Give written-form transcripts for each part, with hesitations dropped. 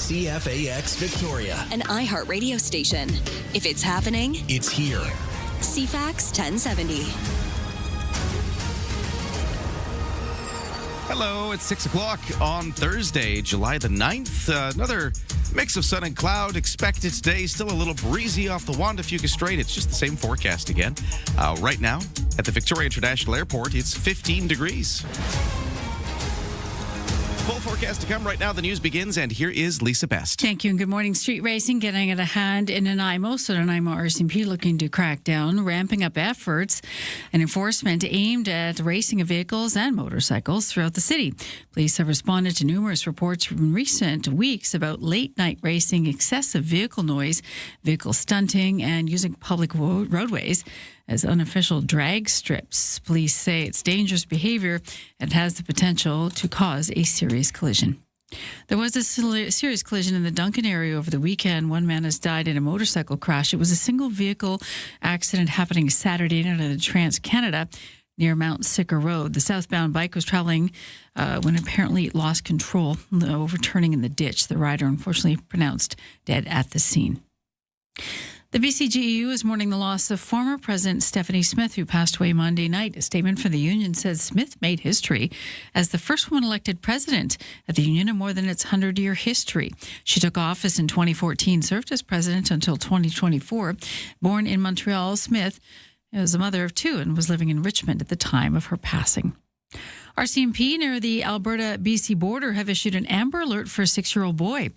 CFAX Victoria. An iHeart radio station. If it's happening, It's here. CFAX 1070. Hello, it's 6 o'clock on Thursday, July the 9th. Another mix of sun and cloud expected today. Still a little breezy off the Juan de Fuca Strait. It's just the same forecast again. Right now, at the Victoria International Airport, it's 15 degrees. Full forecast to come right now. The news begins, and here is Lisa Best. Thank you, and good morning. Street racing getting out of hand in Nanaimo. So Nanaimo RCMP looking to crack down, ramping up efforts and enforcement aimed at racing of vehicles and motorcycles throughout the city. Police have responded to numerous reports from recent weeks about late-night racing, excessive vehicle noise, vehicle stunting, and using public roadways as unofficial drag strips. Police say it's dangerous behavior and has the potential to cause a serious collision. There was a serious collision in the Duncan area over the weekend. One man has died in a motorcycle crash. It was a single vehicle accident happening Saturday night on the Trans-Canada near Mount Sicker Road. The southbound bike was traveling when apparently it lost control, overturning in the ditch. The rider unfortunately pronounced dead at the scene. The BCGEU is mourning the loss of former President Stephanie Smith, who passed away Monday night. A statement from the union says Smith made history as the first woman elected president at the union in more than its 100-year history. She took office in 2014, served as president until 2024. Born in Montreal, Smith was a mother of two and was living in Richmond at the time of her passing. RCMP near the Alberta-BC border have issued an Amber Alert for a 6-year-old boy.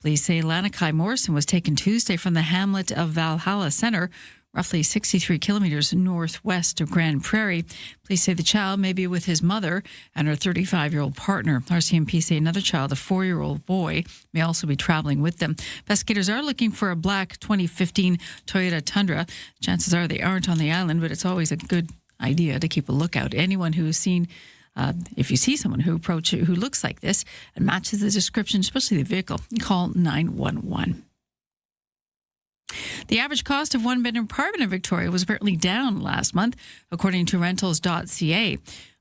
Police say Lanakai Morrison was taken Tuesday from the hamlet of Valhalla Center, roughly 63 kilometers northwest of Grand Prairie. Police say the child may be with his mother and her 35-year-old partner. RCMP say another child, a 4-year-old boy, may also be traveling with them. Investigators are looking for a black 2015 Toyota Tundra. Chances are they aren't on the island, but it's always a good idea to keep a lookout. Anyone who's seen if you see someone who looks like this and matches the description, especially the vehicle, call 911. The average cost of one-bedroom apartment in Victoria was apparently down last month, according to rentals.ca.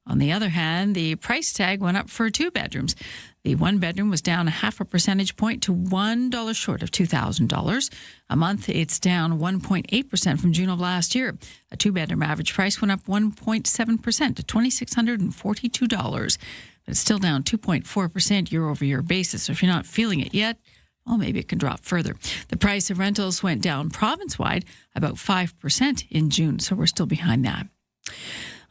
On the other hand, the price tag went up for 2 bedrooms. The one-bedroom was down 0.5 percentage point to $1 short of $2,000. A month, it's down 1.8% from June of last year. A 2-bedroom average price went up 1.7% to $2,642. But it's still down 2.4% year-over-year basis. So if you're not feeling it yet, well, maybe it can drop further. The price of rentals went down province-wide about 5% in June, so we're still behind that.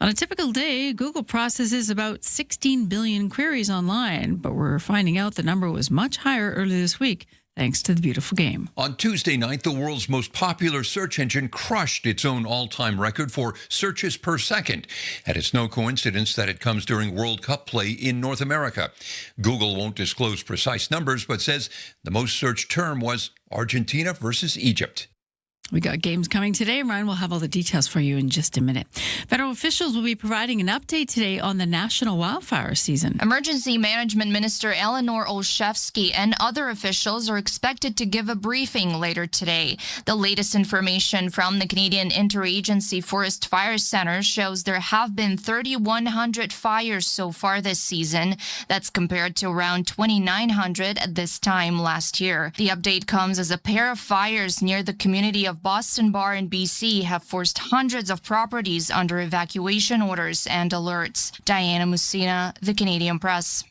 On a typical day, Google processes about 16 billion queries online, but we're finding out the number was much higher earlier this week, thanks to the beautiful game. On Tuesday night, the world's most popular search engine crushed its own all-time record for searches per second. And it's no coincidence that it comes during World Cup play in North America. Google won't disclose precise numbers, but says the most searched term was Argentina versus Egypt. We got games coming today. Ryan will have all the details for you in just a minute. Federal officials will be providing an update today on the national wildfire season. Emergency Management Minister Eleanor Olszewski and other officials are expected to give a briefing later today. The latest information from the Canadian Interagency Forest Fire Center shows there have been 3,100 fires so far this season. That's compared to around 2,900 at this time last year. The update comes as a pair of fires near the community of Boston Bar in BC have forced hundreds of properties under evacuation orders and alerts. Diana Musina, The Canadian Press.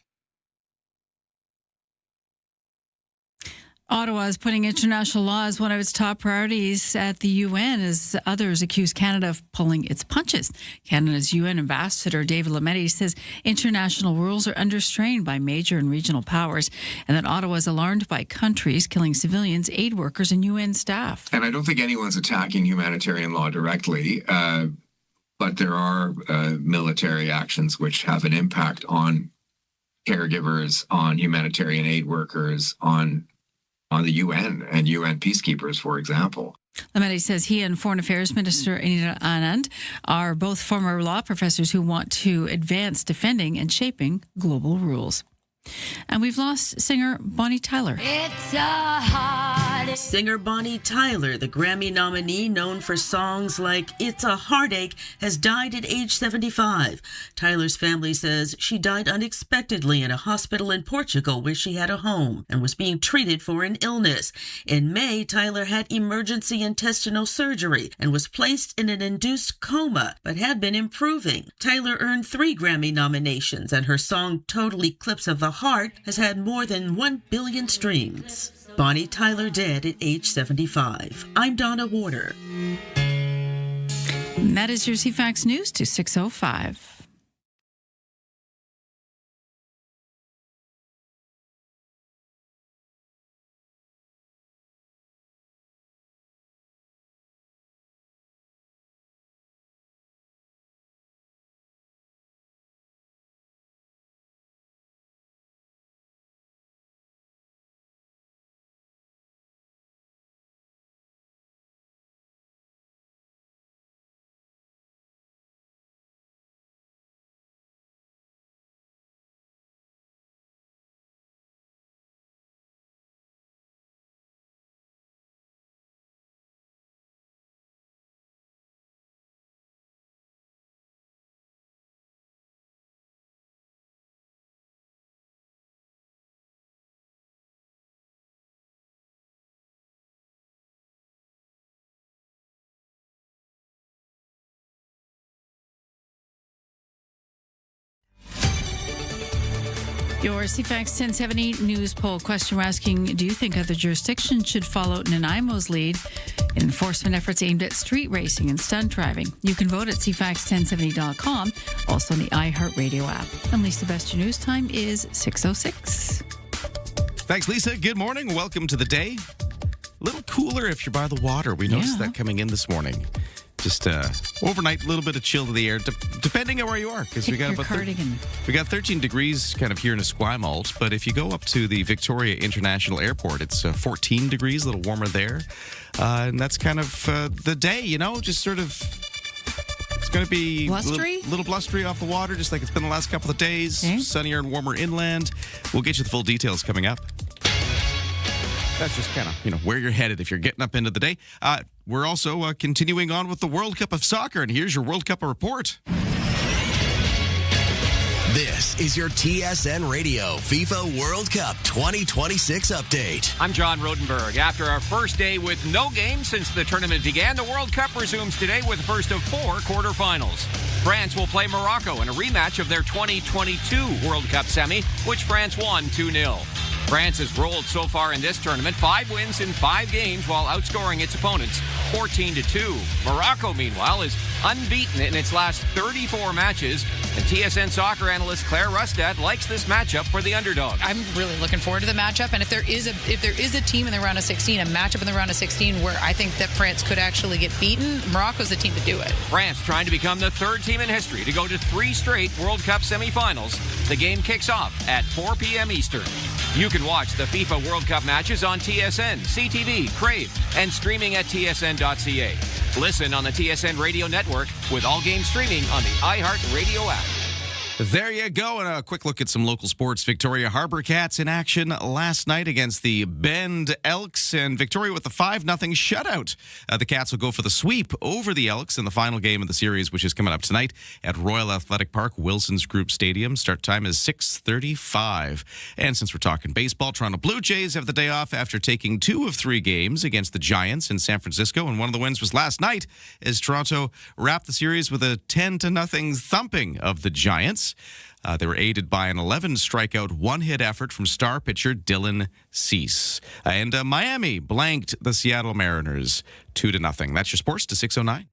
Ottawa is putting international law as one of its top priorities at the UN as others accuse Canada of pulling its punches. Canada's UN ambassador, David Lametti, says international rules are under strain by major and regional powers and that Ottawa is alarmed by countries killing civilians, aid workers, and UN staff. And I don't think anyone's attacking humanitarian law directly, but there are military actions which have an impact on caregivers, on humanitarian aid workers, on the UN and UN peacekeepers, for example. Lametti says he and Foreign Affairs Minister Anita Anand are both former law professors who want to advance defending and shaping global rules. And we've lost singer Bonnie Tyler. It's a hard Singer Bonnie Tyler, the Grammy nominee known for songs like It's a Heartache, has died at age 75. Tyler's family says she died unexpectedly in a hospital in Portugal where she had a home and was being treated for an illness. In May, Tyler had emergency intestinal surgery and was placed in an induced coma, but had been improving. Tyler earned 3 Grammy nominations, and her song Total Eclipse of the Heart has had more than 1 billion streams. Bonnie Tyler dead at age 75. I'm Donna Warder. And that is your CFAX News to 6:05. Your CFAX 1070 news poll question we're asking, do you think other jurisdictions should follow Nanaimo's lead in enforcement efforts aimed at street racing and stunt driving? You can vote at cfax1070.com, also on the iHeartRadio app. And Lisa Best, your news time is 6:06. Thanks, Lisa. Good morning. Welcome to the day. A little cooler if you're by the water. We noticed that coming in this morning. Just overnight, a little bit of chill to the air, depending on where you are, because we got we got 13 degrees kind of here in Esquimalt. But if you go up to the Victoria International Airport, it's 14 degrees, a little warmer there, and that's kind of the day. Just sort of. It's going to be blustery? Little blustery off the water, just like it's been the last couple of days. Okay. Sunnier and warmer inland. We'll get you the full details coming up. That's just kind of, where you're headed if you're getting up into the day. We're also continuing on with the World Cup of Soccer, and here's your World Cup report. This is your TSN Radio FIFA World Cup 2026 update. I'm John Rodenberg. After our first day with no games since the tournament began, the World Cup resumes today with the first of 4 quarterfinals. France will play Morocco in a rematch of their 2022 World Cup semi, which France won 2-0. France has rolled so far in this tournament, 5 wins in 5 games while outscoring its opponents 14-2. Morocco, meanwhile, is unbeaten in its last 34 matches, and TSN soccer analyst Claire Rustad likes this matchup for the underdog. I'm really looking forward to the matchup, and if there is a team in the round of 16, a matchup in the round of 16 where I think that France could actually get beaten, Morocco's the team to do it. France trying to become the 3rd team in history to go to 3 straight World Cup semifinals. The game kicks off at 4 p.m. Eastern. You can watch the FIFA World Cup matches on TSN, CTV, Crave, and streaming at tsn.ca. Listen on the TSN Radio Network with all games streaming on the iHeartRadio app. There you go. And a quick look at some local sports. Victoria Harbour Cats in action last night against the Bend Elks, and Victoria with the 5-0 shutout. The Cats will go for the sweep over the Elks in the final game of the series, which is coming up tonight at Royal Athletic Park, Wilson's Group Stadium. Start time is 6:35. And since we're talking baseball, Toronto Blue Jays have the day off after taking 2 of 3 games against the Giants in San Francisco, and one of the wins was last night as Toronto wrapped the series with a 10-0 thumping of the Giants. They were aided by an 11-strikeout, 1-hit effort from star pitcher Dylan Cease. And Miami blanked the Seattle Mariners 2-0. That's your sports to 6:09.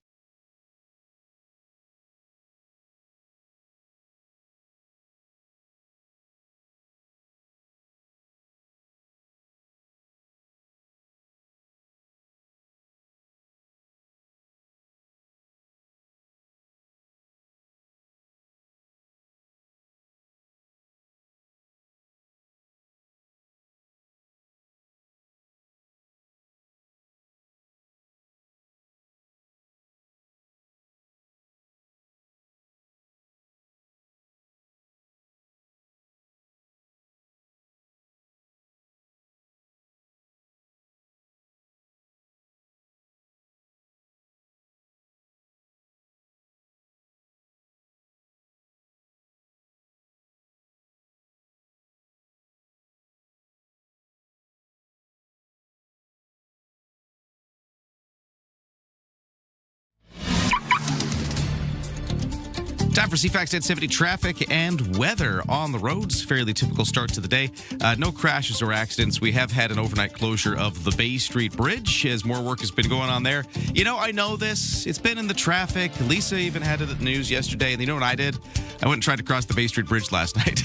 Time for CFAX 1070 traffic and weather on the roads. Fairly typical start to the day. No crashes or accidents. We have had an overnight closure of the Bay Street Bridge as more work has been going on there. You know, I know this. It's been in the traffic. Lisa even had it at the news yesterday. And you know what I did? I went and tried to cross the Bay Street Bridge last night.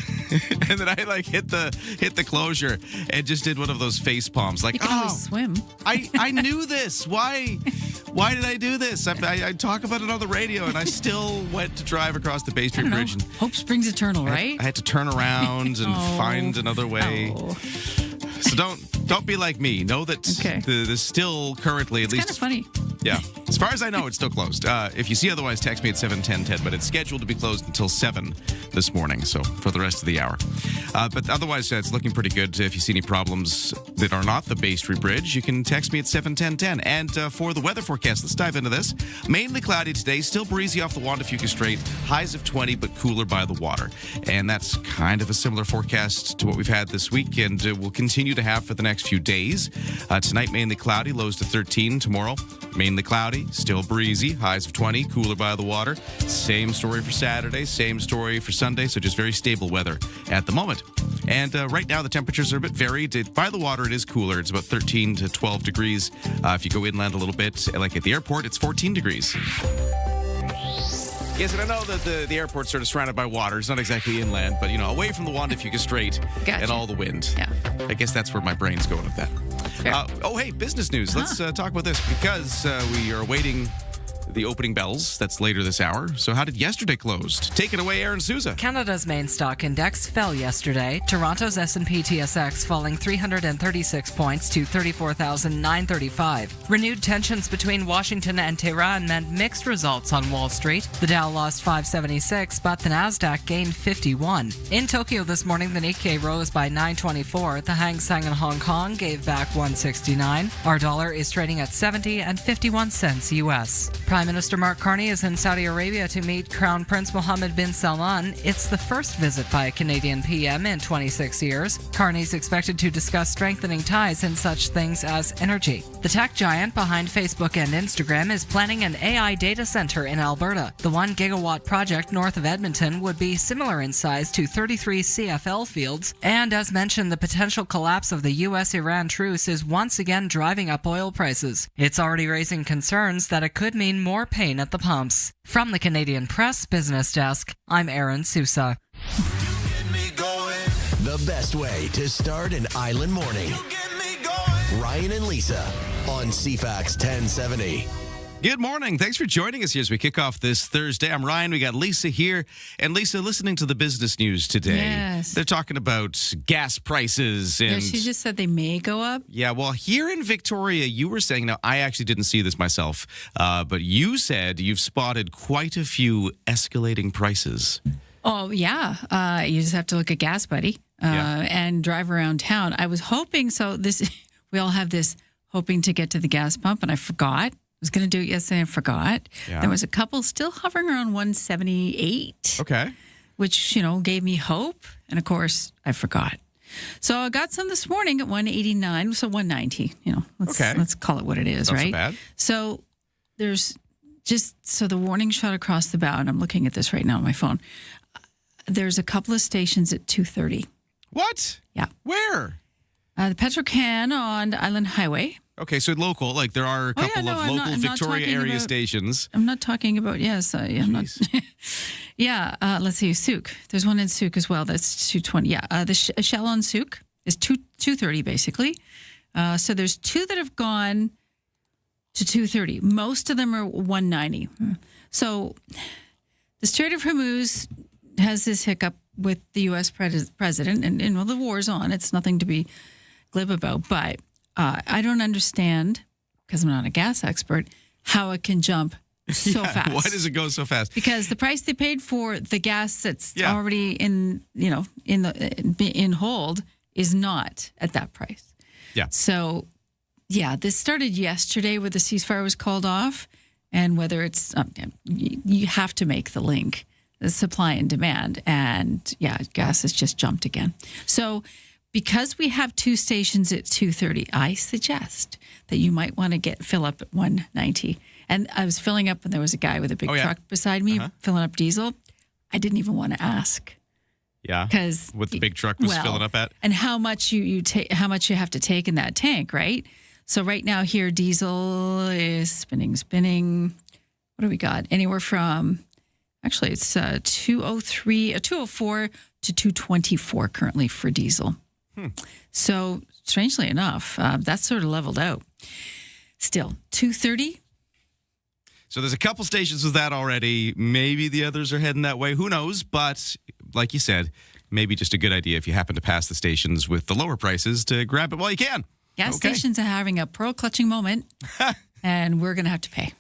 And then I hit the closure and just did one of those face palms. Like, You can always swim. I knew this. Why did I do this? I talk about it on the radio, and I still went to drive across the Bay Street Bridge. And Hope springs eternal, right? I had to turn around and find another way. Oh. So don't be like me. Know that the still currently at least It's kind of funny. Yeah. As far as I know, it's still closed. If you see otherwise, text me at 71010, but it's scheduled to be closed until 7 this morning, so for the rest of the hour. But otherwise, it's looking pretty good. If you see any problems that are not the Bay Street Bridge, you can text me at 71010. And for the weather forecast, let's dive into this. Mainly cloudy today, still breezy off the Juan de Fuca Strait, highs of 20, but cooler by the water. And that's kind of a similar forecast to what we've had this week, and we'll continue to have for the next few days. Tonight, mainly cloudy, lows to 13. Tomorrow, mainly cloudy, still breezy, highs of 20, cooler by the water. Same story for Saturday, same story for Sunday, so just very stable weather at the moment. And right now, the temperatures are a bit varied. By the water, it is cooler. It's about 13 to 12 degrees. If you go inland a little bit, like at the airport, it's 14 degrees. Yes, and I know that the airport's sort of surrounded by water. It's not exactly inland, but, away from the Juan de Fuca Strait and all the wind. Yeah. I guess that's where my brain's going with that. Hey, business news. Let's talk about this because we are awaiting the opening bells. That's later this hour. So how did yesterday close? Take it away, Aaron Souza. Canada's main stock index fell yesterday. Toronto's S&P TSX falling 336 points to 34,935. Renewed tensions between Washington and Tehran meant mixed results on Wall Street. The Dow lost 576, but the Nasdaq gained 51. In Tokyo this morning, the Nikkei rose by 924. The Hang Seng in Hong Kong gave back 169. Our dollar is trading at 70 and 51 cents U.S. Prime Minister Mark Carney is in Saudi Arabia to meet Crown Prince Mohammed bin Salman. It's the first visit by a Canadian PM in 26 years. Carney's expected to discuss strengthening ties in such things as energy. The tech giant behind Facebook and Instagram is planning an AI data center in Alberta. The 1 gigawatt project north of Edmonton would be similar in size to 33 CFL fields. And as mentioned, the potential collapse of the U.S.-Iran truce is once again driving up oil prices. It's already raising concerns that it could mean more pain at the pumps. From the Canadian Press Business Desk, I'm Aaron Sousa. The best way to start an island morning. Ryan and Lisa on CFAX 1070. Good morning. Thanks for joining us here as we kick off this Thursday. I'm Ryan. We got Lisa here. And Lisa, listening to the business news today, Yes. They're talking about gas prices. And Yeah, she just said they may go up. yeah, well, here in Victoria, you were saying, now I actually didn't see this myself, but you said you've spotted quite a few escalating prices. Oh, yeah. You just have to look at Gas Buddy and drive around town. I was hoping, we all have this hoping to get to the gas pump, and I forgot. I was going to do it yesterday and forgot. Yeah. There was a couple still hovering around 178. Okay. Which, gave me hope. And of course, I forgot. So I got some this morning at 189, so 190. Let's call it what it is, Not right? so bad. So there's the warning shot across the bow, and I'm looking at this right now on my phone. There's a couple of stations at 230. What? Yeah. Where? The Petro-Can on Island Highway. Okay, so local, like there are a couple of I'm local not Victoria talking area about- stations. I'm not talking about, I'm not. Let's see, Souk. There's one in Souk as well. That's 220. Yeah, the Shell on Souk is 230 basically. So there's two that have gone to 230. Most of them are 190. So the Strait of Hormuz has this hiccup with the U.S. president, and the war's on. It's nothing to be glib about, but I don't understand, because I'm not a gas expert, how it can jump so fast. Why does it go so fast? Because the price they paid for the gas that's Yeah. already in hold is not at that price. Yeah. So, this started yesterday where the ceasefire was called off, and whether it's you have to make the link, the supply and demand, and gas has just jumped again. So, because we have two stations at 230, I suggest that you might want to fill up at 190. And I was filling up when there was a guy with a big truck beside me filling up diesel. I didn't even want to ask. Yeah, because what the big truck was filling up at, and how much you take, how much you have to take in that tank, right? So right now here, diesel is spinning. What do we got? Anywhere from, actually, it's 204 to 224 currently for diesel. So strangely enough, that's sort of leveled out. Still 230. So there's a couple stations with that already. Maybe the others are heading that way. Who knows? But like you said, maybe just a good idea if you happen to pass the stations with the lower prices to grab it while you can. Gas stations are having a pearl clutching moment, and we're going to have to pay.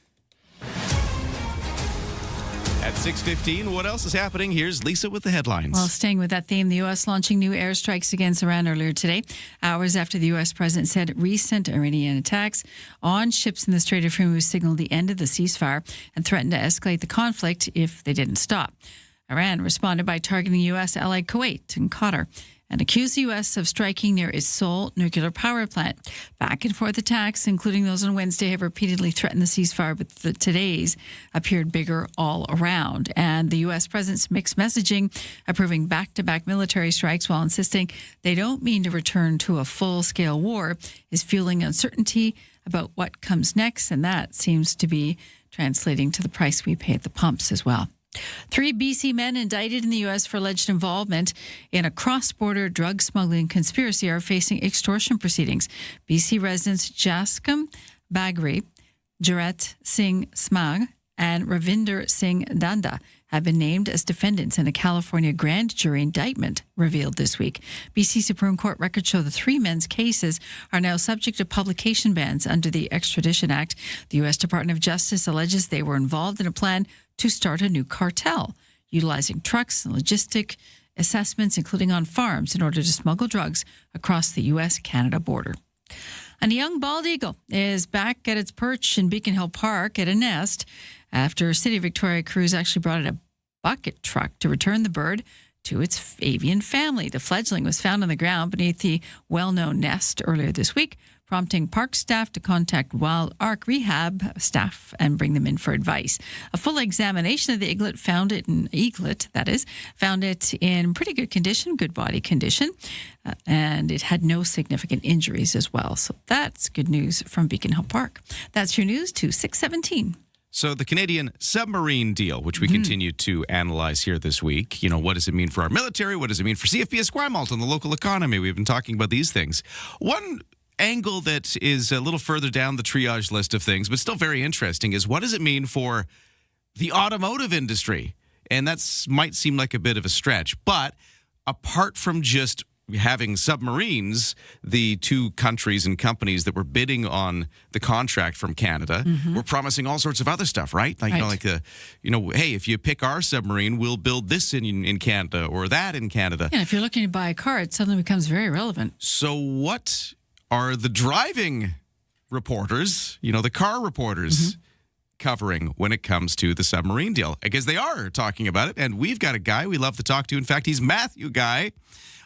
At 6:15, what else is happening? Here's Lisa with the headlines. Well, staying with that theme, the U.S. launching new airstrikes against Iran earlier today, hours after the U.S. president said recent Iranian attacks on ships in the Strait of Hormuz signaled the end of the ceasefire and threatened to escalate the conflict if they didn't stop. Iran responded by targeting U.S. allied Kuwait and Qatar and accused the U.S. of striking near its sole nuclear power plant. Back and forth attacks, including those on Wednesday, have repeatedly threatened the ceasefire, but today's appeared bigger all around. And the U.S. president's mixed messaging, approving back-to-back military strikes while insisting they don't mean to return to a full-scale war, is fueling uncertainty about what comes next, and that seems to be translating to the price we pay at the pumps as well. 3 BC men indicted in the U.S. for alleged involvement in a cross-border drug smuggling conspiracy are facing extortion proceedings. BC residents Jaskim Bagri, Jarat Singh Smag, and Ravinder Singh Danda have been named as defendants in a California grand jury indictment revealed this week. BC Supreme Court records show the 3 men's cases are now subject to publication bans under the Extradition Act. The U.S. Department of Justice alleges they were involved in a plan to start a new cartel, utilizing trucks and logistic assessments, including on farms, in order to smuggle drugs across the U.S.-Canada border. And a young bald eagle is back at its perch in Beacon Hill Park at a nest after City of Victoria crews actually brought in a bucket truck to return the bird to its avian family. The fledgling was found on the ground beneath the well-known nest earlier this week, prompting park staff to contact Wild Ark Rehab staff and bring them in for advice. A full examination of the eaglet found it in pretty good condition, good body condition, and it had no significant injuries as well. So that's good news from Beacon Hill Park. That's your news to 6:17. So the Canadian submarine deal, which we continue to analyze here this week, what does it mean for our military? What does it mean for CFB Esquimalt and the local economy? We've been talking about these things. One angle that is a little further down the triage list of things, but still very interesting, is what does it mean for the automotive industry? And that might seem like a bit of a stretch, but apart from just having submarines, the 2 countries and companies that were bidding on the contract from Canada were promising all sorts of other stuff, right? Like, hey, if you pick our submarine, we'll build this in Canada or that in Canada. Yeah, if you're looking to buy a car, it suddenly becomes very relevant. So what are the driving reporters, the car reporters, covering when it comes to the submarine deal? I guess they are talking about it, and we've got a guy we love to talk to. In fact, he's Matthew Guy,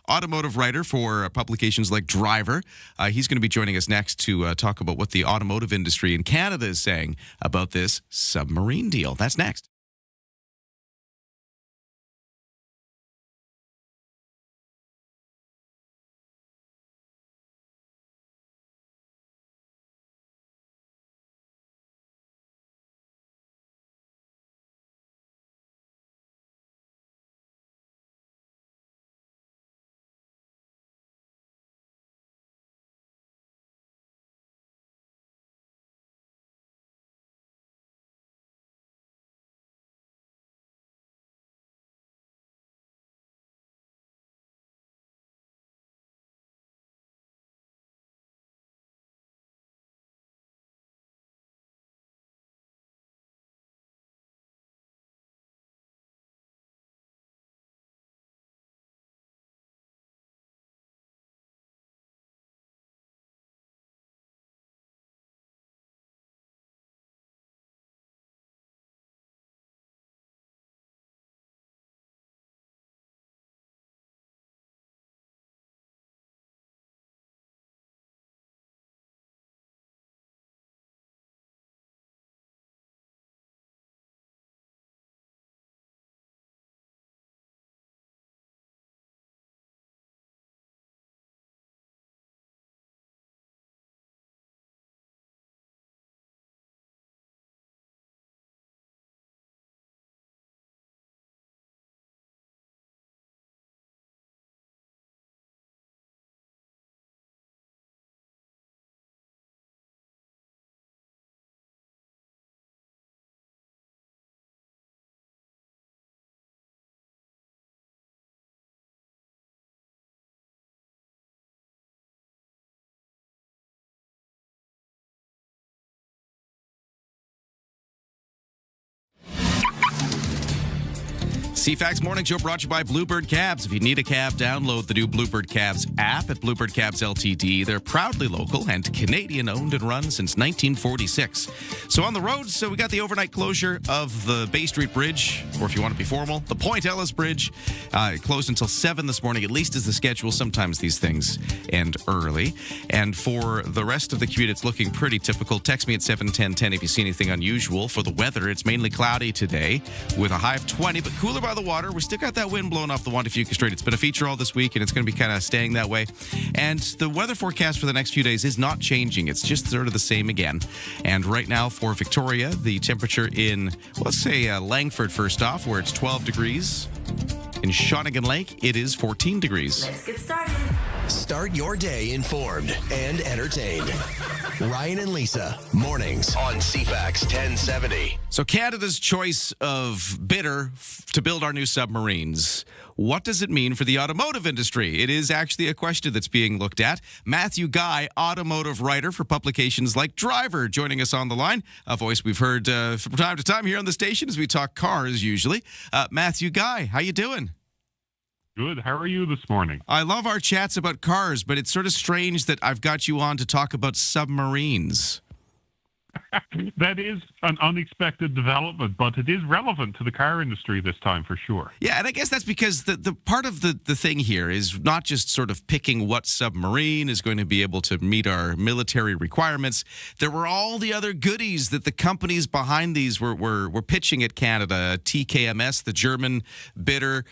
automotive writer for publications like Driver. He's going to be joining us next to talk about what the automotive industry in Canada is saying about this submarine deal. That's next. CFAX Morning Show brought to you by Bluebird Cabs. If you need a cab, download the new Bluebird Cabs app at Bluebird Cabs Ltd. They're proudly local and Canadian-owned and run since 1946. So on the roads, we got the overnight closure of the Bay Street Bridge, or if you want to be formal, the Point Ellis Bridge. It closed until 7 this morning, at least is the schedule. Sometimes these things end early. And for the rest of the commute, it's looking pretty typical. Text me at 71010 if you see anything unusual. For the weather, it's mainly cloudy today with a high of 20, but cooler by the water. We still got that wind blowing off the Juan de Fuca Strait. It's been a feature all this week, and it's going to be kind of staying that way. And the weather forecast for the next few days is not changing. It's just sort of the same again. And right now for Victoria, the temperature in, let's say, Langford first off, where it's 12 degrees. In Shawnigan Lake, it is 14 degrees. Let's get started. Start your day informed and entertained. Ryan and Lisa, mornings on CFAX 1070. So Canada's choice of bidder to build our new submarines. What does it mean for the automotive industry? It is actually a question that's being looked at. Matthew Guy, automotive writer for publications like Driver, joining us on the line. A voice we've heard from time to time here on the station as we talk cars usually. Matthew Guy, how you doing? Good. How are you this morning? I love our chats about cars, but it's sort of strange that I've got you on to talk about submarines. That is an unexpected development, but it is relevant to the car industry this time for sure. Yeah, and I guess that's because the part of the thing here is not just sort of picking what submarine is going to be able to meet our military requirements. There were all the other goodies that the companies behind these were pitching at Canada. TKMS, the German bidder,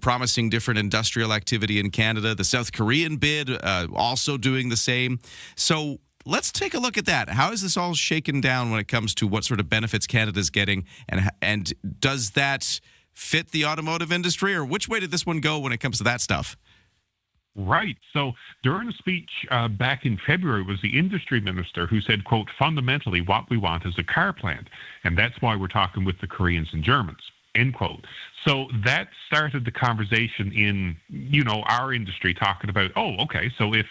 promising different industrial activity in Canada. The South Korean bid also doing the same. So let's take a look at that. How is this all shaken down when it comes to what sort of benefits Canada's getting, and does that fit the automotive industry, or which way did this one go when it comes to that stuff? Right. So during a speech back in February, it was the industry minister who said, quote, fundamentally what we want is a car plant, and that's why we're talking with the Koreans and Germans, end quote. So that started the conversation in, our industry talking about, so if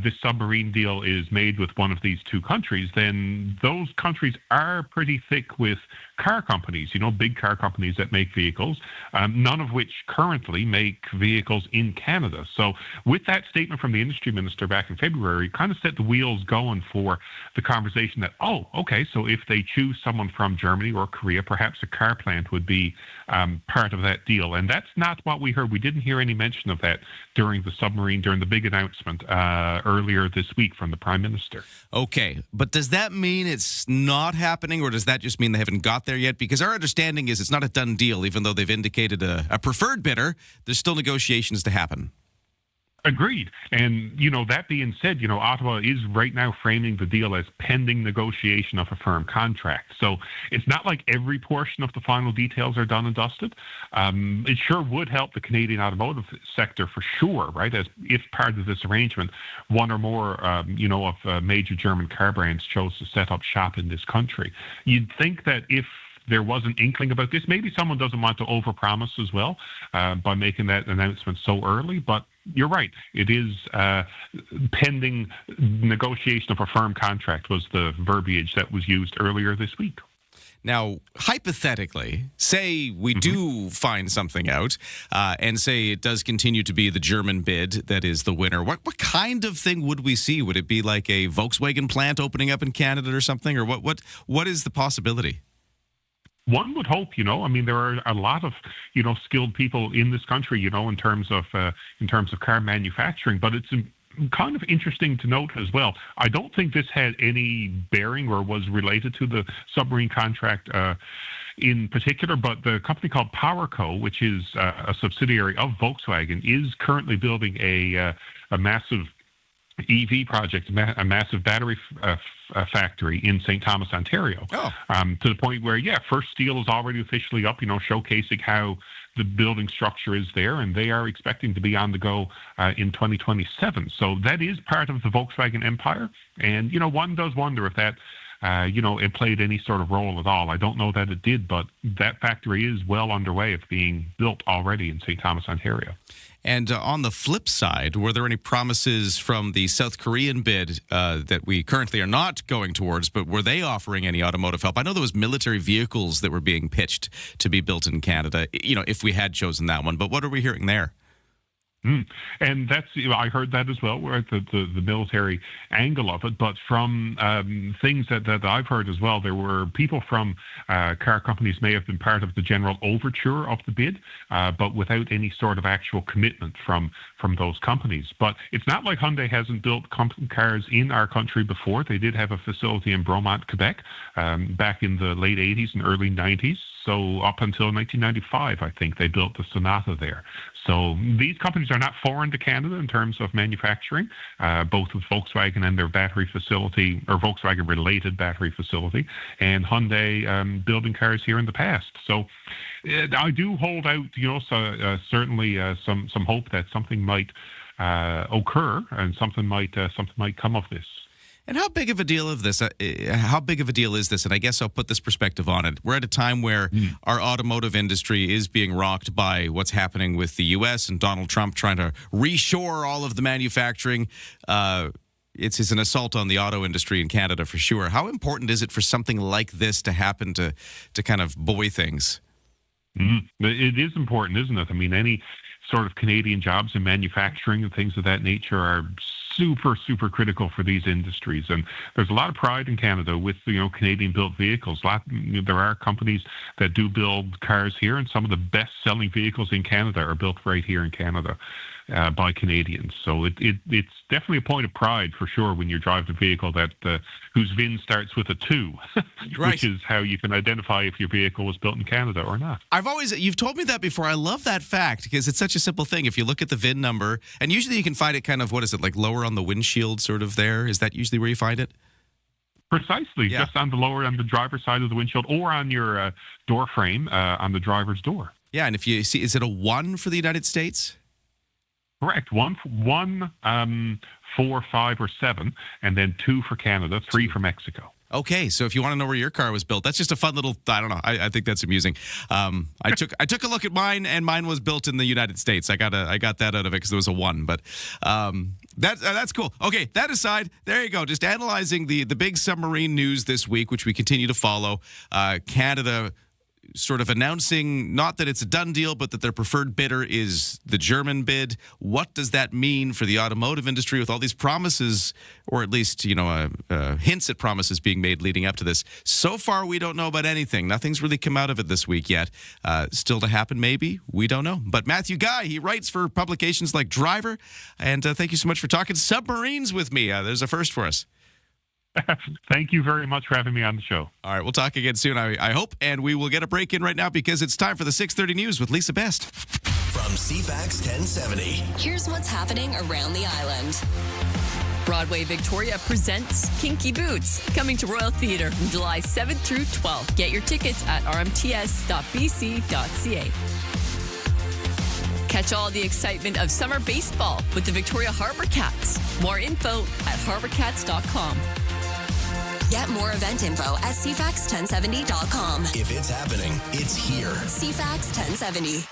this submarine deal is made with one of these two countries, then those countries are pretty thick with car companies, big car companies that make vehicles, none of which currently make vehicles in Canada. So with that statement from the industry minister back in February, kind of set the wheels going for the conversation that, so if they choose someone from Germany or Korea, perhaps a car plant would be part of that deal. And that's not what we heard. We didn't hear any mention of that during the big announcement earlier this week from the Prime Minister. Okay, but does that mean it's not happening, or does that just mean they haven't got there yet? Because our understanding is it's not a done deal, even though they've indicated a preferred bidder. There's still negotiations to happen. Agreed. And, that being said, Ottawa is right now framing the deal as pending negotiation of a firm contract. So it's not like every portion of the final details are done and dusted. It sure would help the Canadian automotive sector for sure, right? As if part of this arrangement, one or more, of major German car brands chose to set up shop in this country. You'd think that if there was an inkling about this, maybe someone doesn't want to overpromise as well by making that announcement so early, but you're right. It is pending negotiation of a firm contract was the verbiage that was used earlier this week. Now, hypothetically, say we do find something out and say it does continue to be the German bid that is the winner. What kind of thing would we see? Would it be like a Volkswagen plant opening up in Canada or something? Or what is the possibility? One would hope, there are a lot of, skilled people in this country, in terms of car manufacturing, but it's kind of interesting to note as well. I don't think this had any bearing or was related to the submarine contract in particular, but the company called PowerCo, which is a subsidiary of Volkswagen, is currently building a massive EV project, a massive battery factory in St. Thomas, Ontario, to the point where, first steel is already officially up, showcasing how the building structure is there, and they are expecting to be on the go in 2027. So that is part of the Volkswagen empire, and, one does wonder if that it played any sort of role at all. I don't know that it did, but that factory is well underway of being built already in St. Thomas, Ontario. And on the flip side, were there any promises from the South Korean bid that we currently are not going towards, but were they offering any automotive help? I know there was military vehicles that were being pitched to be built in Canada, if we had chosen that one. But what are we hearing there? And that's, I heard that as well, where the military angle of it. But from things that I've heard as well, there were people from car companies may have been part of the general overture of the bid, but without any sort of actual commitment from those companies. But it's not like Hyundai hasn't built cars in our country before. They did have a facility in Bromont, Quebec, back in the late 80s and early 90s. So up until 1995, I think they built the Sonata there. So these companies are not foreign to Canada in terms of manufacturing, both with Volkswagen and their battery facility, or Volkswagen-related battery facility, and Hyundai building cars here in the past. So I do hold out, certainly some hope that something might occur and something might come of this. And how big of a deal is this? And I guess I'll put this perspective on it. We're at a time where our automotive industry is being rocked by what's happening with the U.S. and Donald Trump trying to reshore all of the manufacturing. It's an assault on the auto industry in Canada for sure. How important is it for something like this to happen to kind of buoy things? It is important, isn't it? I mean, any sort of Canadian jobs in manufacturing and things of that nature are super, super critical for these industries. And there's a lot of pride in Canada with, Canadian-built vehicles. There are companies that do build cars here, and some of the best-selling vehicles in Canada are built right here in Canada by Canadians. So it's definitely a point of pride for sure when you're driving a vehicle that whose VIN starts with a 2, right, which is how you can identify if your vehicle was built in Canada or not. You've told me that before. I love that fact because it's such a simple thing. If you look at the VIN number, and usually you can find it kind of, like lower on the windshield sort of there. Is that usually where you find it? Precisely, yeah. Just on the driver's side of the windshield or on your door frame on the driver's door. Yeah, and if you see, is it a 1 for the United States? Correct. 1, 4, 5, or 7, and then 2 for Canada, 3 for Mexico. Okay, so if you want to know where your car was built, that's just a fun little, I don't know, I think that's amusing. I took a look at mine, and mine was built in the United States. I got that out of it because there was a 1, but that's cool. Okay, that aside, there you go. Just analyzing the big submarine news this week, which we continue to follow. Canada sort of announcing not that it's a done deal, but that their preferred bidder is the German bid. What does that mean for the automotive industry with all these promises, or at least, hints at promises being made leading up to this? So far, we don't know about anything. Nothing's really come out of it this week yet. Still to happen, maybe. We don't know. But Matthew Guy, he writes for publications like Driver. And thank you so much for talking submarines with me. There's a first for us. Thank you very much for having me on the show. All right, we'll talk again soon, I hope. And we will get a break in right now because it's time for the 6:30 News with Lisa Best. From CFAX 1070. Here's what's happening around the island. Broadway Victoria presents Kinky Boots, coming to Royal Theatre from July 7th through 12th. Get your tickets at rmts.bc.ca. Catch all the excitement of summer baseball with the Victoria Harbour Cats. More info at harbourcats.com. Get more event info at cfax1070.com. If it's happening, it's here. CFAX 1070.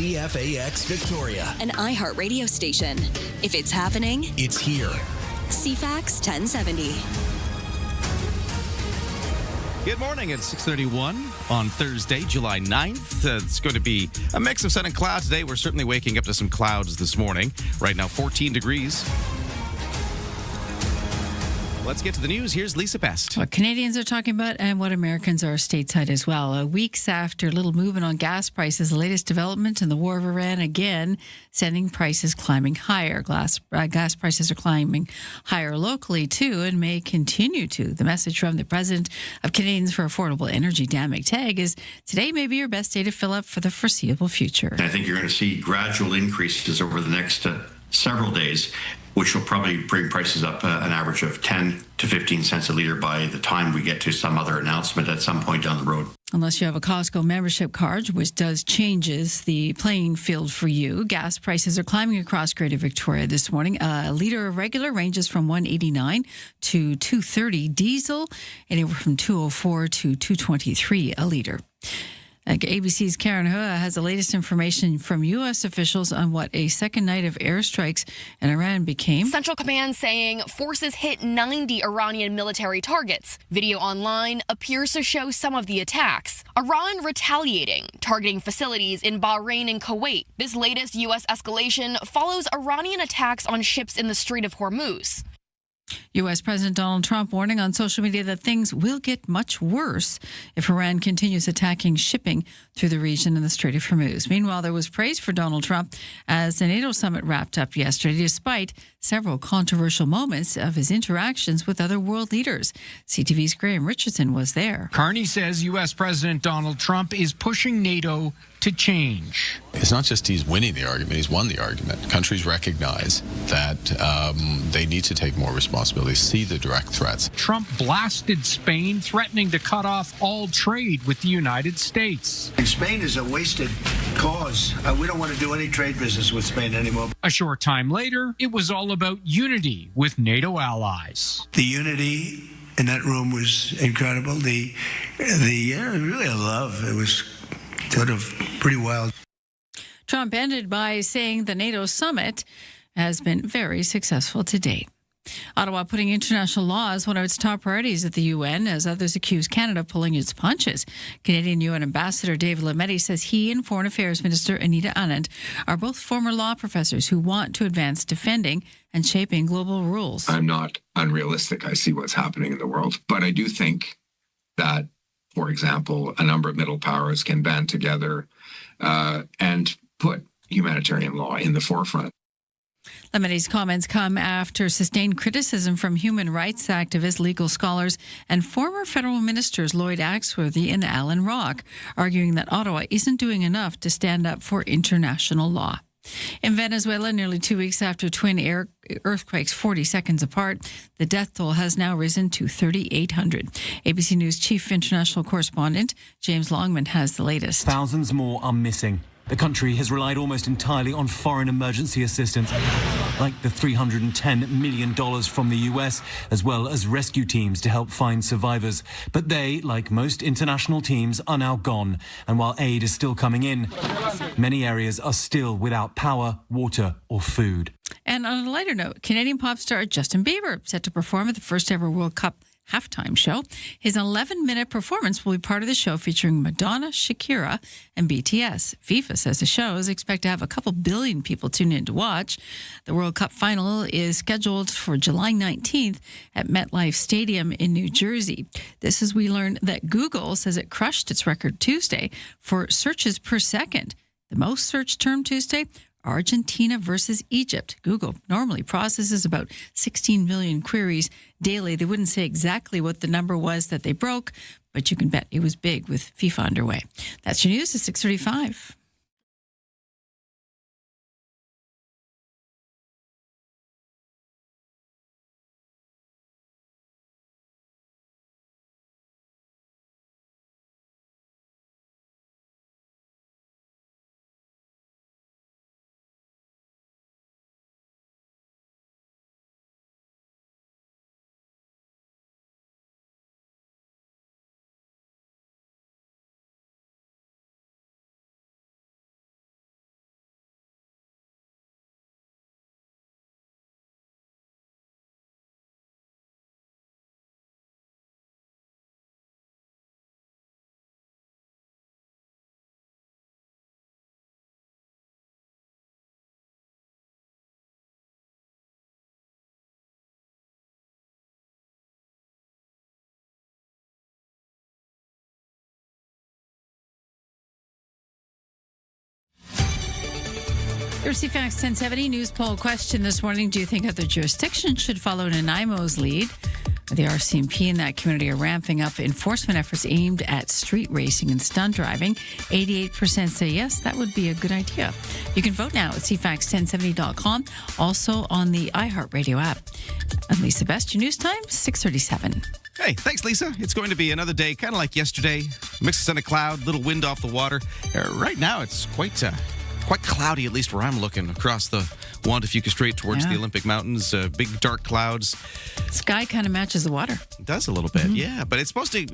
CFAX Victoria. An iHeart radio station. If it's happening, It's here. CFAX 1070. Good morning. It's 6:31 on Thursday, July 9th. It's going to be a mix of sun and clouds today. We're certainly waking up to some clouds this morning. Right now, 14 degrees. Let's get to the news. Here's Lisa Best. What Canadians are talking about and what Americans are stateside as well. Weeks after a little movement on gas prices, the latest development in the war of Iran again sending prices climbing higher. Gas prices are climbing higher locally too and may continue to. The message from the President of Canadians for Affordable Energy, Dan McTeague, is today may be your best day to fill up for the foreseeable future. I think you're going to see gradual increases over the next several days, which will probably bring prices up an average of 10 to 15 cents a litre by the time we get to some other announcement at some point down the road. Unless you have a Costco membership card, which changes the playing field for you. Gas prices are climbing across Greater Victoria this morning. A litre of regular ranges from $1.89 to $2.30. Diesel, anywhere from $2.04 to $2.23 a litre. ABC's Karen Hua has the latest information from U.S. officials on what a second night of airstrikes in Iran became. Central Command saying forces hit 90 Iranian military targets. Video online appears to show some of the attacks. Iran retaliating, targeting facilities in Bahrain and Kuwait. This latest U.S. escalation follows Iranian attacks on ships in the Strait of Hormuz. U.S. President Donald Trump warning on social media that things will get much worse if Iran continues attacking shipping through the region in the Strait of Hormuz. Meanwhile, there was praise for Donald Trump as the NATO summit wrapped up yesterday, despite several controversial moments of his interactions with other world leaders. CTV's Graham Richardson was there. Carney says U.S. President Donald Trump is pushing NATO to change. It's not just he's winning the argument, he's won the argument. Countries recognize that they need to take more responsibility, see the direct threats. Trump blasted Spain, threatening to cut off all trade with the United States. Spain is a wasted cause. We don't want to do any trade business with Spain anymore. A short time later, it was all about unity with NATO allies. The unity in that room was incredible. The really love. It was sort of pretty wild. Trump ended by saying the NATO summit has been very successful to date. Ottawa putting international law as one of its top priorities at the UN as others accuse Canada of pulling its punches. Canadian UN Ambassador David Lametti says he and Foreign Affairs Minister Anita Anand are both former law professors who want to advance defending and shaping global rules. I'm not unrealistic. I see what's happening in the world. But I do think that, for example, a number of middle powers can band together and put humanitarian law in the forefront. Lametti's comments come after sustained criticism from human rights activists, legal scholars, and former federal ministers Lloyd Axworthy and Alan Rock, arguing that Ottawa isn't doing enough to stand up for international law. In Venezuela, nearly 2 weeks after twin earthquakes 40 seconds apart, the death toll has now risen to 3,800. ABC News chief international correspondent James Longman has the latest. Thousands more are missing. The country has relied almost entirely on foreign emergency assistance, like the $310 million from the US, as well as rescue teams to help find survivors. But they, like most international teams, are now gone. And while aid is still coming in, many areas are still without power, water, or food. And on a lighter note, Canadian pop star Justin Bieber set to perform at the first ever World Cup halftime show. His 11-minute performance will be part of the show featuring Madonna, Shakira, and BTS. FIFA says the show is expected to have a couple billion people tune in to watch. The World Cup final is scheduled for July 19th at MetLife Stadium in New Jersey. This is we learned that Google says it crushed its record Tuesday for searches per second. The most searched term Tuesday, Argentina versus Egypt. Google normally processes about 16 million queries daily. They wouldn't say exactly what the number was that they broke, but you can bet it was big with FIFA underway. That's your news at 6:35. Your CFAX 1070 news poll question this morning. Do you think other jurisdictions should follow Nanaimo's lead? The RCMP in that community are ramping up enforcement efforts aimed at street racing and stunt driving. 88% say yes, that would be a good idea. You can vote now at cfax1070.com, also on the iHeartRadio app. I'm Lisa Best, your news time, 6:37. Hey, thanks, Lisa. It's going to be another day, kind of like yesterday. Mix of sun and cloud, little wind off the water. Right now, it's quite cloudy, at least where I'm looking across the Juan de Fuca Strait towards the Olympic Mountains. Big dark clouds. Sky kind of matches the water. It does a little bit, yeah. But it's supposed to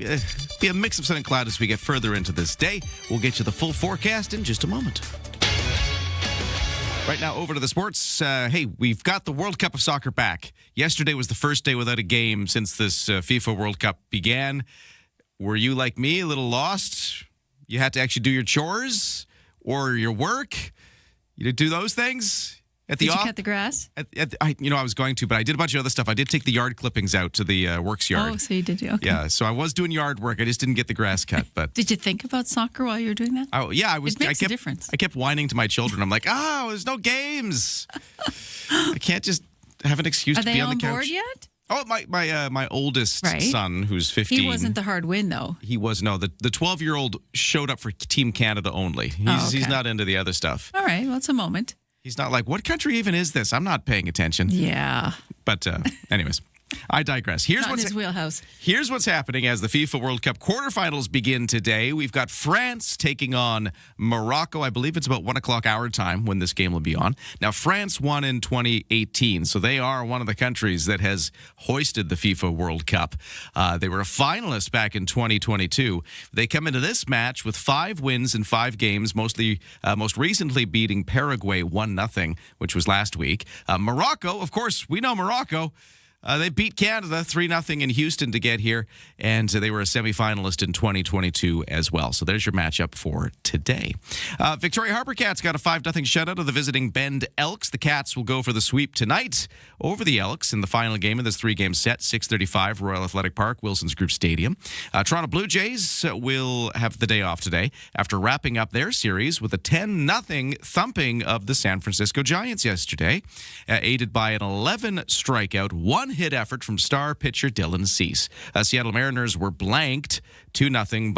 be a mix of sun and cloud as we get further into this day. We'll get you the full forecast in just a moment. Right now, over to the sports. Hey, we've got the World Cup of Soccer back. Yesterday was the first day without a game since this FIFA World Cup began. Were you like me, a little lost? You had to actually do your chores or your work? You did do those things? Did you cut the grass? I was going to, but I did a bunch of other stuff. I did take the yard clippings out to the works yard. Oh, so you did. Okay. Yeah, so I was doing yard work. I just didn't get the grass cut. But did you think about soccer while you were doing that? Oh, yeah. It makes a difference. I kept whining to my children. I'm like, there's no games. I can't just have an excuse to be on the couch. Are they on board yet? Oh, my oldest son, who's 15. He wasn't the hard win, though. He was, no. The 12-year-old showed up for Team Canada only. He's not into the other stuff. All right, well, it's a moment. He's not like, what country even is this? I'm not paying attention. Yeah. But anyways, I digress. Here's not in his wheelhouse. Here's what's happening as the FIFA World Cup quarterfinals begin today. We've got France taking on Morocco. I believe it's about 1 o'clock our time when this game will be on. Now, France won in 2018, so they are one of the countries that has hoisted the FIFA World Cup. They were a finalist back in 2022. They come into this match with 5 wins in 5 games, most recently beating Paraguay 1-0, which was last week. Morocco, of course, we know Morocco. They beat Canada 3-0 in Houston to get here, and they were a semifinalist in 2022 as well. So there's your matchup for today. Victoria Harbour Cats got a 5-0 shutout of the visiting Bend Elks. The Cats will go for the sweep tonight over the Elks in the final game of this 3-game set, 6:35 Royal Athletic Park, Wilson's Group Stadium. Toronto Blue Jays will have the day off today after wrapping up their series with a 10-0 thumping of the San Francisco Giants yesterday, aided by an 11-strikeout, one-hit effort from star pitcher Dylan Cease. Seattle Mariners were blanked 2-0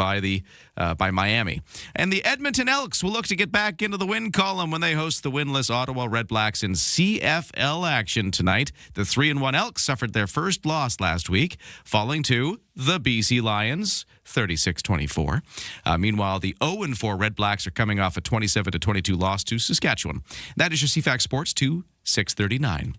by Miami. And the Edmonton Elks will look to get back into the win column when they host the winless Ottawa Redblacks in CFL action tonight. The 3-1 Elks suffered their first loss last week, falling to the BC Lions 36-24. Meanwhile, the 0-4 Redblacks are coming off a 27-22 loss to Saskatchewan. That is your CFAX Sports to 6:39.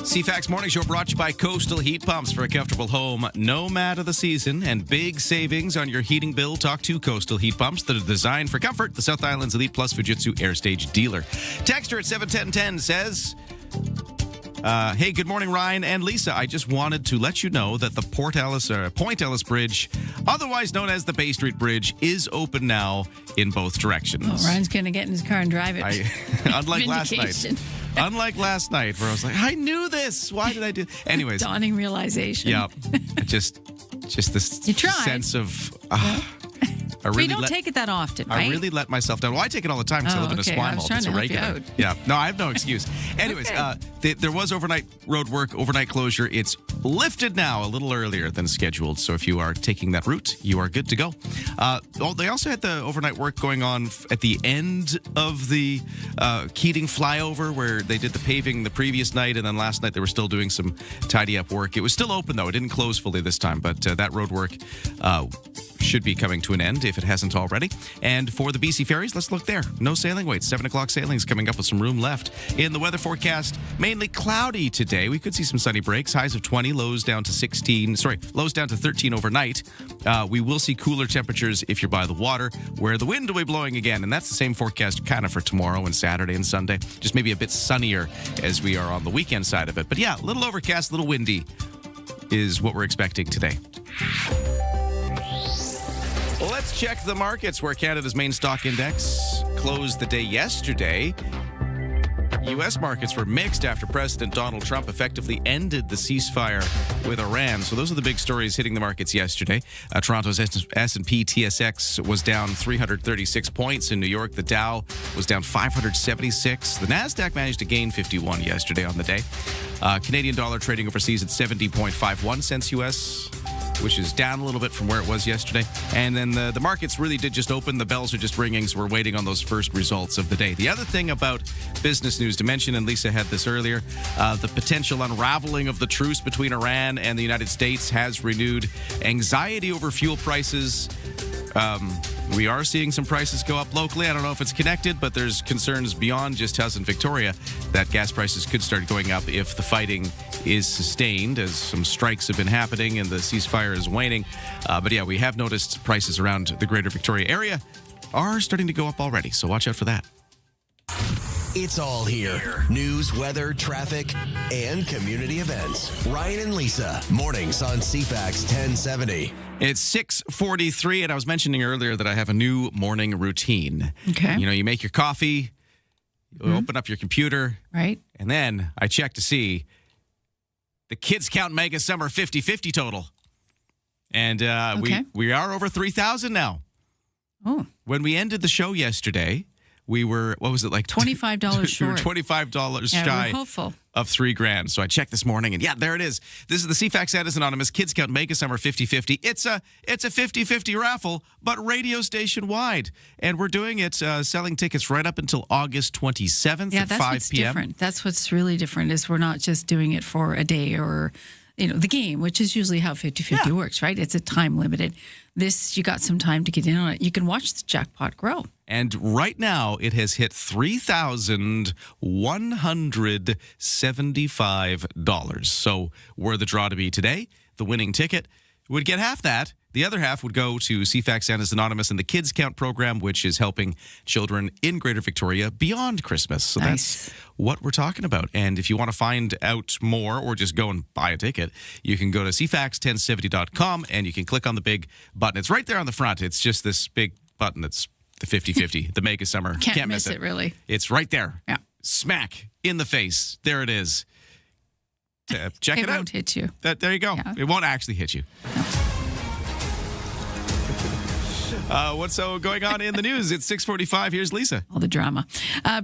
CFAX Morning Show brought to you by Coastal Heat Pumps. For a comfortable home nomad of the season and big savings on your heating bill. Talk to Coastal Heat Pumps that are designed for comfort. The South Island's Elite Plus Fujitsu Air Stage dealer. Texter at 71010 says, hey, good morning, Ryan and Lisa. I just wanted to let you know that the Point Ellis Bridge, otherwise known as the Bay Street Bridge, is open now in both directions. Oh, Ryan's going to get in his car and drive it. Unlike last night. Unlike last night, where I was like, I knew this. Why did I do? Anyways, dawning realization. Yeah, just this sense of We don't take it that often, right? I really let myself down. Well, I take it all the time because I live in a okay. Esquimalt. I was trying It's to a help you regular. out. Yeah. No, I have no excuse. Anyways, there was overnight road work, overnight closure. It's lifted now a little earlier than scheduled. So if you are taking that route, you are good to go. They also had the overnight work going on at the end of the Keating flyover where they did the paving the previous night, and then last night they were still doing some tidy up work. It was still open, though. It didn't close fully this time, but that road work should be coming to an end if it hasn't already. And for the BC ferries, let's look there. No sailing waits. 7 o'clock sailings coming up with some room left. In the weather forecast, mainly cloudy today. We could see some sunny breaks. Highs of 20, lows down to 13 overnight. We will see cooler temperatures if you're by the water, where the wind will be blowing again. And that's the same forecast kind of for tomorrow and Saturday and Sunday. Just maybe a bit sunnier as we are on the weekend side of it. But yeah, a little overcast, a little windy is what we're expecting today. Let's check the markets where Canada's main stock index closed the day yesterday. U.S. markets were mixed after President Donald Trump effectively ended the ceasefire with Iran. So those are the big stories hitting the markets yesterday. Toronto's S&P TSX was down 336 points. In New York, the Dow was down 576. The NASDAQ managed to gain 51 yesterday on the day. Canadian dollar trading overseas at 70.51 cents U.S., which is down a little bit from where it was yesterday. And then the markets really did just open. The bells are just ringing, so we're waiting on those first results of the day. The other thing about business news to mention, and Lisa had this earlier, the potential unraveling of the truce between Iran and the United States has renewed anxiety over fuel prices. We are seeing some prices go up locally. I don't know if it's connected, but there's concerns beyond just us in Victoria that gas prices could start going up if the fighting is sustained, as some strikes have been happening and the ceasefire is waning. But yeah, we have noticed prices around the greater Victoria area are starting to go up already, so watch out for that. It's all here. News, weather, traffic, and community events. Ryan and Lisa, mornings on CFAX 1070. It's 6:43, and I was mentioning earlier that I have a new morning routine. Okay. You know, you make your coffee, you open up your computer, right? And then I check to see the Kids Count Mega Summer 50/50 total. And we are over 3,000 now. Oh. When we ended the show yesterday, we were, what was it, like $25 short. We were $25 shy we're hopeful. of $3,000. So I checked this morning, and yeah, there it is. This is the CFAX Edis Anonymous Kids Count Mega Summer 50/50. It's a 50/50 raffle, but radio station wide, and we're doing it selling tickets right up until August 27th Yeah, at that's 5 what's p.m. different. That's what's really different is we're not just doing it for a day or, the game, which is usually how 50/50 works, right? It's a time limited. This, you got some time to get in on it. You can watch the jackpot grow. And right now, it has hit $3,175. So were the draw to be today, the winning ticket would get half that. The other half would go to CFAX Santa's Anonymous and the Kids Count program, which is helping children in Greater Victoria beyond Christmas. So that's what we're talking about. And if you want to find out more or just go and buy a ticket, you can go to cfax1070.com and you can click on the big button. It's right there on the front. It's just this big button that's the 50/50, the Mega Summer. Can't miss it, really. It's right there. Yeah. Smack in the face. There it is. Check it out. It won't hit you. There you go. Yeah. It won't actually hit you. What's going on in the news? It's 6:45. Here's Lisa. All the drama.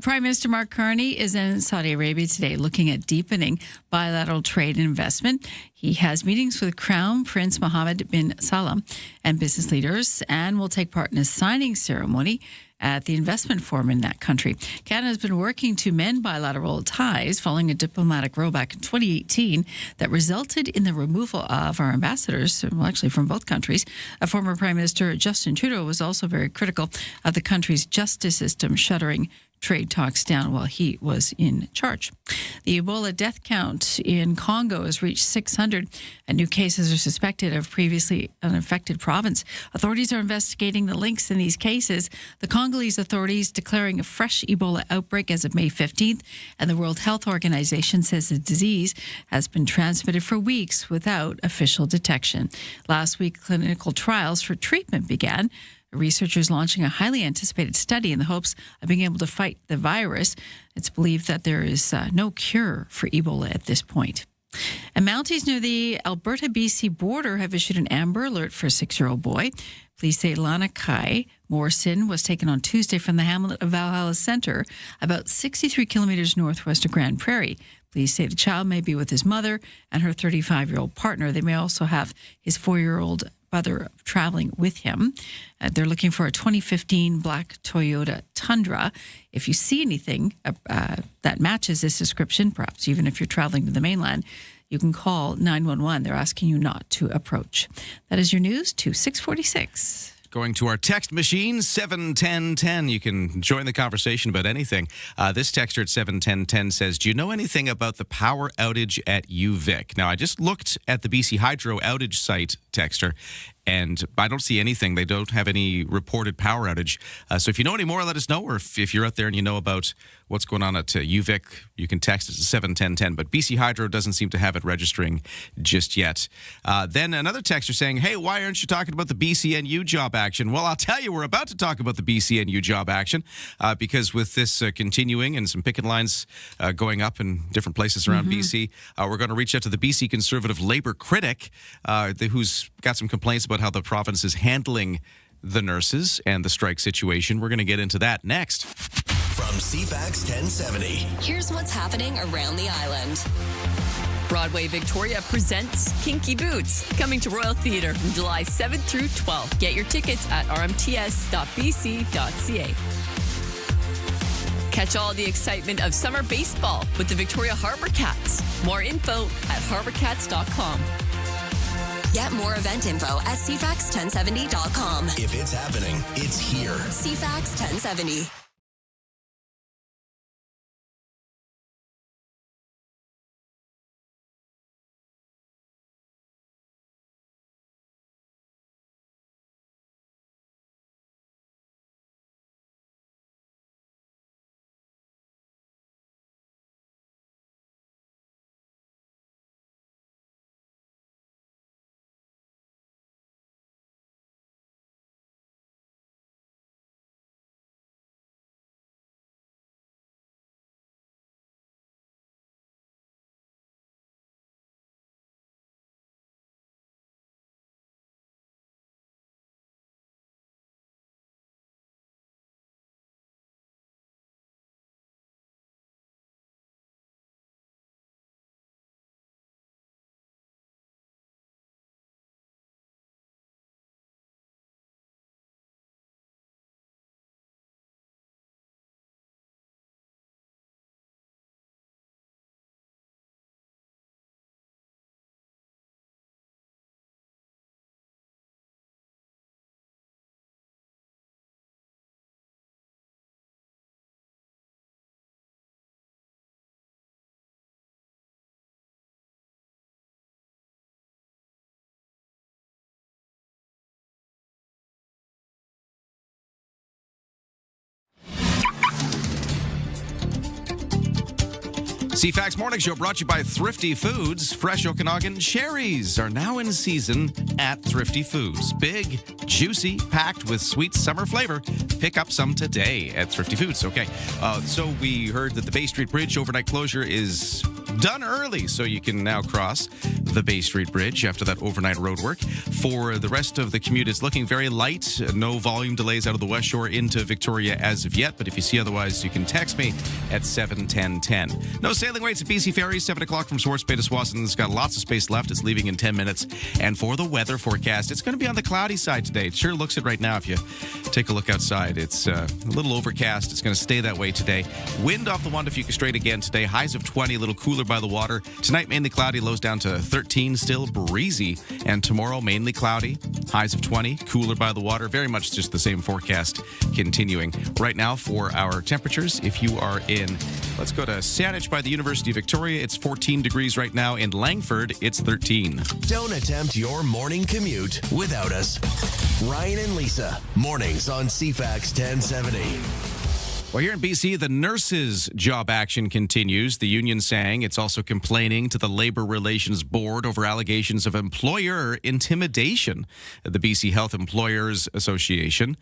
Prime Minister Mark Carney is in Saudi Arabia today looking at deepening bilateral trade and investment. He has meetings with Crown Prince Mohammed bin Salman and business leaders and will take part in a signing ceremony at the investment forum in that country. Canada has been working to mend bilateral ties following a diplomatic rollback in 2018 that resulted in the removal of our ambassadors, well, actually from both countries. Former Prime Minister Justin Trudeau was also very critical of the country's justice system shuttering trade talks down while he was in charge. The Ebola death count in Congo has reached 600, and new cases are suspected of previously unaffected province. Authorities are investigating the links in these cases. The Congolese authorities declaring a fresh Ebola outbreak as of May 15th, and the World Health Organization says the disease has been transmitted for weeks without official detection. Last week, clinical trials for treatment began. Researchers launching a highly anticipated study in the hopes of being able to fight the virus. It's believed that there is no cure for Ebola at this point. And Mounties near the Alberta-BC border have issued an amber alert for a 6-year-old boy. Police say Lana Kai Morrison was taken on Tuesday from the hamlet of Valhalla Center, about 63 kilometers northwest of Grand Prairie. Police say the child may be with his mother and her 35-year-old partner. They may also have his 4-year-old brother traveling with him. They're looking for a 2015 black Toyota Tundra. If you see anything that matches this description, perhaps even if you're traveling to the mainland, you can call 911. They're asking you not to approach. That is your news to 646. Going to our text machine, 71010. You can join the conversation about anything. This texter at 71010 says, do you know anything about the power outage at UVic? Now, I just looked at the BC Hydro outage site, texter, and I don't see anything. They don't have any reported power outage. So if you know any more, let us know. Or if you're out there and you know about what's going on at UVic, you can text us at 71010. But BC Hydro doesn't seem to have it registering just yet. Then another texter saying, hey, why aren't you talking about the BCNU job action? Well, I'll tell you, we're about to talk about the BCNU job action because with this continuing and some picket lines going up in different places around BC, we're going to reach out to the BC Conservative Labour critic who's got some complaints about how the province is handling the nurses and the strike situation. We're going to get into that next. From CFAX 1070. Here's what's happening around the island. Broadway Victoria presents Kinky Boots, coming to Royal Theatre from July 7th through 12th. Get your tickets at rmts.bc.ca. Catch all the excitement of summer baseball with the Victoria Harbour Cats. More info at harbourcats.com. Get more event info at cfax1070.com. If it's happening, it's here. CFAX 1070. CFAX Morning Show brought to you by Thrifty Foods. Fresh Okanagan cherries are now in season at Thrifty Foods. Big, juicy, packed with sweet summer flavor. Pick up some today at Thrifty Foods. Okay, so we heard that the Bay Street Bridge overnight closure is done early, so you can now cross the Bay Street Bridge after that overnight road work. For the rest of the commute, it's looking very light. No volume delays out of the West Shore into Victoria as of yet, but if you see otherwise, you can text me at 71010. No sailing rates at BC Ferries, 7 o'clock from Swartz Bay to Swanston. It's got lots of space left. It's leaving in 10 minutes. And for the weather forecast, it's going to be on the cloudy side today. It sure looks it right now if you take a look outside. It's a little overcast. It's going to stay that way today. Wind off the Juan de Fuca Strait again today. Highs of 20, a little cooler by the water. Tonight, mainly cloudy, lows down to 13, still breezy. And tomorrow, mainly cloudy, highs of 20, cooler by the water. Very much just the same forecast continuing. Right now, for our temperatures, if you are in, let's go to Saanich by the University of Victoria, it's 14 degrees right now. In Langford, it's 13. Don't attempt your morning commute without us. Ryan and Lisa, mornings on CFAX 1070. Well, here in BC, the nurses' job action continues. The union saying it's also complaining to the Labour Relations Board over allegations of employer intimidation. The BC Health Employers Association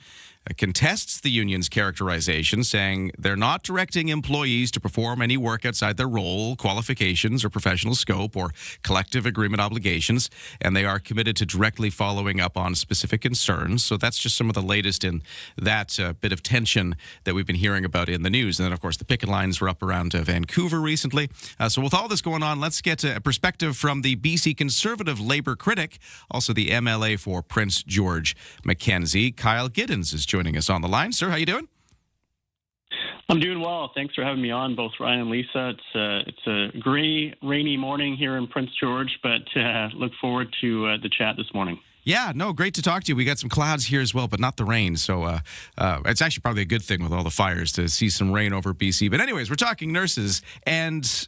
contests the union's characterization, saying they're not directing employees to perform any work outside their role, qualifications, or professional scope, or collective agreement obligations, and they are committed to directly following up on specific concerns. So that's just some of the latest in that bit of tension that we've been hearing about in the news. And then, of course, the picket lines were up around Vancouver recently. So with all this going on, let's get a perspective from the BC Conservative Labour critic, also the MLA for Prince George Mackenzie. Kyle Giddens is joining us on the line. Sir, how you doing? I'm doing well. Thanks for having me on, both Ryan and Lisa. It's a gray, rainy morning here in Prince George, but look forward to the chat this morning. Yeah, no, great to talk to you. We got some clouds here as well, but not the rain. So it's actually probably a good thing with all the fires to see some rain over BC. But anyways, we're talking nurses. And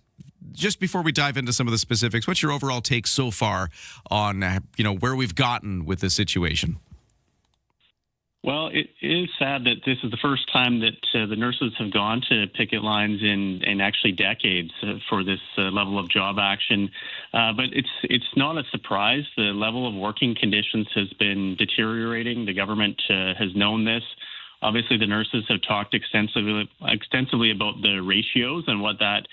just before we dive into some of the specifics, what's your overall take so far on where we've gotten with this situation? Well, it is sad that this is the first time that the nurses have gone to picket lines in actually decades for this level of job action. But it's not a surprise. The level of working conditions has been deteriorating. The government has known this. Obviously, the nurses have talked extensively about the ratios and what that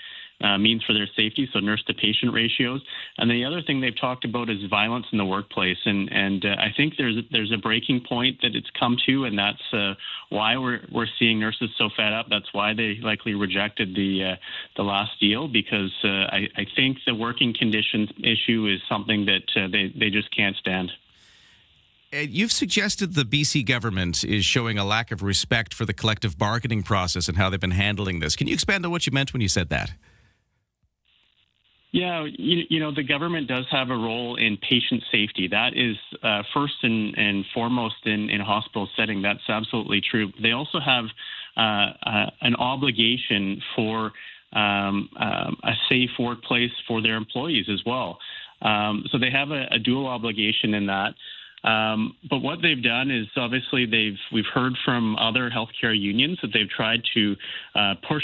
means for their safety, so nurse-to-patient ratios. And the other thing they've talked about is violence in the workplace. And I think there's a breaking point that it's come to, and that's why we're seeing nurses so fed up. That's why they likely rejected the last deal, because I think the working conditions issue is something that they just can't stand. You've suggested the BC government is showing a lack of respect for the collective bargaining process and how they've been handling this. Can you expand on what you meant when you said that? Yeah, the government does have a role in patient safety. That is first and foremost in a hospital setting. That's absolutely true. They also have an obligation for a safe workplace for their employees as well. So they have a dual obligation in that. But what they've done is obviously we've heard from other healthcare unions that they've tried to push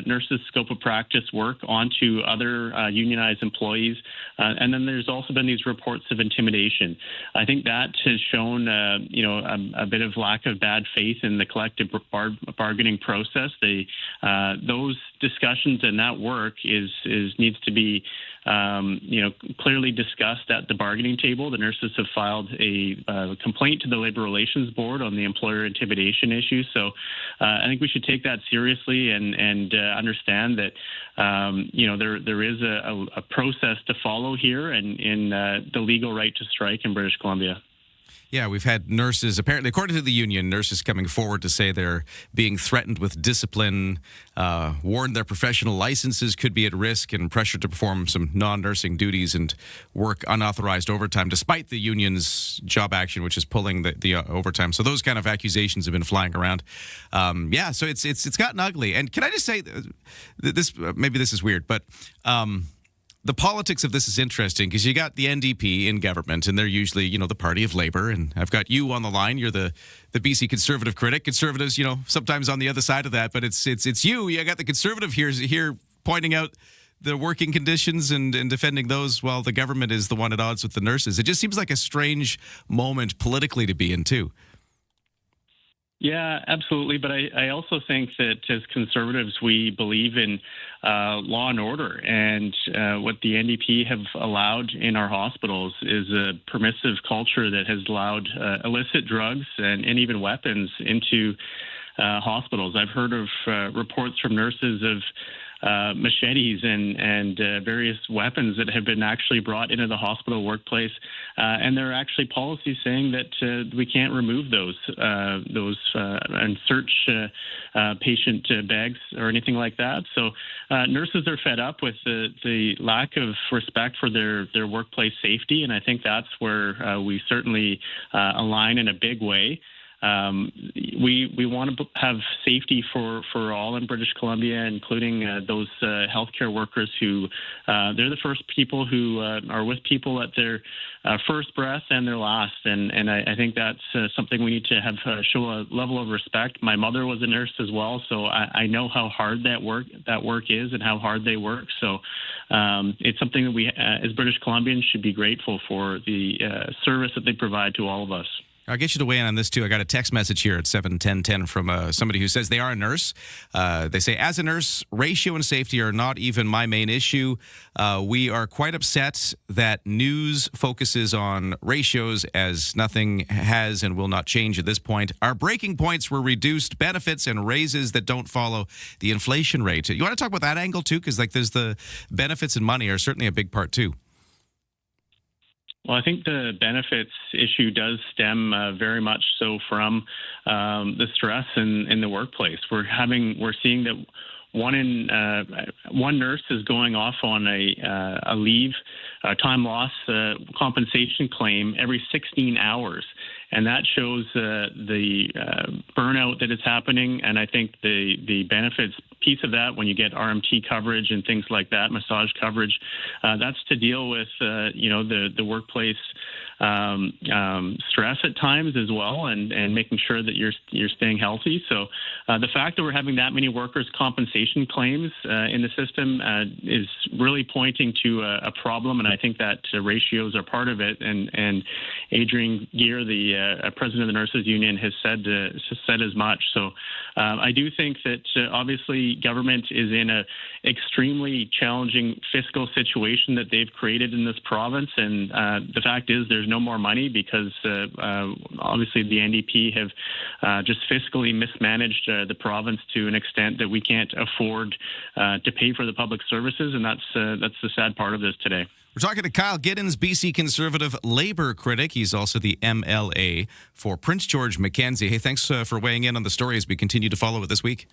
nurses' scope of practice work onto other unionized employees. And then there's also been these reports of intimidation. I think that has shown, a bit of lack of bad faith in the collective bargaining process. Those discussions and that work needs to be clearly discussed at the bargaining table. The nurses have filed a complaint to the Labor Relations Board on the employer intimidation issue. So I think we should take that seriously and understand that there is a process to follow here and in the legal right to strike in British Columbia. Yeah, we've had nurses, apparently, according to the union, nurses coming forward to say they're being threatened with discipline, warned their professional licenses could be at risk, and pressured to perform some non-nursing duties and work unauthorized overtime, despite the union's job action, which is pulling the overtime. So those kind of accusations have been flying around. So it's gotten ugly. And can I just say, maybe this is weird, but the politics of this is interesting because you got the NDP in government, and they're usually, the party of Labour. And I've got you on the line. You're the BC Conservative critic. Conservatives, sometimes on the other side of that, but it's you. You got the Conservative here pointing out the working conditions and defending those, while the government is the one at odds with the nurses. It just seems like a strange moment politically to be in, too. Yeah, absolutely. But I also think that as Conservatives, we believe in law and order. And what the NDP have allowed in our hospitals is a permissive culture that has allowed illicit drugs and even weapons into hospitals. I've heard of reports from nurses of machetes and various weapons that have been actually brought into the hospital workplace, and there are actually policies saying that we can't remove those and search patient bags or anything like that. So nurses are fed up with the lack of respect for their workplace safety, and I think that's where we certainly align in a big way. We want to have safety for all in British Columbia, including those healthcare workers who they're the first people who are with people at their first breath and their last. And I think that's something we need to have show a level of respect. My mother was a nurse as well, so I know how hard that work is and how hard they work. So it's something that we, as British Columbians, should be grateful for the service that they provide to all of us. I'll get you to weigh in on this, too. I got a text message here at 7:10:10 from somebody who says they are a nurse. They say, as a nurse, ratio and safety are not even my main issue. We are quite upset that news focuses on ratios as nothing has and will not change at this point. Our breaking points were reduced benefits and raises that don't follow the inflation rate. You want to talk about that angle, too? Because there's the benefits and money are certainly a big part, too. Well, I think the benefits issue does stem very much so from the stress in the workplace. We're seeing that one nurse is going off on a leave, time loss compensation claim every 16 hours. And that shows the burnout that is happening. And I think the benefits piece of that, when you get RMT coverage and things like that, massage coverage, that's to deal with, the workplace stress at times as well, and making sure that you're staying healthy. So the fact that we're having that many workers' compensation claims in the system is really pointing to a problem, and I think that ratios are part of it. And Adrian Gear, the president of the Nurses Union, has said as much. So I do think that obviously government is in a extremely challenging fiscal situation that they've created in this province, and the fact is there's no more money because obviously the NDP have just fiscally mismanaged the province to an extent that we can't afford to pay for the public services, and that's the sad part of this today. We're talking to Kyle Giddens, BC Conservative Labour critic. He's also the MLA for Prince George Mackenzie. Hey, thanks for weighing in on the story as we continue to follow it this week.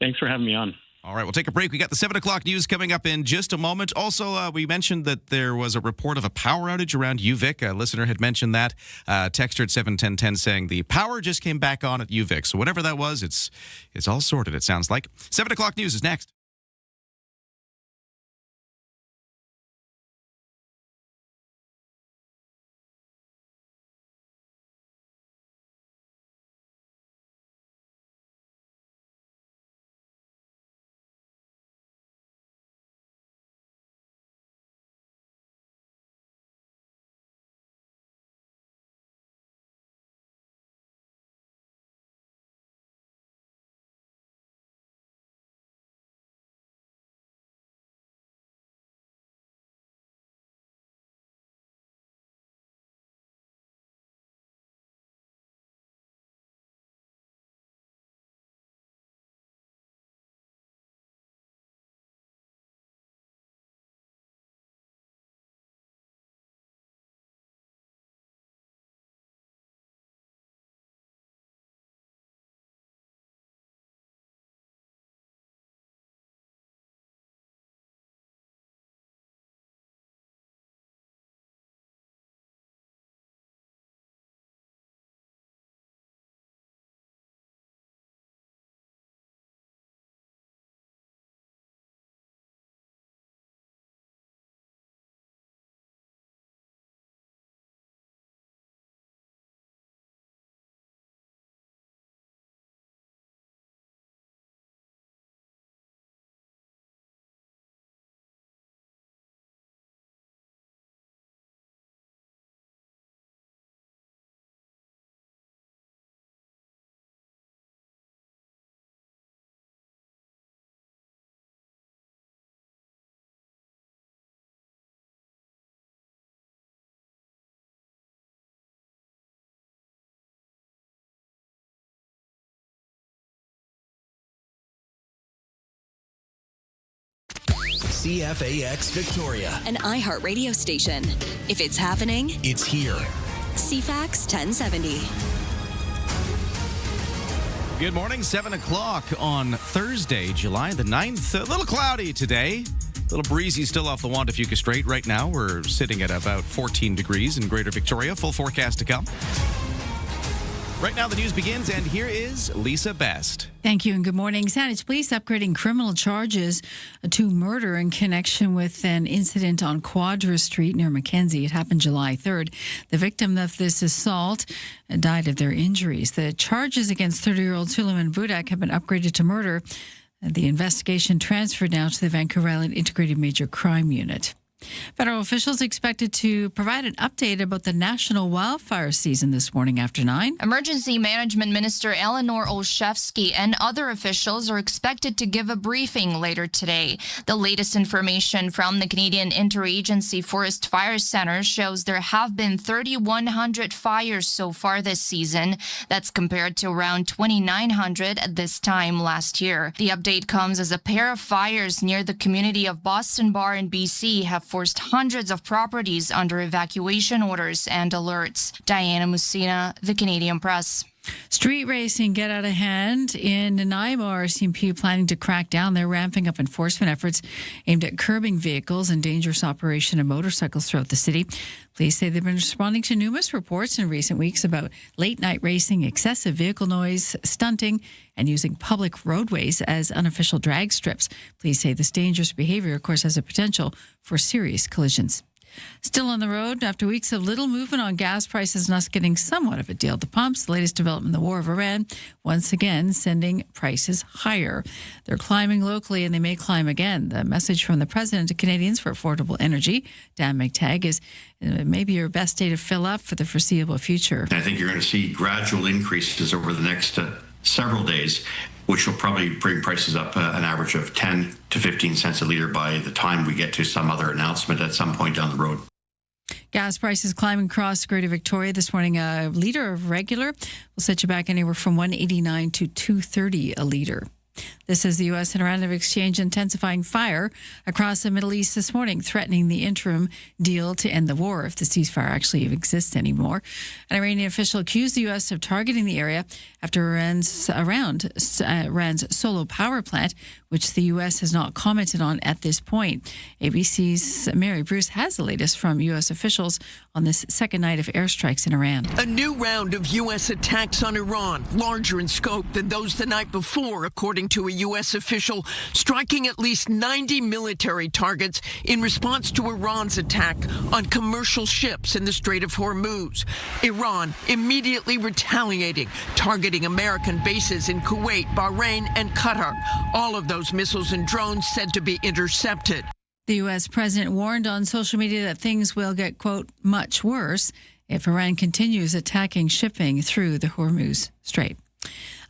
Thanks for having me on. All right, we'll take a break. We got the 7 o'clock news coming up in just a moment. Also, we mentioned that there was a report of a power outage around UVic. A listener had mentioned that. Texter at 7:10:10 saying the power just came back on at UVic. So whatever that was, it's all sorted, it sounds like. 7 o'clock news is next. CFAX Victoria, An iHeart radio station. If it's happening, it's here. CFAX 1070. Good morning, 7 o'clock on Thursday, July the 9th. A little cloudy today. A little breezy still off the Juan de Fuca Strait. Right now, we're sitting at about 14 degrees in Greater Victoria. Full forecast to come. Right now, the news begins, and here is Lisa Best. Thank you and good morning. Saanich Police upgrading criminal charges to murder in connection with an incident on Quadra Street near Mackenzie. It happened July 3rd. The victim of this assault died of their injuries. The charges against 30-year-old Suleiman Budak have been upgraded to murder. The investigation transferred now to the Vancouver Island Integrated Major Crime Unit. Federal officials expected to provide an update about the national wildfire season this morning after 9. Emergency Management Minister Eleanor Olszewski and other officials are expected to give a briefing later today. The latest information from the Canadian Interagency Forest Fire Centre shows there have been 3,100 fires so far this season. That's compared to around 2,900 at this time last year. The update comes as a pair of fires near the community of Boston Bar in BC have forced hundreds of properties under evacuation orders and alerts. Diana Musina, The Canadian Press. Street racing get out of hand in Nanaimo. RCMP planning to crack down. They're ramping up enforcement efforts aimed at curbing vehicles and dangerous operation of motorcycles throughout the city. Police say they've been responding to numerous reports in recent weeks about late-night racing, excessive vehicle noise, stunting, and using public roadways as unofficial drag strips. Police say this dangerous behavior, of course, has a potential for serious collisions. Still on the road, after weeks of little movement on gas prices and us getting somewhat of a deal at the pumps, the latest development in the war of Iran, once again sending prices higher. They're climbing locally and they may climb again. The message from the president to Canadians for affordable energy, Dan McTagg, is maybe your best day to fill up for the foreseeable future. I think you're going to see gradual increases over the next several days, which will probably bring prices up an average of 10 to 15 cents a litre by the time we get to some other announcement at some point down the road. Gas prices climbing across Greater Victoria this morning. A litre of regular will set you back anywhere from $1.89 to $2.30 a litre. This is the U.S. and Iran have exchanged intensifying fire across the Middle East this morning, threatening the interim deal to end the war if the ceasefire actually exists anymore. An Iranian official accused the U.S. of targeting the area after Iran's Solo power plant, which the U.S. has not commented on at this point. ABC's Mary Bruce has the latest from U.S. officials on this second night of airstrikes in Iran. A new round of U.S. attacks on Iran, larger in scope than those the night before, according to a U.S. official, striking at least 90 military targets in response to Iran's attack on commercial ships in the Strait of Hormuz. Iran immediately retaliating, targeting American bases in Kuwait, Bahrain, and Qatar. All of those missiles and drones said to be intercepted. The U.S. president warned on social media that things will get, quote, much worse if Iran continues attacking shipping through the Hormuz Strait.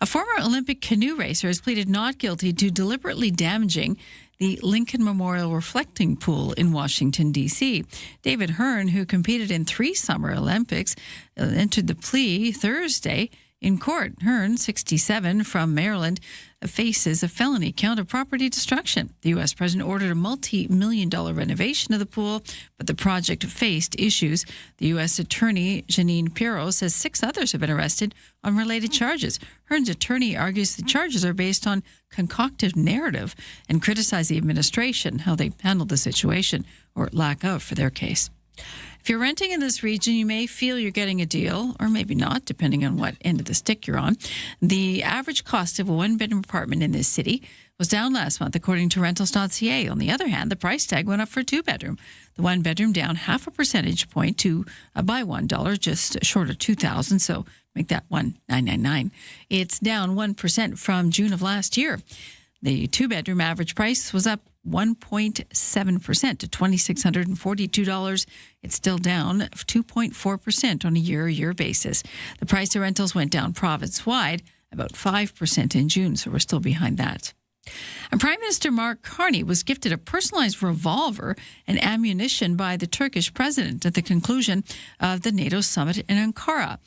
A former Olympic canoe racer has pleaded not guilty to deliberately damaging the Lincoln Memorial Reflecting Pool in Washington, D.C. David Hearn, who competed in 3 Summer Olympics, entered the plea Thursday in court. Hearn, 67, from Maryland, faces a felony count of property destruction. The U.S. president ordered a multi-million-dollar renovation of the pool, but the project faced issues. The U.S. attorney, Jeanine Pirro, says 6 others have been arrested on related charges. Hearn's attorney argues the charges are based on concocted narrative and criticize the administration, how they handled the situation, or lack of for their case. If you're renting in this region, you may feel you're getting a deal, or maybe not, depending on what end of the stick you're on. The average cost of a 1-bedroom apartment in this city was down last month, according to Rentals.ca. On the other hand, the price tag went up for a 2-bedroom. The 1-bedroom down half a percentage point to by $1, just short of $2,000. So make that $1,999. It's down 1% from June of last year. The 2-bedroom average price was up 1.7% to $2,642. It's still down 2.4% on a year-to-year basis. The price of rentals went down province-wide about 5% in June, so we're still behind that. And Prime Minister Mark Carney was gifted a personalized revolver and ammunition by the Turkish president at the conclusion of the NATO summit in Ankara.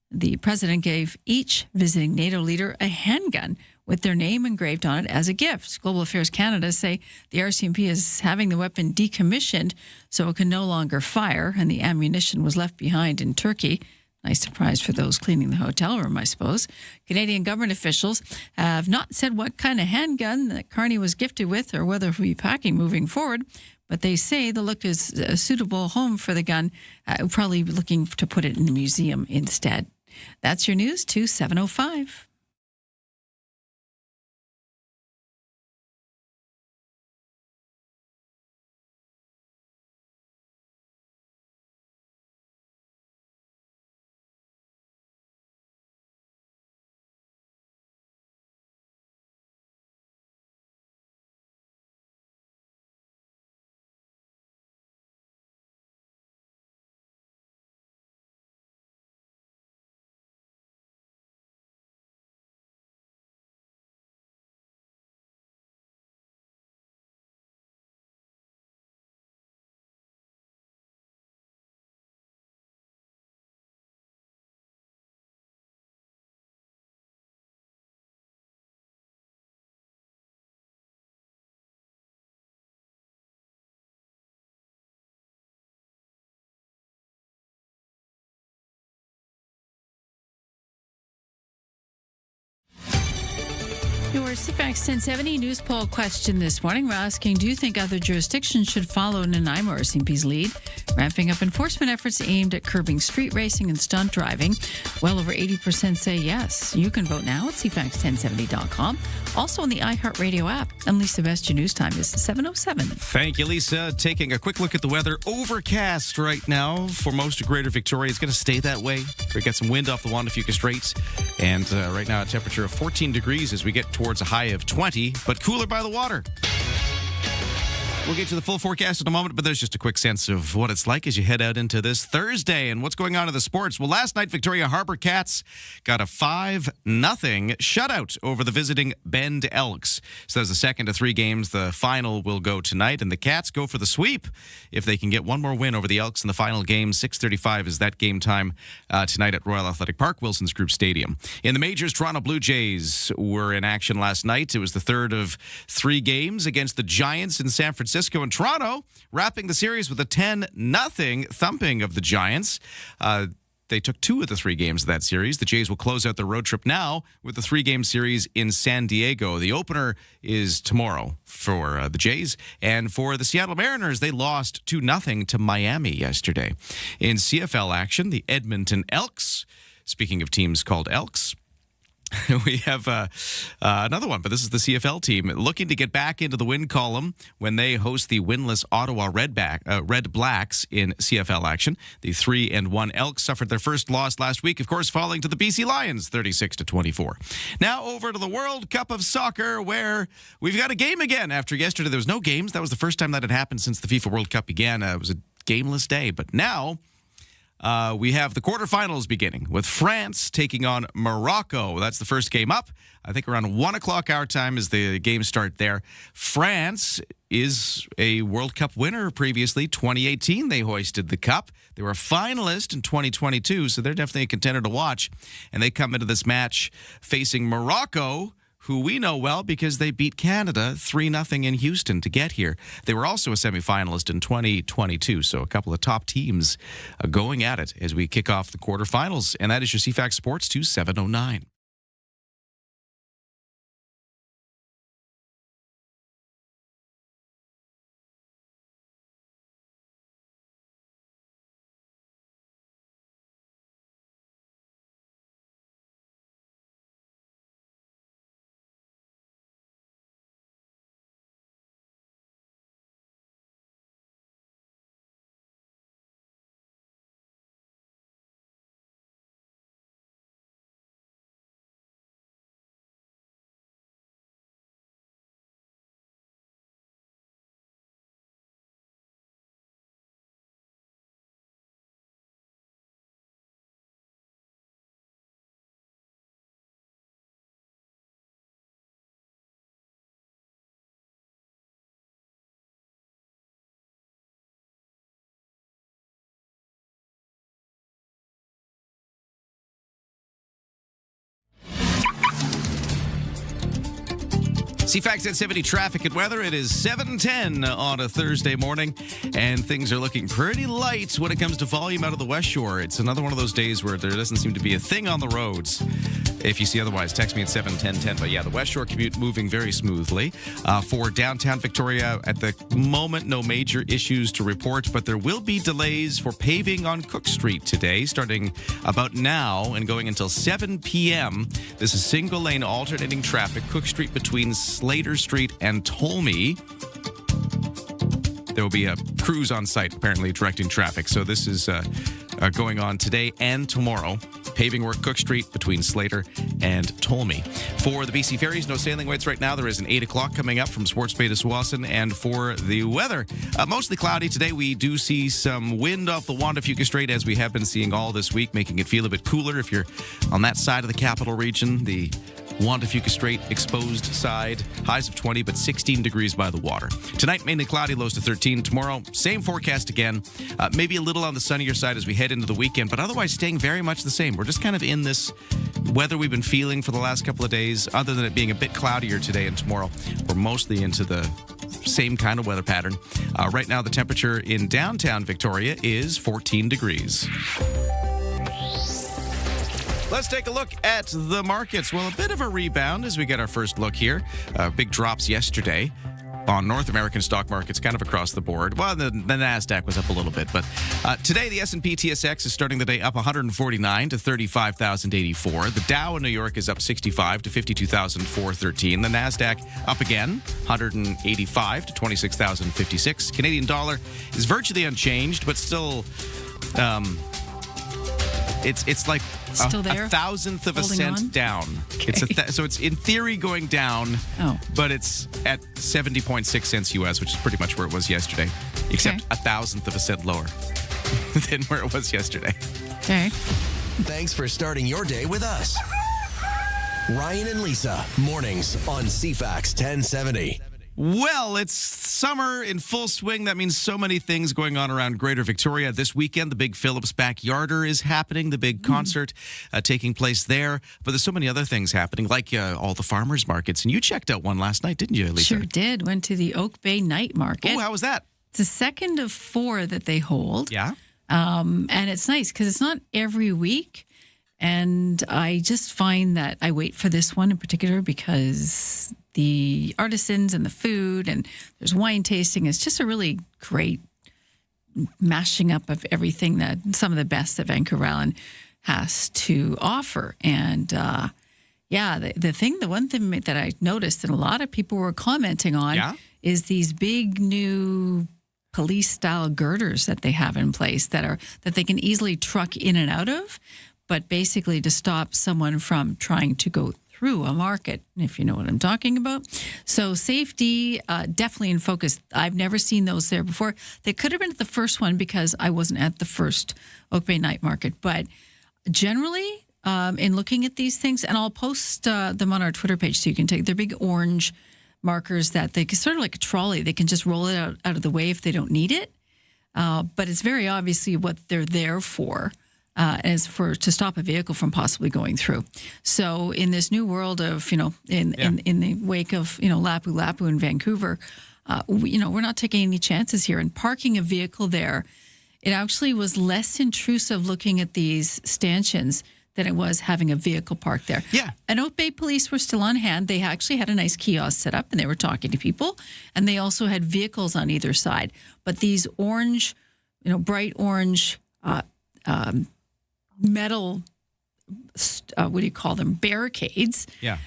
The president gave each visiting NATO leader a handgun with their name engraved on it as a gift. Global Affairs Canada say the RCMP is having the weapon decommissioned so it can no longer fire, and the ammunition was left behind in Turkey. Nice surprise for those cleaning the hotel room, I suppose. Canadian government officials have not said what kind of handgun that Carney was gifted with or whether he'll be packing moving forward, but they say the look is a suitable home for the gun, probably looking to put it in a museum instead. That's your news to 7:05. Your CFAX 1070 news poll question this morning. We're asking, do you think other jurisdictions should follow Nanaimo RCMP's lead, ramping up enforcement efforts aimed at curbing street racing and stunt driving? Well over 80% say yes. You can vote now at CFAX1070.com. Also on the iHeartRadio app. And Lisa Best, your news time is 7:07. Thank you, Lisa. Taking a quick look at the weather. Overcast right now for most of Greater Victoria. It's going to stay that way. We got some wind off the Juan de Fuca Straits. And right now a temperature of 14 degrees as we get towards a high of 20, but cooler by the water. We'll get to the full forecast in a moment, but there's just a quick sense of what it's like as you head out into this Thursday and what's going on in the sports. Well, last night, Victoria Harbour Cats got a 5-0 shutout over the visiting Bend Elks. So that's the second of 3 games. The final will go tonight, and the Cats go for the sweep if they can get one more win over the Elks in the final game. 6:35 is that game time tonight at Royal Athletic Park, Wilson's Group Stadium. In the majors, Toronto Blue Jays were in action last night. It was the third of 3 games against the Giants in San Francisco and Toronto, wrapping the series with a 10-0 thumping of the Giants. They took 2 of the 3 games of that series. The Jays will close out their road trip now with the 3-game series in San Diego. The opener is tomorrow for the Jays. And for the Seattle Mariners, they lost 2-0 to Miami yesterday. In CFL action, the Edmonton Elks, speaking of teams called Elks, we have another one, but this is the CFL team looking to get back into the win column when they host the winless Ottawa Red Blacks in CFL action. The 3-1 Elks suffered their first loss last week, of course, falling to the BC Lions 36-24. Now over to the World Cup of Soccer, where we've got a game again. After yesterday, there was no games. That was the first time that had happened since the FIFA World Cup began. It was a gameless day, but now we have the quarterfinals beginning with France taking on Morocco. That's the first game up. I think around 1 o'clock our time is the game start there. France is a World Cup winner previously. 2018, they hoisted the cup. They were a finalist in 2022, so they're definitely a contender to watch. And they come into this match facing Morocco, who we know well because they beat Canada 3-0 in Houston to get here. They were also a semifinalist in 2022, so a couple of top teams going at it as we kick off the quarterfinals. And that is your CFAX Sports 2709. CFAX 1070 traffic and weather. It is 7:10 on a Thursday morning, and things are looking pretty light when it comes to volume out of the West Shore. It's another one of those days where there doesn't seem to be a thing on the roads. If you see otherwise, text me at 71010. But yeah, the West Shore commute moving very smoothly. For downtown Victoria, at the moment, no major issues to report, but there will be delays for paving on Cook Street today, starting about now and going until 7 p.m. This is single-lane alternating traffic, Cook Street between Slater Street and Tolmie. There will be a crews on site, apparently, directing traffic. So this is going on today and tomorrow. Paving work, Cook Street between Slater and Tolmie. For the BC Ferries, no sailing waits right now. There is an 8 o'clock coming up from Swartz Bay to Tsawwassen. And for the weather, mostly cloudy today. We do see some wind off the Juan de Fuca Strait, as we have been seeing all this week, making it feel a bit cooler if you're on that side of the capital region. The Juan de Fuca Strait exposed side, highs of 20, but 16 degrees by the water. Tonight, mainly cloudy, lows to 13. Tomorrow, same forecast again. Maybe a little on the sunnier side as we head into the weekend, but otherwise staying very much the same. We're just kind of in this weather we've been feeling for the last couple of days. Other than it being a bit cloudier today and tomorrow, we're mostly into the same kind of weather pattern. Right now, the temperature in downtown Victoria is 14 degrees. Let's take a look at the markets. Well, a bit of a rebound as we get our first look here. Big drops yesterday on North American stock markets, kind of across the board. Well, the NASDAQ was up a little bit, but today the S&P TSX is starting the day up 149 to 35,084. The Dow in New York is up 65 to 52,413. The NASDAQ up again, 185 to 26,056. Canadian dollar is virtually unchanged, but still... It's like Still there? a thousandth of Holding a cent on? down. Okay. So it's in theory going down, but it's at 70.6 cents US, which is pretty much where it was yesterday, except a thousandth of a cent lower than where it was yesterday. Okay. Thanks for starting your day with us. Ryan and Lisa, mornings on CFAX 1070. Well, it's summer in full swing. That means so many things going on around Greater Victoria. This weekend, the big Phillips Backyarder is happening, the big concert taking place there. But there's so many other things happening, like all the farmers markets. And you checked out one last night, didn't you, Lisa? Sure did. Went to the Oak Bay Night Market. Oh, how was that? It's the second of 4 that they hold. Yeah. And it's nice because it's not every week. And I just find that I wait for this one in particular because the artisans and the food and there's wine tasting. It's just a really great mashing up of everything that some of the best that Vancouver Island has to offer. And the one thing that I noticed and a lot of people were commenting on is these big new police style girders that they have in place that they can easily truck in and out of, but basically to stop someone from trying to go through a market, if you know what I'm talking about. So safety, definitely in focus. I've never seen those there before. They could have been at the first one because I wasn't at the first Oak Bay Night Market. But generally, in looking at these things, and I'll post them on our Twitter page so you can take, they're big orange markers that they can sort of like a trolley. They can just roll it out of the way if they don't need it. But it's very obviously what they're there for. To stop a vehicle from possibly going through. So in this new world of, in the wake of, Lapu Lapu in Vancouver, we're not taking any chances here. And parking a vehicle there, it actually was less intrusive looking at these stanchions than it was having a vehicle parked there. Yeah. And Oak Bay police were still on hand. They actually had a nice kiosk set up and they were talking to people. And they also had vehicles on either side. But these orange, bright orange, metal, barricades. Yeah.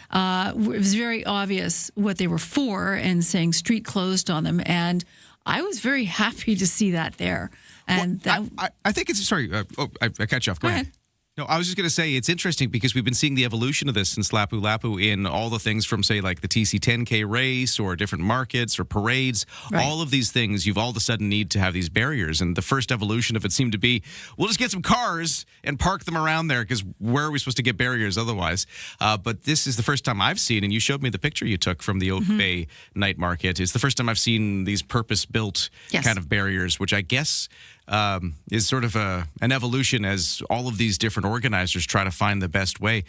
It was very obvious what they were for and saying street closed on them. And I was very happy to see that there. And I think it's, sorry, I cut you off. Go ahead. No, I was just going to say it's interesting because we've been seeing the evolution of this since Lapu Lapu in all the things from, say, like the TC 10K race or different markets or parades. Right. All of these things, you've all of a sudden need to have these barriers. And the first evolution of it seemed to be, we'll just get some cars and park them around there because where are we supposed to get barriers otherwise? But this is the first time I've seen, and you showed me the picture you took from the Oak Bay Night Market. It's the first time I've seen these purpose-built kind of barriers, which I guess is sort of an evolution as all of these different organizers try to find the best way.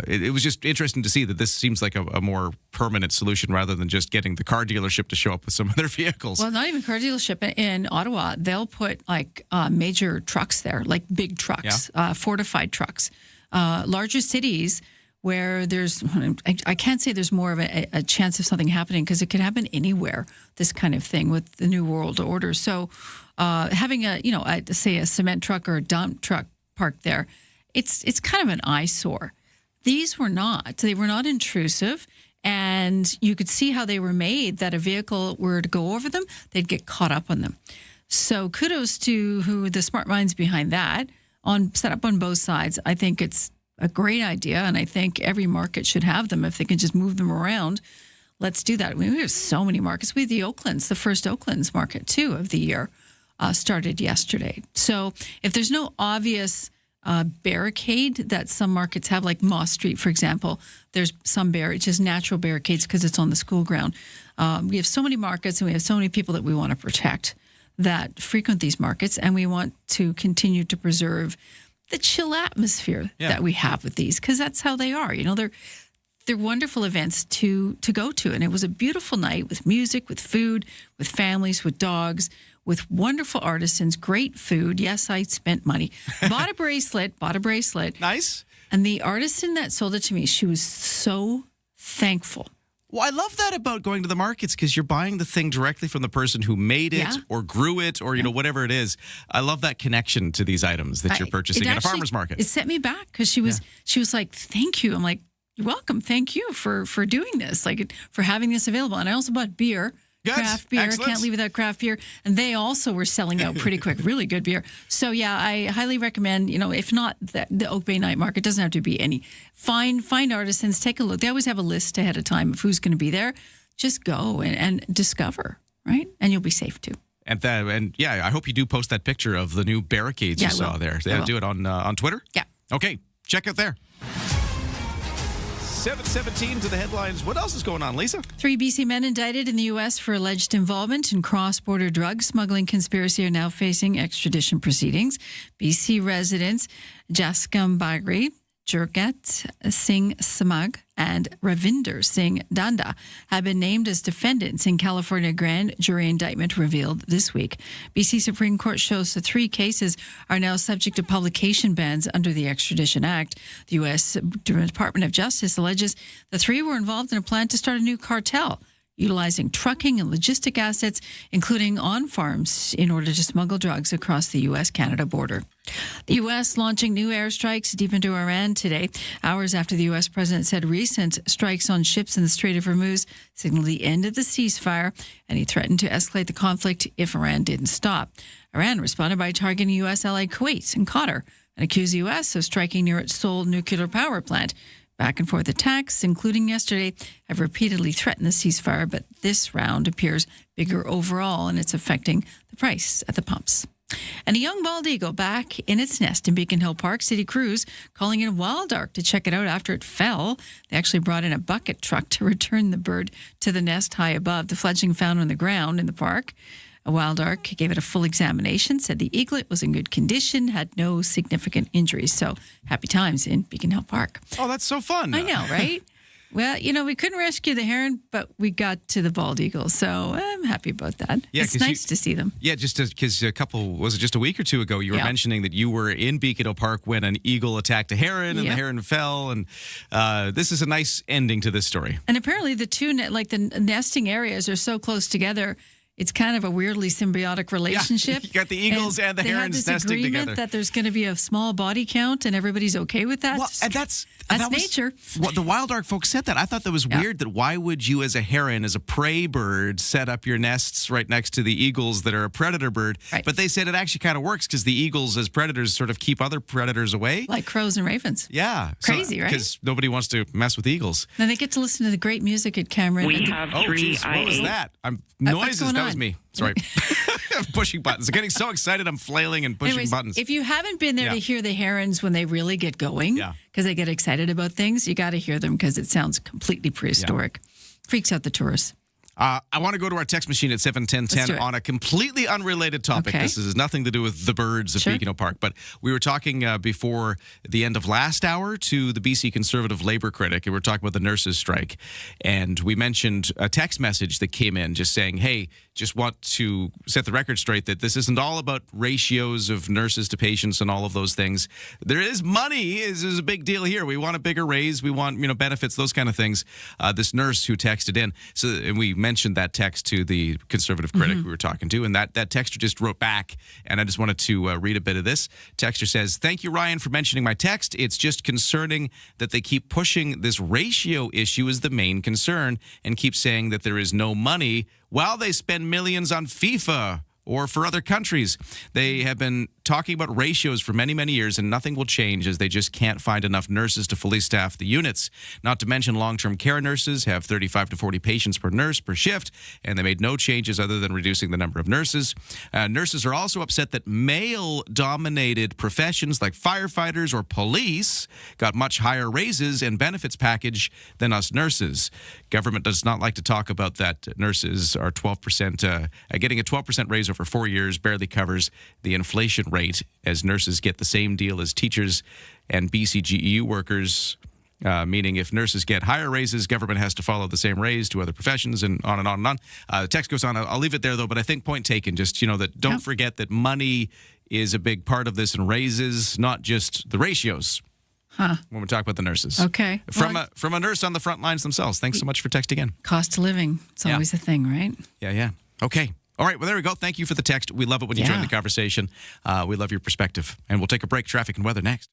It was just interesting to see that this seems like a more permanent solution rather than just getting the car dealership to show up with some of their vehicles. Well, not even car dealership. In Ottawa, they'll put like major trucks there, like big trucks, fortified trucks. Larger cities where there's, I can't say there's more of a chance of something happening because it could happen anywhere, this kind of thing with the New World Order. So having say a cement truck or a dump truck parked there, it's kind of an eyesore. These were not. They were not intrusive. And you could see how they were made, that a vehicle were to go over them, they'd get caught up on them. So kudos to who the smart minds behind that, set up on both sides. I think it's a great idea, and I think every market should have them if they can just move them around. Let's do that. We have so many markets. We have the Oaklands, the first Oaklands market, too, of the year, started yesterday. So if there's no obvious barricade that some markets have, like Moss Street, for example, there's some just natural barricades because it's on the school ground. We have so many markets and we have so many people that we want to protect that frequent these markets, and we want to continue to preserve the chill atmosphere that we have with these, because that's how they are. They're wonderful events to go to. And it was a beautiful night with music, with food, with families, with dogs, with wonderful artisans, great food. Yes, I spent money. Bought a bracelet. Nice. And the artisan that sold it to me, she was so thankful. Well, I love that about going to the markets because you're buying the thing directly from the person who made it or grew it or, whatever it is. I love that connection to these items that you're purchasing at a farmer's market. It set me back because she was like, thank you. I'm like, you're welcome. Thank you for doing this, like for having this available. And I also bought beer. Craft beer. Excellent. Can't leave without craft beer. And they also were selling out pretty quick. Really good beer. So, yeah, I highly recommend, if not the Oak Bay Night Market, doesn't have to be any. Find artisans. Take a look. They always have a list ahead of time of who's going to be there. Just go and discover, right? And you'll be safe, too. And I hope you do post that picture of the new barricades you saw there. Do it on Twitter? Yeah. Okay. Check it there. 7:17 to the headlines. What else is going on, Lisa? 3 BC men indicted in the U.S. for alleged involvement in cross-border drug smuggling conspiracy are now facing extradition proceedings. BC residents Jaskam Bagri, Jurgat Singh Samag, and Ravinder Singh Danda have been named as defendants in California grand jury indictment revealed this week. BC Supreme Court shows the 3 cases are now subject to publication bans under the Extradition Act. The U.S. Department of Justice alleges the 3 were involved in a plan to start a new cartel, utilizing trucking and logistic assets, including on farms, in order to smuggle drugs across the U.S.-Canada border. The U.S. launching new airstrikes deep into Iran today, hours after the U.S. president said recent strikes on ships in the Strait of Hormuz signaled the end of the ceasefire, and he threatened to escalate the conflict if Iran didn't stop. Iran responded by targeting U.S. allied Kuwait and Qatar and accused the U.S. of striking near its Seoul nuclear power plant. Back and forth attacks, including yesterday, have repeatedly threatened the ceasefire, but this round appears bigger overall, and it's affecting the price at the pumps. And a young bald eagle back in its nest in Beacon Hill Park. City crews calling in Wild Ark to check it out after it fell. They actually brought in a bucket truck to return the bird to the nest high above. The fledgling found on the ground in the park. A Wild Ark gave it a full examination, said the eaglet was in good condition, had no significant injuries. So happy times in Beacon Hill Park. Oh, that's so fun. I know, right? Well, we couldn't rescue the heron, but we got to the bald eagle. So I'm happy about that. Yeah, it's nice to see them. Yeah, just because was it just a week or two ago, you were mentioning that you were in Beacon Hill Park when an eagle attacked a heron and the heron fell. And this is a nice ending to this story. And apparently the two, the nesting areas are so close together. It's kind of a weirdly symbiotic relationship. You got the eagles and the herons nesting together. They had this agreement that there's going to be a small body count and everybody's okay with that. Well, and that's nature. What the Wild Ark folks said that. I thought that was weird that why would you as a heron, as a prey bird, set up your nests right next to the eagles that are a predator bird? Right. But they said it actually kind of works because the eagles as predators sort of keep other predators away. Like crows and ravens. Yeah. Crazy, right? Because nobody wants to mess with eagles. Then they get to listen to the great music at Cameron. We have three What was that? Noises. That was me. Sorry. Pushing buttons. I'm getting so excited. I'm flailing and pushing buttons. If you haven't been there to hear the herons when they really get going, because they get excited about things, you got to hear them because it sounds completely prehistoric. Freaks out the tourists. I want to go to our text machine at 71010 on a completely unrelated topic. Okay. This has nothing to do with the birds of Beacon Hill Park, but we were talking before the end of last hour to the BC Conservative Labour critic, and we were talking about the nurses' strike. And we mentioned a text message that came in just saying, hey, just want to set the record straight that this isn't all about ratios of nurses to patients and all of those things. There is money is a big deal here. We want a bigger raise. We want benefits, those kind of things. This nurse who texted in, and we mentioned that text to the conservative critic we were talking to, and that texter just wrote back, and I just wanted to read a bit of this. Texter says, thank you, Ryan, for mentioning my text. It's just concerning that they keep pushing this ratio issue as the main concern and keep saying that there is no money while they spend millions on FIFA or for other countries. They have been talking about ratios for many, many years, and nothing will change as they just can't find enough nurses to fully staff the units. Not to mention long-term care nurses have 35 to 40 patients per nurse per shift, and they made no changes other than reducing the number of nurses. Nurses are also upset that male-dominated professions like firefighters or police got much higher raises and benefits package than us nurses. Government does not like to talk about that. Nurses are 12%, getting a 12% raise over 4 years barely covers the inflation rate, as nurses get the same deal as teachers and BCGEU workers, meaning if nurses get higher raises, government has to follow the same raise to other professions, and on and on and on. The text goes on. I'll leave it there, though, but I think point taken. Just, that don't forget that money is a big part of this and raises, not just the ratios. Huh. when we talk about the nurses. Okay. From a nurse on the front lines themselves. Thanks so much for texting in. Cost of living. It's always a thing, right? Yeah. Okay. All right. Well, there we go. Thank you for the text. We love it when you join the conversation. We love your perspective. And we'll take a break. Traffic and weather next.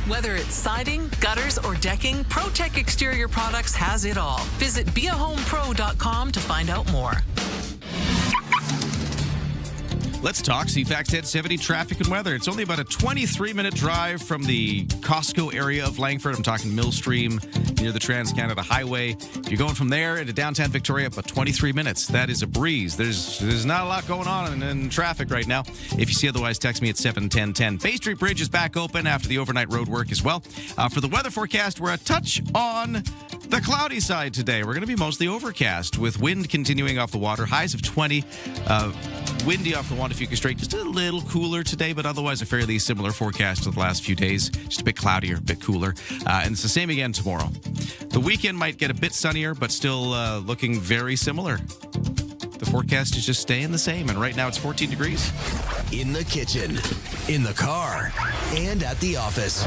Whether it's siding, gutters, or decking, ProTech Exterior Products has it all. Visit beahomepro.com to find out more. Let's talk CFAX 1070 traffic and weather. It's only about a 23-minute drive from the Costco area of Langford. I'm talking Millstream near the Trans-Canada Highway. If you're going from there into downtown Victoria, about 23 minutes. That is a breeze. There's not a lot going on in traffic right now. If you see otherwise, text me at 71010. Bay Street Bridge is back open after the overnight road work as well. For the weather forecast, we're a touch on the cloudy side today. We're going to be mostly overcast with wind continuing off the water. Highs of 20. Windy off the Wandafuka Strait, just a little cooler today, but otherwise a fairly similar forecast to the last few days. Just a bit cloudier, a bit cooler. And it's the same again tomorrow. The weekend might get a bit sunnier, but still looking very similar. The forecast is just staying the same, and right now it's 14 degrees. In the kitchen, in the car, and at the office.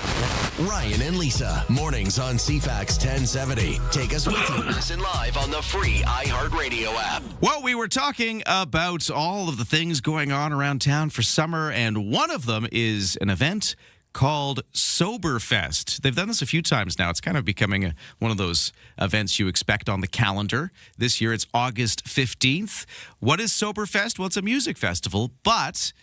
Ryan and Lisa, mornings on CFAX 1070. Take us with you. Listen live on the free iHeartRadio app. Well, we were talking about all of the things going on around town for summer, and one of them is an event called Soberfest. They've done this a few times now. It's kind of becoming one of those events you expect on the calendar. This year it's August 15th. What is Soberfest? Well, it's a music festival, but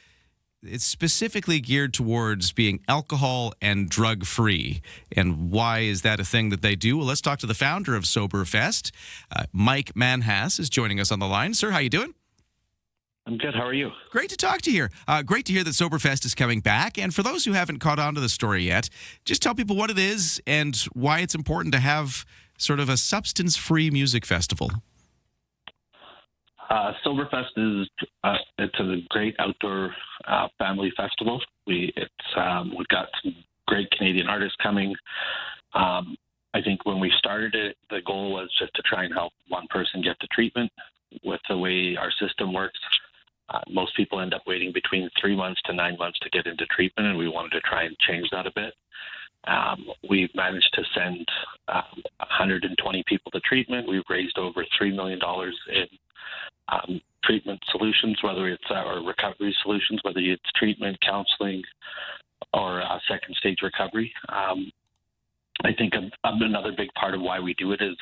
it's specifically geared towards being alcohol and drug-free. And why is that a thing that they do? Well, let's talk to the founder of Soberfest. Mike Manhas is joining us on the line. Sir, how you doing? I'm good. How are you? Great to talk to you here. Great to hear that Soberfest is coming back. And for those who haven't caught on to the story yet, just tell people what it is and why it's important to have sort of a substance-free music festival. Soberfest is it's a great outdoor family festival. We've got some great Canadian artists coming. I think when we started it, the goal was just to try and help one person get to treatment. With the way our system works, most people end up waiting between 3 months to 9 months to get into treatment, and we wanted to try and change that a bit. We've managed to send 120 people to treatment. We've raised over $3 million in treatment solutions, whether it's our recovery solutions, whether it's treatment, counseling, or second stage recovery. I think another big part of why we do it is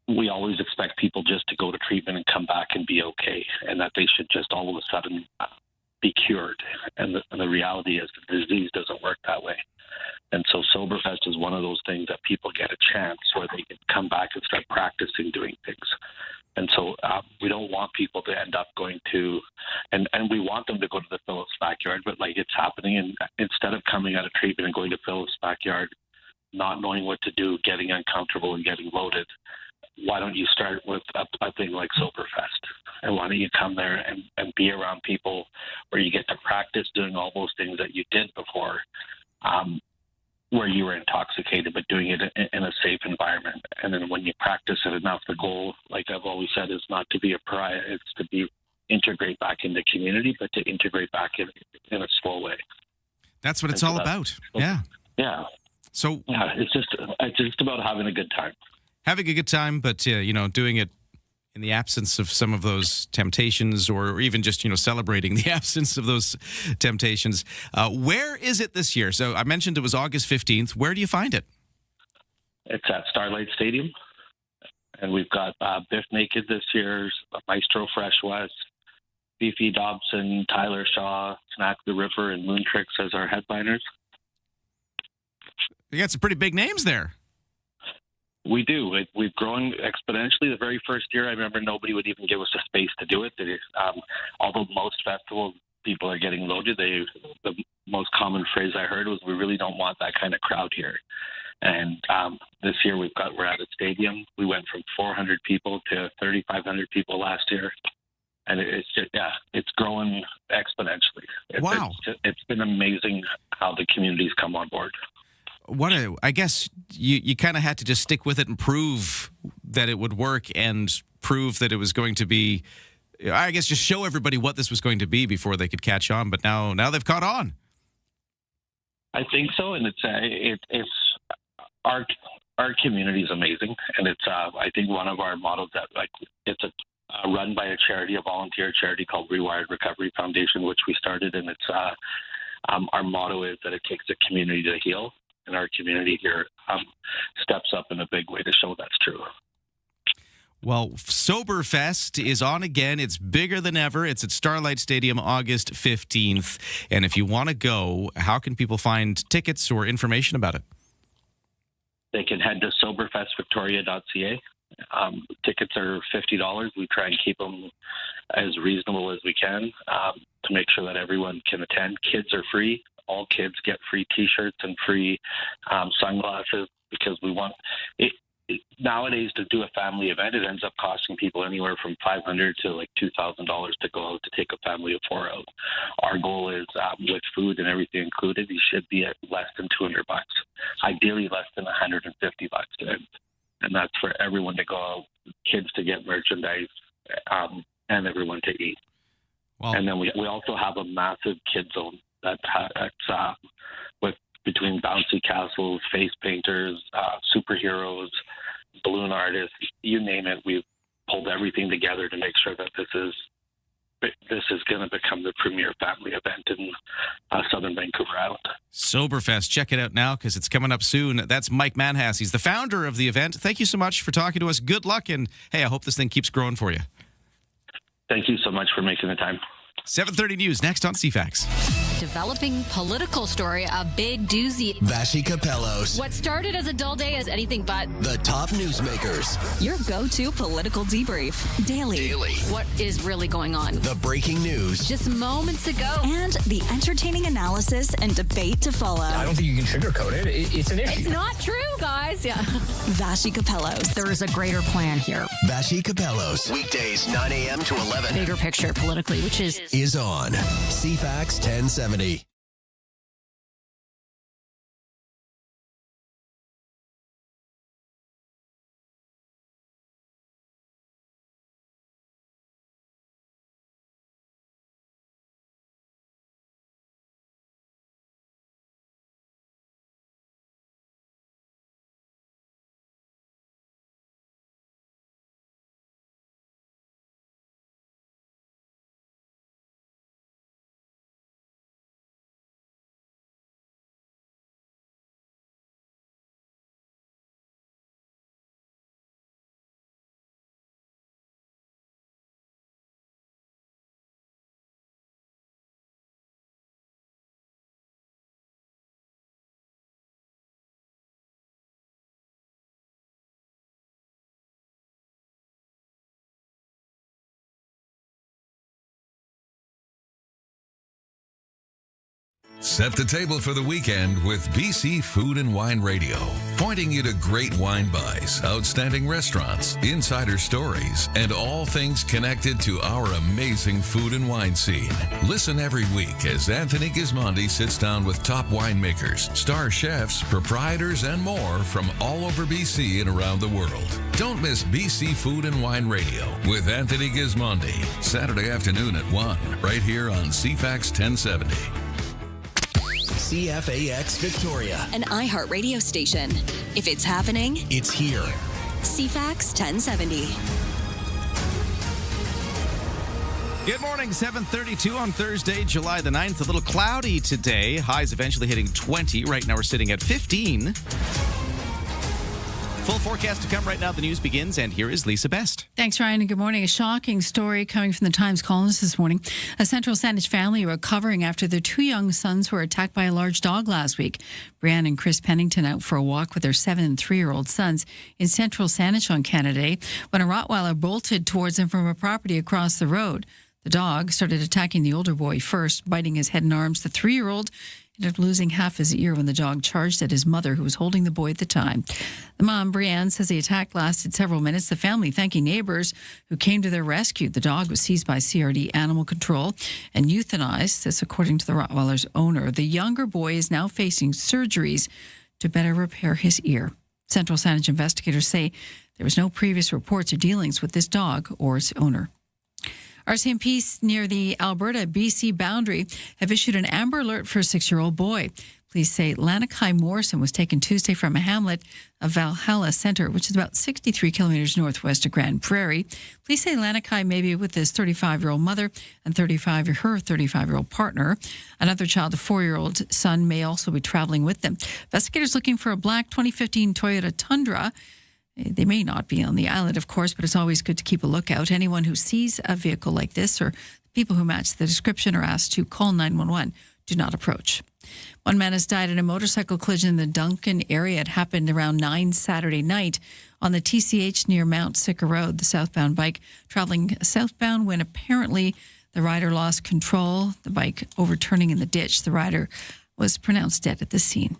we always expect people just to go to treatment and come back and be okay, and that they should just all of a sudden be cured. And the reality is the disease doesn't work that way. And so Soberfest is one of those things that people get a chance where they can come back and start practicing doing things. And so we don't want people to end up going to, and we want them to go to the Phillips backyard, but like it's happening. And instead of coming out of treatment and going to Phillips backyard, not knowing what to do, getting uncomfortable and getting loaded, why don't you start with a thing like Soberfest? And why don't you come there and be around people where you get to practice doing all those things that you did before, where you were intoxicated, but doing it in a safe environment. And then when you practice it enough, the goal, like I've always said, is not to be a pariah. It's to integrate back into community, but to integrate back in a slow way. That's what it's all about. Yeah. Yeah. So yeah, it's just about having a good time. Having a good time, but doing it in the absence of some of those temptations, or even just celebrating the absence of those temptations. Where is it this year? So I mentioned it was August 15th. Where do you find it? It's at Starlight Stadium, and we've got Biff Naked this year, Maestro Fresh West, Beefy Dobson, Tyler Shaw, Snack the Ripper, and Moon Tricks as our headliners. You got some pretty big names there. We do. We've grown exponentially. The very first year, I remember nobody would even give us a space to do it. Although most festivals, people are getting loaded, the most common phrase I heard was, "We really don't want that kind of crowd here." And this year, we're at a stadium. We went from 400 people to 3,500 people last year. And it's growing exponentially. Wow. It's been amazing how the community's come on board. I guess you kind of had to just stick with it and prove that it would work, and prove that it was going to be, I guess, just show everybody what this was going to be before they could catch on. But now they've caught on. I think so, and it's our community is amazing, and it's I think one of our models that it's run by a volunteer charity called Rewired Recovery Foundation, which we started, and it's our motto is that it takes a community to heal. And our community here steps up in a big way to show that's true. Well, Soberfest is on again. It's bigger than ever. It's at Starlight Stadium, August 15th. And if you want to go, how can people find tickets or information about it? They can head to soberfestvictoria.ca. Tickets are $50. We try and keep them as reasonable as we can to make sure that everyone can attend. Kids are free. All kids get free T-shirts and free sunglasses, because we want it. Nowadays, to do a family event, it ends up costing people anywhere from $500 to like $2,000 to go out to take a family of four out. Our goal is, with food and everything included, you should be at less than $200. Ideally, less than $150 to end. And that's for everyone to go out, kids to get merchandise, and everyone to eat. Wow. And then we also have a massive kid zone that's with between bouncy castles, face painters, superheroes, balloon artists, you name it. We've pulled everything together to make sure that this is going to become the premier family event in Southern Vancouver Island. Soberfest. Check it out now, because it's coming up soon. That's Mike Manhas. He's the founder of the event. Thank you so much for talking to us. Good luck, and hey, I hope this thing keeps growing for you. Thank you so much for making the time. 7:30 News next on CFAX. Developing political story, a big doozy. Vashi Capellos. What started as a dull day is anything but. The top newsmakers. Your go-to political debrief. Daily. What is really going on? The breaking news. Just moments ago. And the entertaining analysis and debate to follow. I don't think you can sugarcoat it. It's an issue. It's not true, guys. Yeah. Vashi Capellos. There is a greater plan here. Vashi Capellos. Weekdays, 9 a.m. to 11. Bigger picture politically, which is on CFAX 1070. Set the table for the weekend with BC Food and Wine Radio, pointing you to great wine buys, outstanding restaurants, insider stories, and all things connected to our amazing food and wine scene. Listen every week as Anthony Gismondi sits down with top winemakers, star chefs, proprietors, and more from all over BC and around the world. Don't miss BC Food and Wine Radio with Anthony Gismondi, Saturday afternoon at 1, right here on CFAX 1070. CFAX Victoria, An iHeart radio station. If it's happening, it's here. CFAX 1070. Good morning, 7:32 on Thursday, July the 9th. A little cloudy today. Highs eventually hitting 20. Right now we're sitting at 15. Full forecast to come right now. The news begins, and here is Lisa Best. Thanks, Ryan, and good morning. A shocking story coming from the Times Colonist this morning. A Central Saanich family recovering after their two young sons were attacked by a large dog last week. Brianne and Chris Pennington out for a walk with their 7 and 3-year-old sons in Central Saanich on Canada Day when a Rottweiler bolted towards them from a property across the road. The dog started attacking the older boy first, biting his head and arms. The 3-year-old ended up losing half his ear when the dog charged at his mother, who was holding the boy at the time. The mom, Brianne, says the attack lasted several minutes. The family thanking neighbors who came to their rescue. The dog was seized by CRD Animal Control and euthanized, this according to the Rottweiler's owner. The younger boy is now facing surgeries to better repair his ear. Central Saanich investigators say there was no previous reports or dealings with this dog or its owner. RCMP near the Alberta-BC boundary have issued an Amber Alert for a 6-year-old boy. Police say Lanakai Morrison was taken Tuesday from a hamlet of Valhalla Centre, which is about 63 kilometres northwest of Grand Prairie. Police say Lanakai may be with his 35-year-old mother and her 35-year-old partner. Another child, a 4-year-old son, may also be traveling with them. Investigators looking for a black 2015 Toyota Tundra. They may not be on the island, of course, but it's always good to keep a lookout. Anyone who sees a vehicle like this or people who match the description are asked to call 911. Do not approach. One man has died in a motorcycle collision in the Duncan area. It happened around 9 Saturday night on the TCH near Mount Sicker Road. The southbound bike traveling southbound when apparently the rider lost control, the bike overturning in the ditch. The rider was pronounced dead at the scene.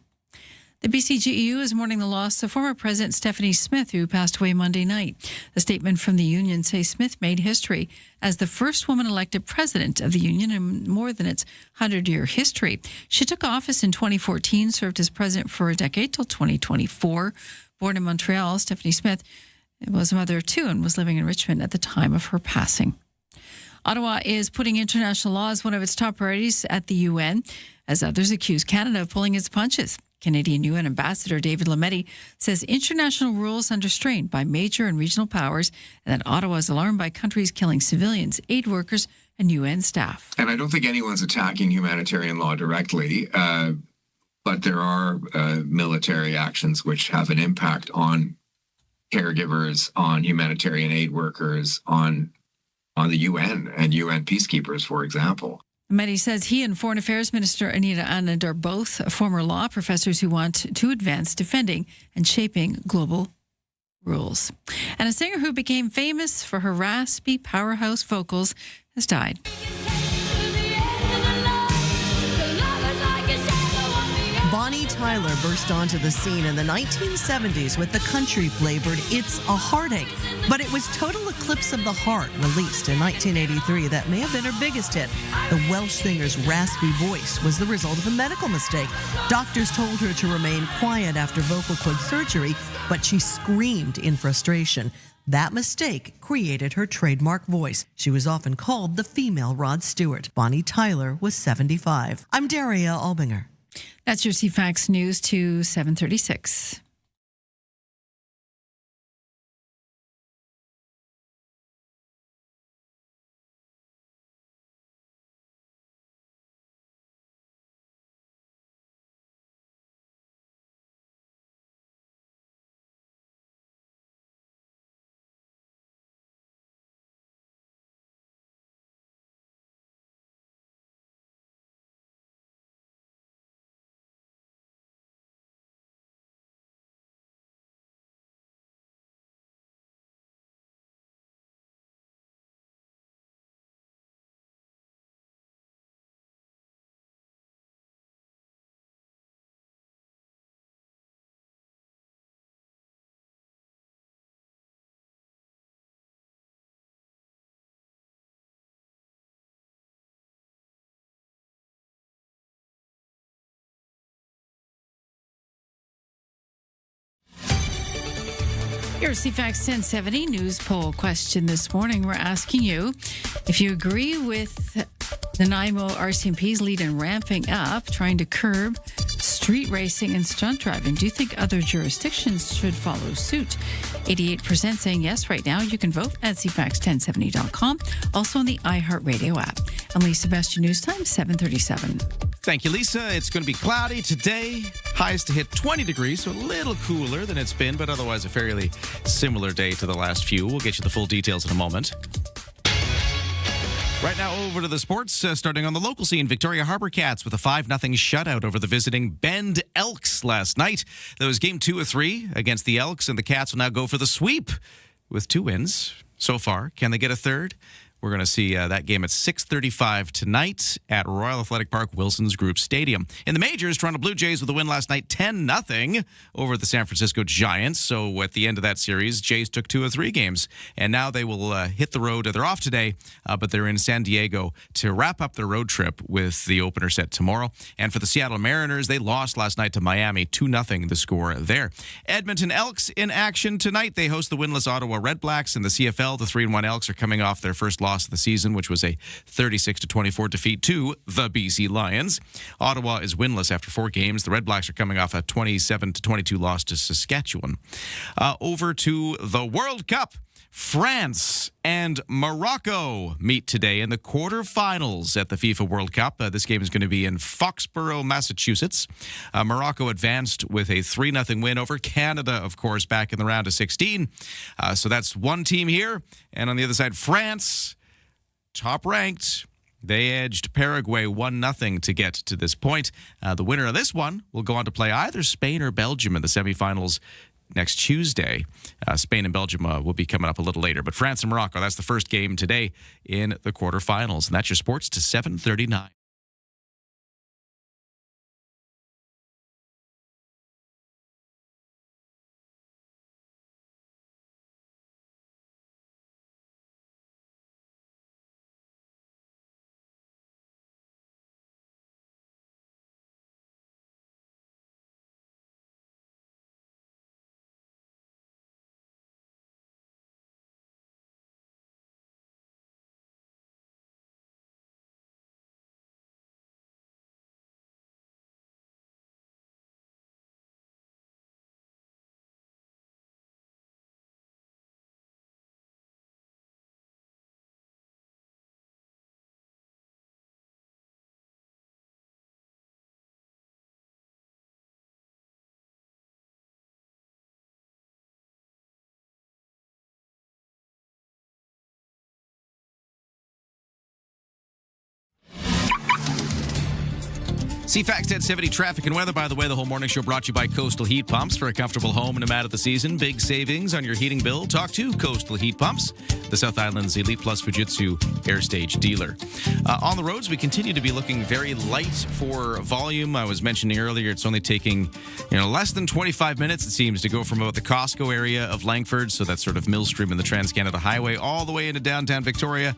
The BCGEU is mourning the loss of former President Stephanie Smith, who passed away Monday night. A statement from the union says Smith made history as the first woman elected president of the union in more than its 100-year history. She took office in 2014, served as president for a decade till 2024. Born in Montreal, Stephanie Smith was a mother of 2 and was living in Richmond at the time of her passing. Ottawa is putting international law as one of its top priorities at the UN, as others accuse Canada of pulling its punches. Canadian UN Ambassador David Lametti says international rules under strain by major and regional powers, and that Ottawa is alarmed by countries killing civilians, aid workers, and UN staff. And I don't think anyone's attacking humanitarian law directly, but there are military actions which have an impact on caregivers, on humanitarian aid workers, on the UN and UN peacekeepers, for example. Mehdi says he and Foreign Affairs Minister Anita Anand are both former law professors who want to advance defending and shaping global rules. And a singer who became famous for her raspy powerhouse vocals has died. Bonnie Tyler burst onto the scene in the 1970s with the country flavored It's a Heartache. But it was Total Eclipse of the Heart, released in 1983, that may have been her biggest hit. The Welsh singer's raspy voice was the result of a medical mistake. Doctors told her to remain quiet after vocal cord surgery, but she screamed in frustration. That mistake created her trademark voice. She was often called the female Rod Stewart. Bonnie Tyler was 75. I'm Daria Albinger. That's your CFAX News to 736. Your CFAX 1070 news poll question this morning. We're asking you if you agree with the Nanaimo RCMP's lead in ramping up, trying to curb street racing and stunt driving. Do you think other jurisdictions should follow suit? 88% saying yes right now. You can vote at cfax1070.com. Also on the iHeartRadio app. I'm Lisa Best, your news time, 7:37. Thank you, Lisa. It's going to be cloudy today. Highs to hit 20 degrees, so a little cooler than it's been, but otherwise a fairly similar day to the last few. We'll get you the full details in a moment. Right now, over to the sports, starting on the local scene. Victoria Harbour Cats with a 5-0 shutout over the visiting Bend Elks last night. That was game 2 of 3 against the Elks, and the Cats will now go for the sweep with 2 wins so far. Can they get a third? We're going to see that game at 6:35 tonight at Royal Athletic Park, Wilson's Group Stadium. In the majors, Toronto Blue Jays with a win last night, 10-0 over the San Francisco Giants. So at the end of that series, Jays took 2 of 3 games. And now they will hit the road. They're off today, but they're in San Diego to wrap up their road trip with the opener set tomorrow. And for the Seattle Mariners, they lost last night to Miami, 2-0 the score there. Edmonton Elks in action tonight. They host the winless Ottawa Redblacks in the CFL. The 3-1 Elks are coming off their first loss of the season, which was a 36-24 defeat to the BC Lions. Ottawa is winless after 4 games. The Redblacks are coming off a 27-22 loss to Saskatchewan. Over to the World Cup. France and Morocco meet today in the quarterfinals at the FIFA World Cup. This game is going to be in Foxborough, Massachusetts. Morocco advanced with a 3-0 win over Canada, of course, back in the round of 16. So that's one team here. And on the other side, France, top ranked. They edged Paraguay 1-0 to get to this point. The winner of this one will go on to play either Spain or Belgium in the semifinals next Tuesday. Spain and Belgium will be coming up a little later. But France and Morocco, that's the first game today in the quarterfinals. And that's your sports to 7:39. CFAX 1070 traffic and weather. By the way, the whole morning show brought to you by Coastal Heat Pumps. For a comfortable home no matter the season, big savings on your heating bill. Talk to Coastal Heat Pumps, the South Island's Elite Plus Fujitsu air stage dealer. On the roads, we continue to be looking very light for volume. I was mentioning earlier, it's only taking less than 25 minutes, it seems, to go from about the Costco area of Langford, so that's sort of Millstream and the Trans-Canada Highway, all the way into downtown Victoria.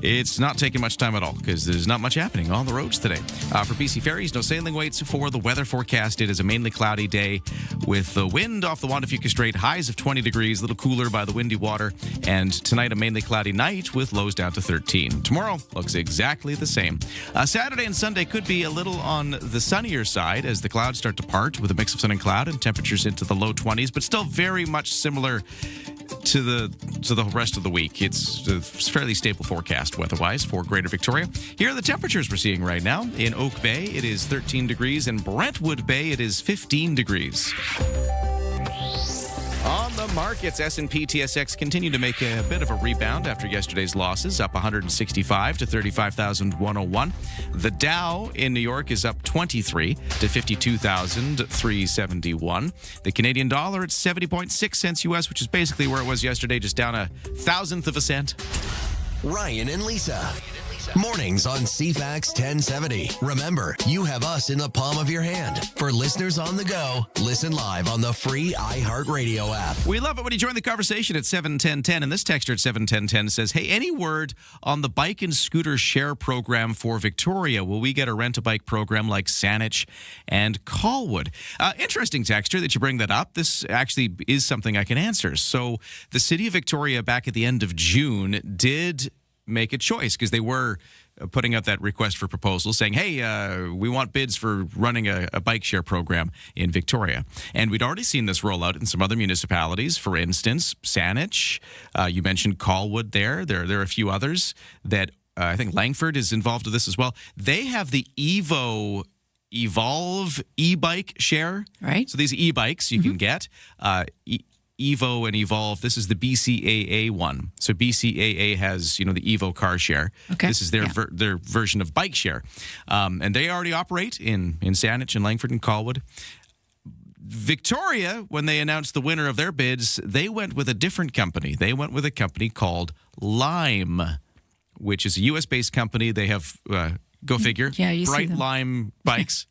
It's not taking much time at all because there's not much happening on the roads today. For BC Ferries, no sailing waits for the weather forecast. It is a mainly cloudy day with the wind off the Juan de Fuca Strait, highs of 20 degrees, a little cooler by the windy water. And tonight, a mainly cloudy night with lows down to 13. Tomorrow looks exactly the same. Saturday and Sunday could be a little on the sunnier side as the clouds start to part with a mix of sun and cloud and temperatures into the low 20s, but still very much similar to the rest of the week. It's a fairly stable forecast weather-wise for Greater Victoria. Here are the temperatures we're seeing right now. In Oak Bay, it is 13 degrees. In Brentwood Bay, it is 15 degrees. On the markets, S&P TSX continue to make a bit of a rebound after yesterday's losses, up 165 to 35,101. The Dow in New York is up 23 to 52,371. The Canadian dollar at 70.6 cents U.S., which is basically where it was yesterday, just down a thousandth of a cent. Ryan and Lisa. Mornings on CFAX 1070. Remember, you have us in the palm of your hand. For listeners on the go, listen live on the free iHeartRadio app. We love it when you join the conversation at 71010. And this texter at 71010 says, hey, any word on the bike and scooter share program for Victoria? Will we get a rent-a-bike program like Saanich and Colwood? Interesting texter that you bring that up. This actually is something I can answer. So the City of Victoria back at the end of June did make a choice because they were putting out that request for proposals saying, hey, we want bids for running a bike share program in Victoria. And we'd already seen this roll out in some other municipalities. For instance, Saanich, you mentioned Colwood there. There are a few others that I think Langford is involved with this as well. They have the Evolve e-bike share. Right. So these e-bikes you can get. Evo and Evolve. This is the BCAA one. So BCAA has, the Evo car share. Okay. This is their their version of bike share. And they already operate in Saanich and Langford and Colwood. Victoria, when they announced the winner of their bids, they went with a different company. They went with a company called Lime, which is a U.S.-based company. They have, go figure, you bright see them. lime bikes.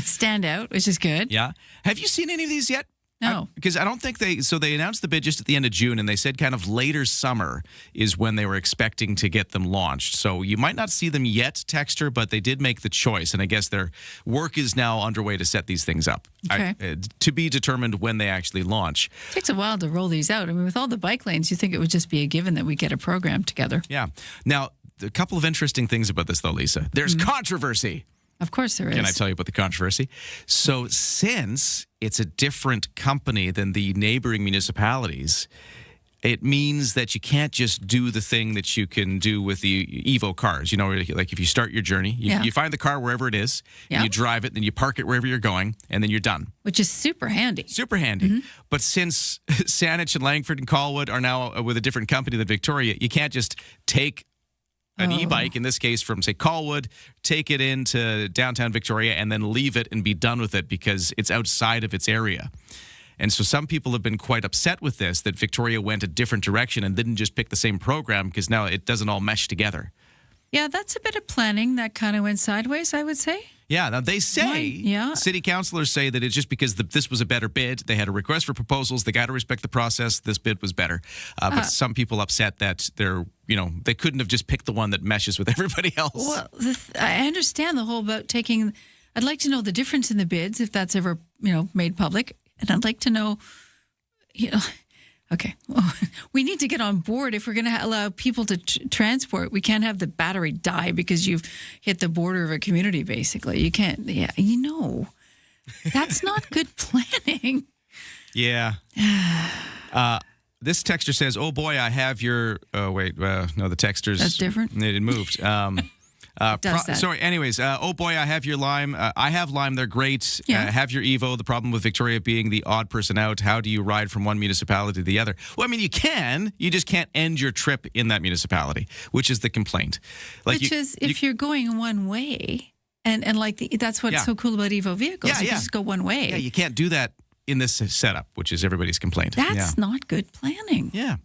Stand out, which is good. Yeah. Have you seen any of these yet? No. Because I don't think they announced the bid just at the end of June, and they said kind of later summer is when they were expecting to get them launched. So you might not see them yet, Texter, but they did make the choice, and I guess their work is now underway to set these things up. Okay. To be determined when they actually launch. It takes a while to roll these out. I mean, with all the bike lanes, you think it would just be a given that we get a program together. Yeah. Now, a couple of interesting things about this, though, Lisa. There's controversy. Of course there is. Can I tell you about the controversy? So since it's a different company than the neighboring municipalities, it means that you can't just do the thing that you can do with the Evo cars. Like if you start your journey, you find the car wherever it is, and you drive it, then you park it wherever you're going, and then you're done. Which is super handy. Super handy. But since Saanich and Langford and Colwood are now with a different company than Victoria, you can't just take an e-bike, in this case from, say, Colwood, take it into downtown Victoria and then leave it and be done with it because it's outside of its area. And so some people have been quite upset with this, that Victoria went a different direction and didn't just pick the same program because now it doesn't all mesh together. Yeah, that's a bit of planning that kind of went sideways, I would say. Yeah, now they say, city councilors say that it's just because this was a better bid. They had a request for proposals. They got to respect the process. This bid was better. But some people upset that they couldn't have just picked the one that meshes with everybody else. Well, I understand the whole about taking. I'd like to know the difference in the bids if that's ever made public, and I'd like to know, Okay, well, we need to get on board if we're going to allow people to transport. We can't have the battery die because you've hit the border of a community, basically. You can't, that's not good planning. Yeah. This texter says, oh boy, I have your, no, the texter's. That's different? It moved. Sorry. Anyways, oh boy, I have your Lime. I have Lime. They're great. Have your Evo. The problem with Victoria being the odd person out. How do you ride from one municipality to the other? Well, I mean, you can. You just can't end your trip in that municipality, which is the complaint. If you're going one way, and that's what's so cool about Evo vehicles. You can just go one way. Yeah, you can't do that in this setup, which is everybody's complaint. That's not good planning. Yeah.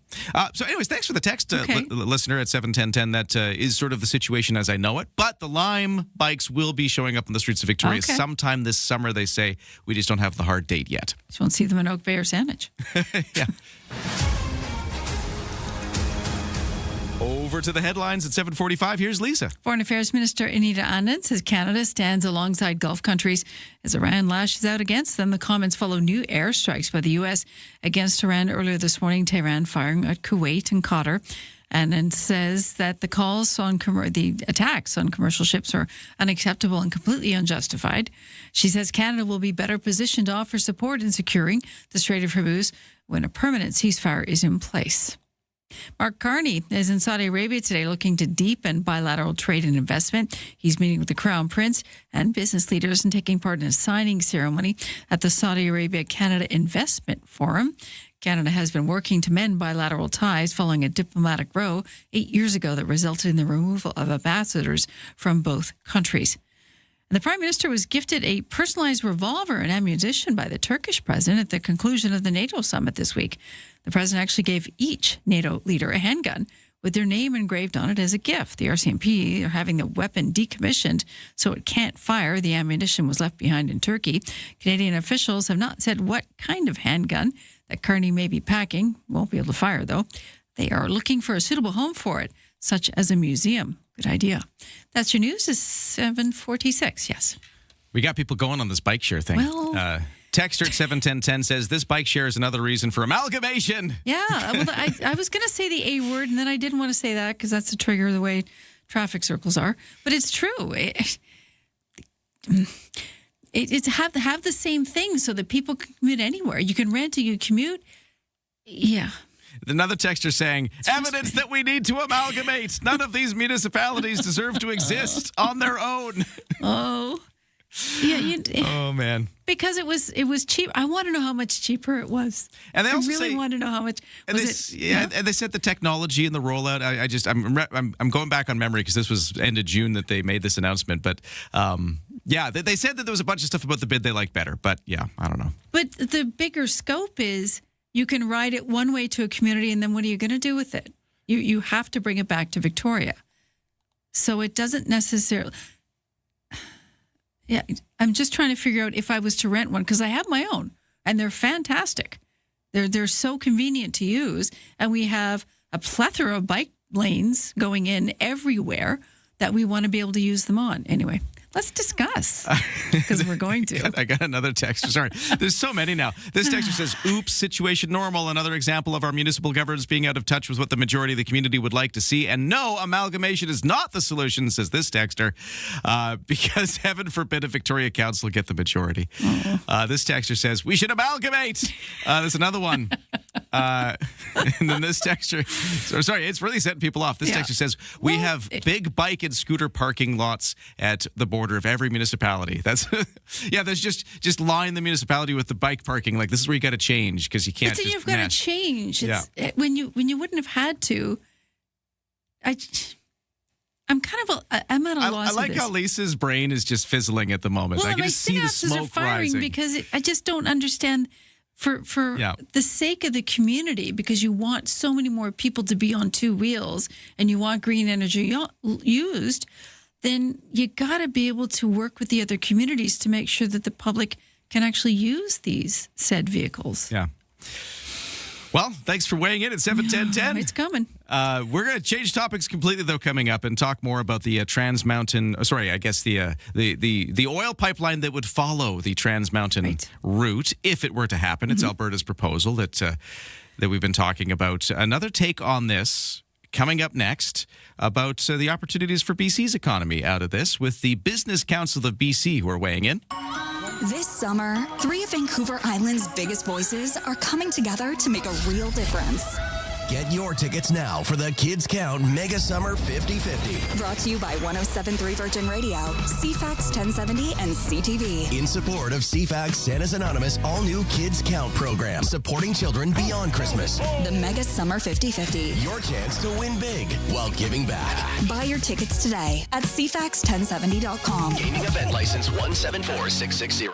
So anyways, thanks for the text, listener at 71010. That is sort of the situation as I know it. But the Lime bikes will be showing up on the streets of Victoria sometime this summer, they say. We just don't have the hard date yet. Just won't see them in Oak Bay or Saanich. Yeah. Over to the headlines at 7:45. Here's Lisa. Foreign Affairs Minister Anita Anand says Canada stands alongside Gulf countries as Iran lashes out against them. The comments follow new airstrikes by the U.S. against Iran earlier this morning. Tehran firing at Kuwait and Qatar. Anand says that the calls on the attacks on commercial ships are unacceptable and completely unjustified. She says Canada will be better positioned to offer support in securing the Strait of Hormuz when a permanent ceasefire is in place. Mark Carney is in Saudi Arabia today looking to deepen bilateral trade and investment. He's meeting with the Crown Prince and business leaders and taking part in a signing ceremony at the Saudi Arabia-Canada Investment Forum. Canada has been working to mend bilateral ties following a diplomatic row 8 years ago that resulted in the removal of ambassadors from both countries. And the Prime Minister was gifted a personalized revolver and ammunition by the Turkish president at the conclusion of the NATO summit this week. The president actually gave each NATO leader a handgun with their name engraved on it as a gift. The RCMP are having the weapon decommissioned so it can't fire. The ammunition was left behind in Turkey. Canadian officials have not said what kind of handgun that Carney may be packing. Won't be able to fire, though. They are looking for a suitable home for it, such as a museum. Good idea. That's your news. Is 7:46. Yes. We got people going on this bike share thing. Well, Texter at 71010 says this bike share is another reason for amalgamation. yeah. Well, I was going to say the A word, and then I didn't want to say that because that's the trigger the way traffic circles are. But it's true. It's have the same thing so that people can commute anywhere. You can rent, you can commute. Yeah. Another texter saying, evidence that we need to amalgamate. None of these municipalities deserve to exist on their own. Oh. Yeah. Oh, man. Because it was cheap. I want to know how much cheaper it was. And they also really want to know how much. And they said the technology and the rollout. I'm going back on memory because this was end of June that they made this announcement. But they said that there was a bunch of stuff about the bid they liked better. But yeah, I don't know. But the bigger scope is you can ride it one way to a community, and then what are you going to do with it? You have to bring it back to Victoria. So it doesn't necessarily. Yeah, I'm just trying to figure out if I was to rent one because I have my own and they're fantastic. They're so convenient to use, and we have a plethora of bike lanes going in everywhere that we want to be able to use them on. Anyway, let's discuss because we're going to. I got another text. Sorry, there's so many now. This texter says, oops, situation normal. Another example of our municipal governance being out of touch with what the majority of the community would like to see. And no, amalgamation is not the solution, says this texter, because heaven forbid a Victoria Council get the majority. This texter says, we should amalgamate. There's another one. And then this texter, sorry, it's really setting people off. This texter says, we have big bike and scooter parking lots at the border of every municipality. That's there's just line the municipality with the bike parking. Like, this is where you got to change because you can't. But you've got to change. When you wouldn't have had to. I'm at a loss. I like how Lisa's brain is just fizzling at the moment. Well, I can just see the smoke are firing rising because I just don't understand. For the sake of the community, because you want so many more people to be on two wheels and you want green energy used, then you got to be able to work with the other communities to make sure that the public can actually use these said vehicles. Yeah. Well, thanks for weighing in at 71010. It's coming. We're going to change topics completely, though, coming up and talk more about the Trans Mountain. The oil pipeline that would follow the Trans Mountain route if it were to happen. It's Alberta's proposal that we've been talking about. Another take on this coming up next about the opportunities for BC's economy out of this with the Business Council of BC who are weighing in. This summer, 3 of Vancouver Island's biggest voices are coming together to make a real difference. Get your tickets now for the Kids Count Mega Summer 50/50. Brought to you by 107.3 Virgin Radio, CFAX 1070, and CTV. In support of CFAX Santa's Anonymous all-new Kids Count program, supporting children beyond Christmas. The Mega Summer 50/50. Your chance to win big while giving back. Buy your tickets today at CFAX1070.com. Gaming event license 174660.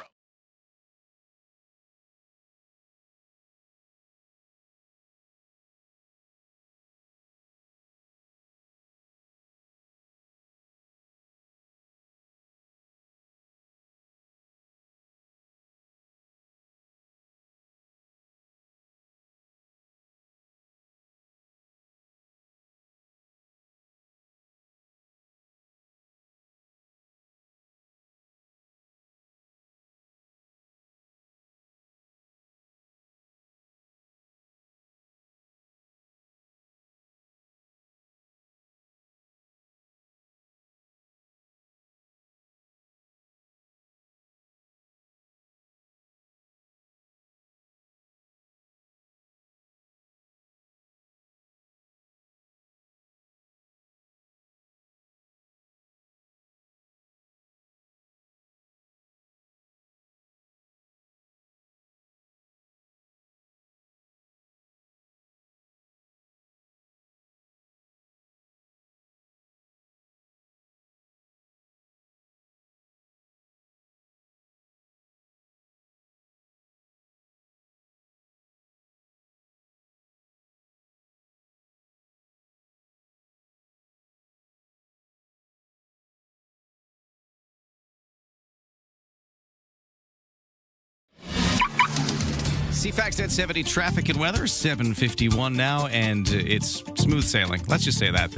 CFAX 1070 traffic and weather, 7:51 now, and it's smooth sailing. Let's just say that.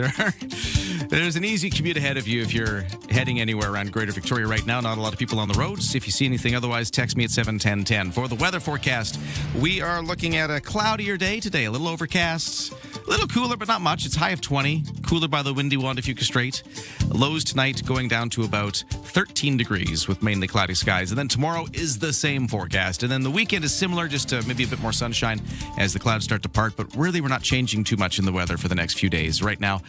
There's an easy commute ahead of you if you're heading anywhere around Greater Victoria right now. Not a lot of people on the roads. If you see anything otherwise, text me at 71010. For the weather forecast, we are looking at a cloudier day today, a little overcast, a little cooler, but not much. It's high of 20, cooler by the windy Juan de Fuca Strait. Lows tonight going down to about 13 degrees with mainly cloudy skies. And then tomorrow is the same forecast. And then the weekend is similar, just maybe a bit more sunshine as the clouds start to part. But really, we're not changing too much in the weather for the next few days. Right now,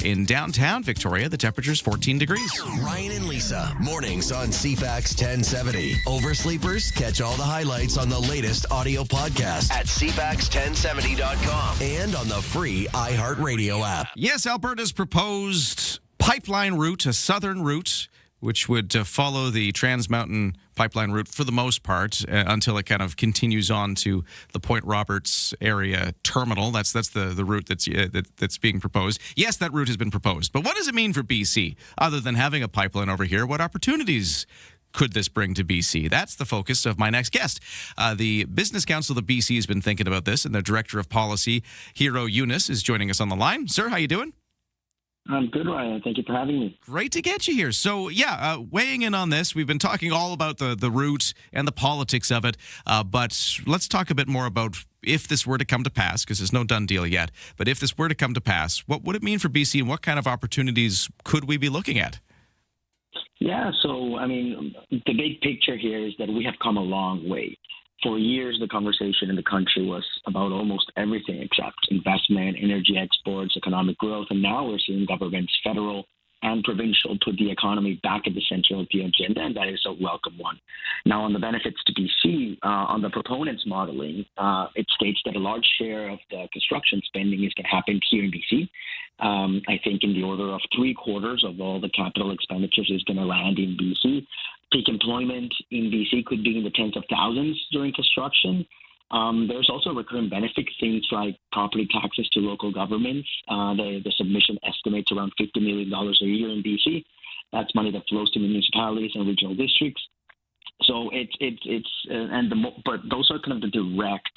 in downtown Victoria, the temperature's 14 degrees. Ryan and Lisa, mornings on CFAX 1070. Oversleepers, catch all the highlights on the latest audio podcast at CFAX1070.com and on the free iHeartRadio app. Yes, Alberta's proposed pipeline route, a southern route, which would follow the Trans Mountain pipeline route for the most part until it kind of continues on to the Point Roberts area terminal. That's the route that's being proposed. Yes, that route has been proposed. But what does it mean for BC? Other than having a pipeline over here, what opportunities could this bring to BC? That's the focus of my next guest. The Business Council of BC has been thinking about this, and the Director of Policy, Hiro Yunus, is joining us on the line. Sir, how you doing? I'm good, Ryan. Thank you for having me. Great to get you here. So, weighing in on this, we've been talking all about the route and the politics of it, but let's talk a bit more about if this were to come to pass, because there's no done deal yet, but if this were to come to pass, what would it mean for BC and what kind of opportunities could we be looking at? Yeah, so, I mean, the big picture here is that we have come a long way. For years, the conversation in the country was about almost everything except investment, energy exports, economic growth, and now we're seeing governments, federal and provincial, put the economy back at the center of the agenda, and that is a welcome one. Now, on the benefits to BC, on the proponents' modeling, it states that a large share of the construction spending is going to happen here in BC. I think in the order of 3/4 of all the capital expenditures is going to land in BC. Peak employment in BC could be in the tens of thousands during construction. There's also recurring benefit, things like property taxes to local governments. The submission estimates around $50 million a year in BC. That's money that flows to municipalities and regional districts. So but those are kind of the direct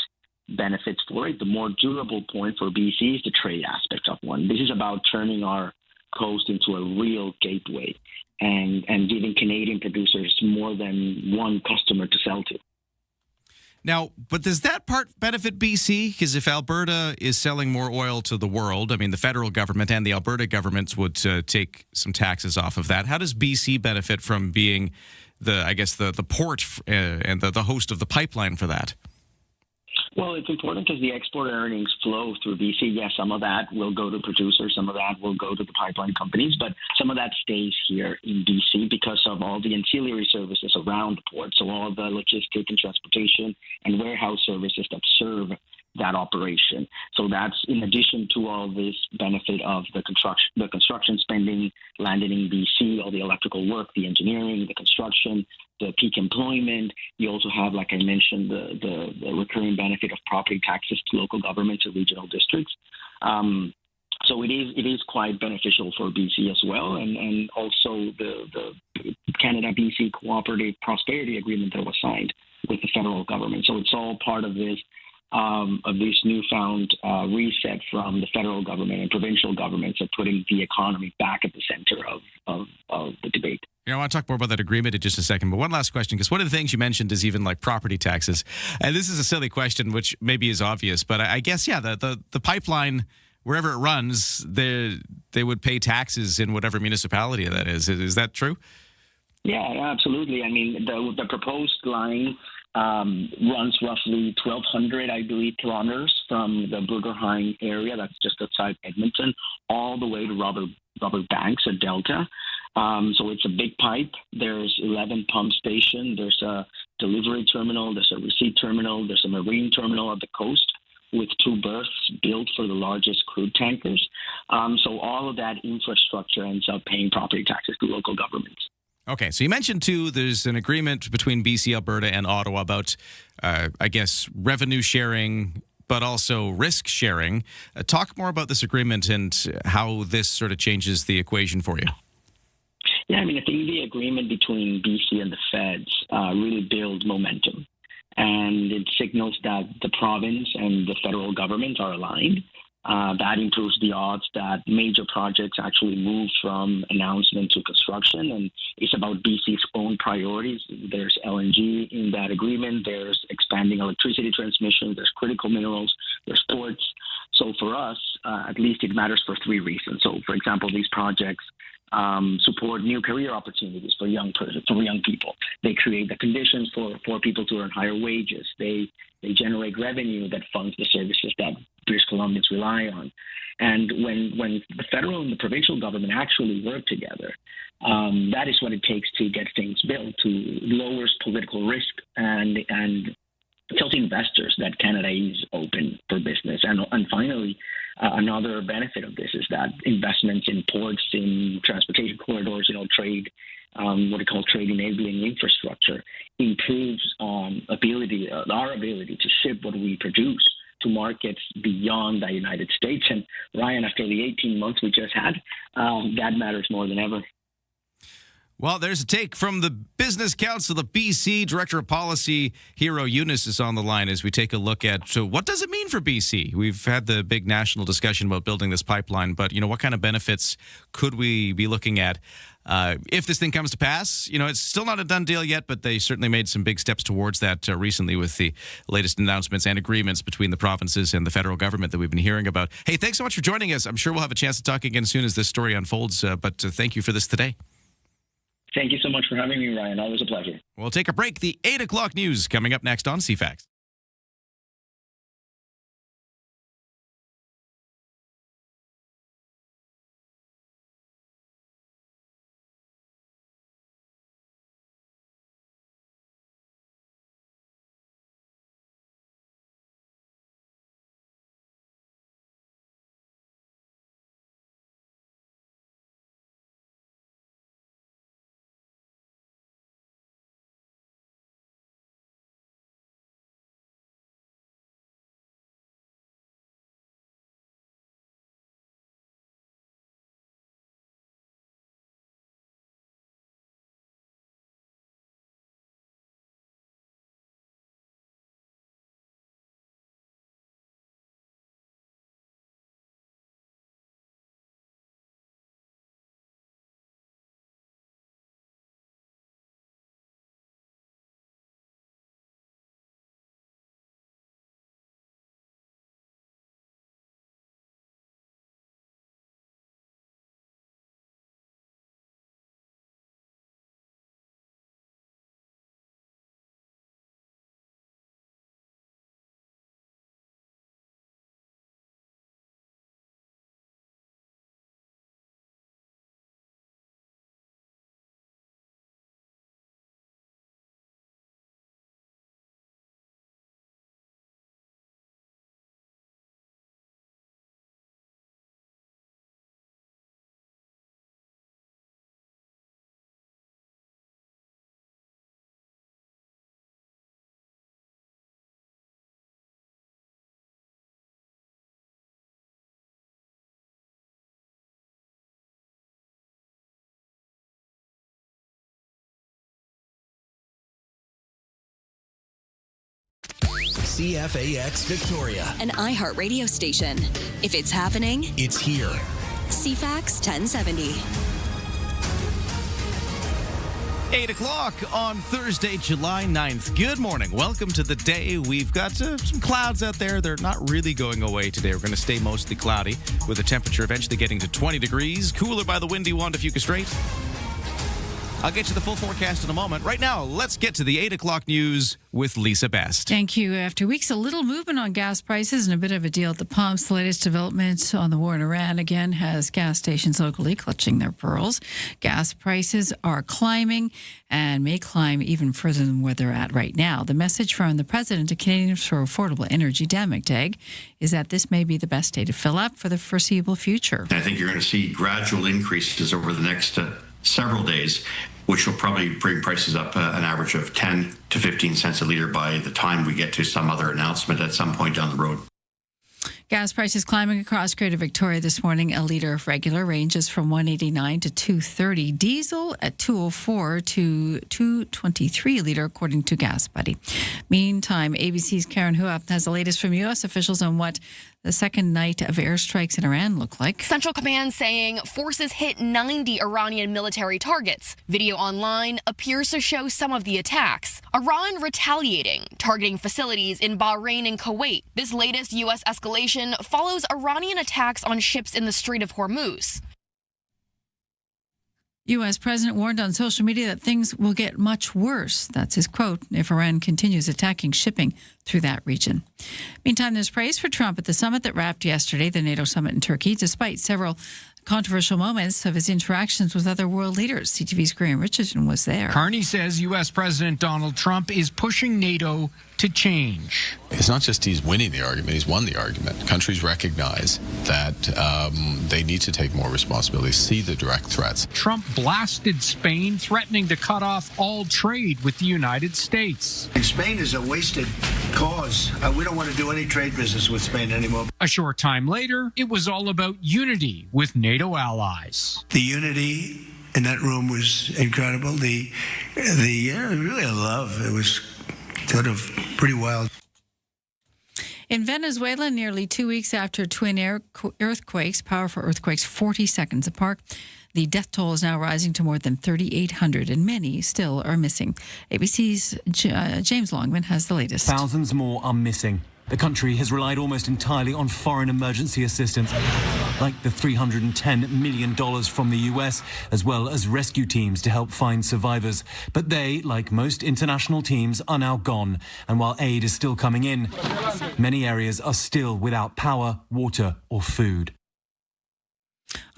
benefits for it. The more durable point for BC is the trade aspect of one. This is about turning our coast into a real gateway and giving Canadian producers more than one customer to sell to. Now, but does that part benefit BC? Because if Alberta is selling more oil to the world, I mean, the federal government and the Alberta governments would take some taxes off of that. How does BC benefit from being the port and the host of the pipeline for that? Well, it's important because the export earnings flow through BC. Yes, some of that will go to producers, some of that will go to the pipeline companies, but some of that stays here in BC because of all the ancillary services around the port. So all the logistic and transportation and warehouse services that serve that operation. So that's in addition to all this benefit of the construction spending landing in BC, all the electrical work, the engineering, the construction, the peak employment. You also have, like I mentioned, the recurring benefit of property taxes to local governments or regional districts. So it is quite beneficial for BC as well, and also the Canada-BC Cooperative Prosperity Agreement that was signed with the federal government. So it's all part of this newfound reset from the federal government and provincial governments of putting the economy back at the center of the debate. I want to talk more about that agreement in just a second, but one last question, because one of the things you mentioned is even like property taxes. And this is a silly question, which maybe is obvious, but I guess, the pipeline, wherever it runs, they would pay taxes in whatever municipality that is. Is that true? Yeah, absolutely. I mean, the proposed line runs roughly 1,200, I believe, kilometers from the Bruderheim area, that's just outside Edmonton, all the way to Robert Banks at Delta. So it's a big pipe. There's 11 pump stations. There's a delivery terminal. There's a receipt terminal. There's a marine terminal at the coast with 2 berths built for the largest crude tankers. So all of that infrastructure ends up paying property taxes to local governments. Okay, so you mentioned, too, there's an agreement between BC, Alberta, and Ottawa about, revenue sharing, but also risk sharing. Talk more about this agreement and how this sort of changes the equation for you. Yeah, I mean, I think the agreement between BC and the feds really builds momentum. and it signals that the province and the federal government are aligned. That improves the odds that major projects actually move from announcement to construction, and it's about BC's own priorities. There's LNG in that agreement, there's expanding electricity transmission, there's critical minerals, there's ports. So for us, at least it matters for three reasons. So, for example, these projects support new career opportunities for young people. They create the conditions for people to earn higher wages. They generate revenue that funds the services that British Columbians rely on. And when the federal and the provincial government actually work together, that is what it takes to get things built, to lowers political risk and tells investors that Canada is open for business. And finally, another benefit of this is that investments in ports, in transportation corridors, trade, what we call trade enabling infrastructure, improves our ability to ship what we produce to markets beyond the United States. And Ryan, after the 18 months we just had, that matters more than ever. Well, there's a take from the Business Council of BC. Director of Policy Hero Eunice is on the line as we take a look at what does it mean for BC? We've had the big national discussion about building this pipeline, but what kind of benefits could we be looking at if this thing comes to pass? It's still not a done deal yet, but they certainly made some big steps towards that recently with the latest announcements and agreements between the provinces and the federal government that we've been hearing about. Hey, thanks so much for joining us. I'm sure we'll have a chance to talk again as soon as this story unfolds, but thank you for this today. Thank you so much for having me, Ryan. Always a pleasure. We'll take a break. The 8 o'clock news coming up next on CFAX. CFAX Victoria, an iHeart radio station. If it's happening, it's here. CFAX 1070. 8 o'clock on Thursday, July 9th. Good morning. Welcome to the day. We've got some clouds out there. They're not really going away today. We're going to stay mostly cloudy with the temperature eventually getting to 20 degrees. Cooler by the windy Juan de Fuca Strait. I'll get you the full forecast in a moment. Right now, let's get to the 8 o'clock news with Lisa Best. Thank you. After weeks, a little movement on gas prices and a bit of a deal at the pumps. The latest development on the war in Iran again has gas stations locally clutching their pearls. Gas prices are climbing and may climb even further than where they're at right now. The message from the president of Canadians for Affordable Energy, Dan McTeague, is that this may be the best day to fill up for the foreseeable future. I think you're going to see gradual increases over the next several days, which will probably bring prices up an average of 10 to 15 cents a litre by the time we get to some other announcement at some point down the road. Gas prices climbing across Greater Victoria this morning. A litre of regular ranges from $1.89 to $2.30. Diesel at $2.04 to $2.23 a litre, according to Gas Buddy. Meantime, ABC's Karen Hua has the latest from U.S. officials on what the second night of airstrikes in Iran look like. Central Command saying forces hit 90 Iranian military targets. Video online appears to show some of the attacks. Iran retaliating, targeting facilities in Bahrain and Kuwait. This latest U.S. escalation follows Iranian attacks on ships in the Strait of Hormuz. U.S. President warned on social media that things will get much worse. That's his quote, if Iran continues attacking shipping through that region. Meantime, there's praise for Trump at the summit that wrapped yesterday, the NATO summit in Turkey, despite several controversial moments of his interactions with other world leaders. CTV's Graham Richardson was there. Carney says U.S. President Donald Trump is pushing NATO to change. It's not just he's winning the argument, he's won the argument. Countries recognize that they need to take more responsibility, see the direct threats. Trump blasted Spain, threatening to cut off all trade with the United States. And Spain is a wasted cause. We don't want to do any trade business with Spain anymore. A short time later, it was all about unity with NATO allies. The unity in that room was incredible. The really love. It was sort of pretty wild. In Venezuela, nearly 2 weeks after twin earthquakes, powerful earthquakes 40 seconds apart, the death toll is now rising to more than 3,800, and many still are missing. ABC's James Longman has the latest. Thousands more are missing. The country has relied almost entirely on foreign emergency assistance, like the $310 million from the US, as well as rescue teams to help find survivors. But they, like most international teams, are now gone. And while aid is still coming in, many areas are still without power, water, or food.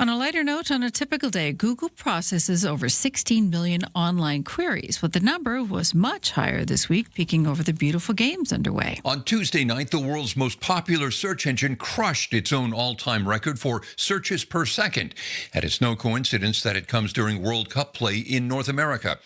On a lighter note, on a typical day, Google processes over 16 million online queries, but the number was much higher this week, peaking over the beautiful games underway. On Tuesday night, the world's most popular search engine crushed its own all-time record for searches per second. And it's no coincidence that it comes during World Cup play in North America.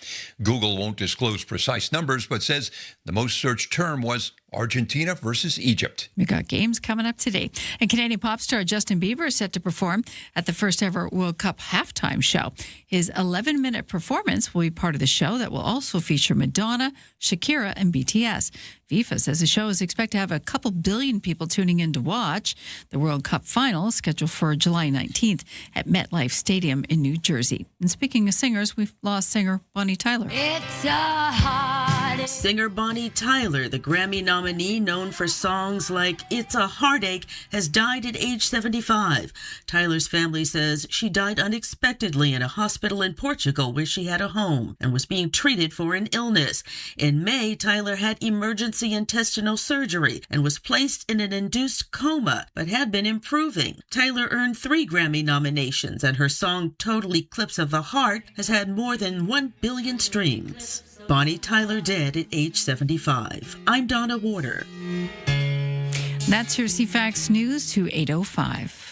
Google won't disclose precise numbers, but says the most searched term was Argentina versus Egypt. We got games coming up today. And Canadian pop star Justin Bieber is set to perform at the first ever World Cup halftime show. His 11-minute performance will be part of the show that will also feature Madonna, Shakira, and BTS. FIFA says the show is expected to have a couple billion people tuning in to watch. The World Cup final is scheduled for July 19th at MetLife Stadium in New Jersey. And speaking of singers, we've lost singer Bonnie Tyler. It's a holiday. Singer Bonnie Tyler, the Grammy nominee known for songs like It's a Heartache, has died at age 75. Tyler's family says she died unexpectedly in a hospital in Portugal where she had a home and was being treated for an illness. In May, Tyler had emergency intestinal surgery and was placed in an induced coma, but had been improving. Tyler earned 3 Grammy nominations, and her song Total Eclipse of the Heart has had more than 1 billion streams. Bonnie Tyler dead at age 75. I'm Donna Warder. That's your CFAX News to 8:05.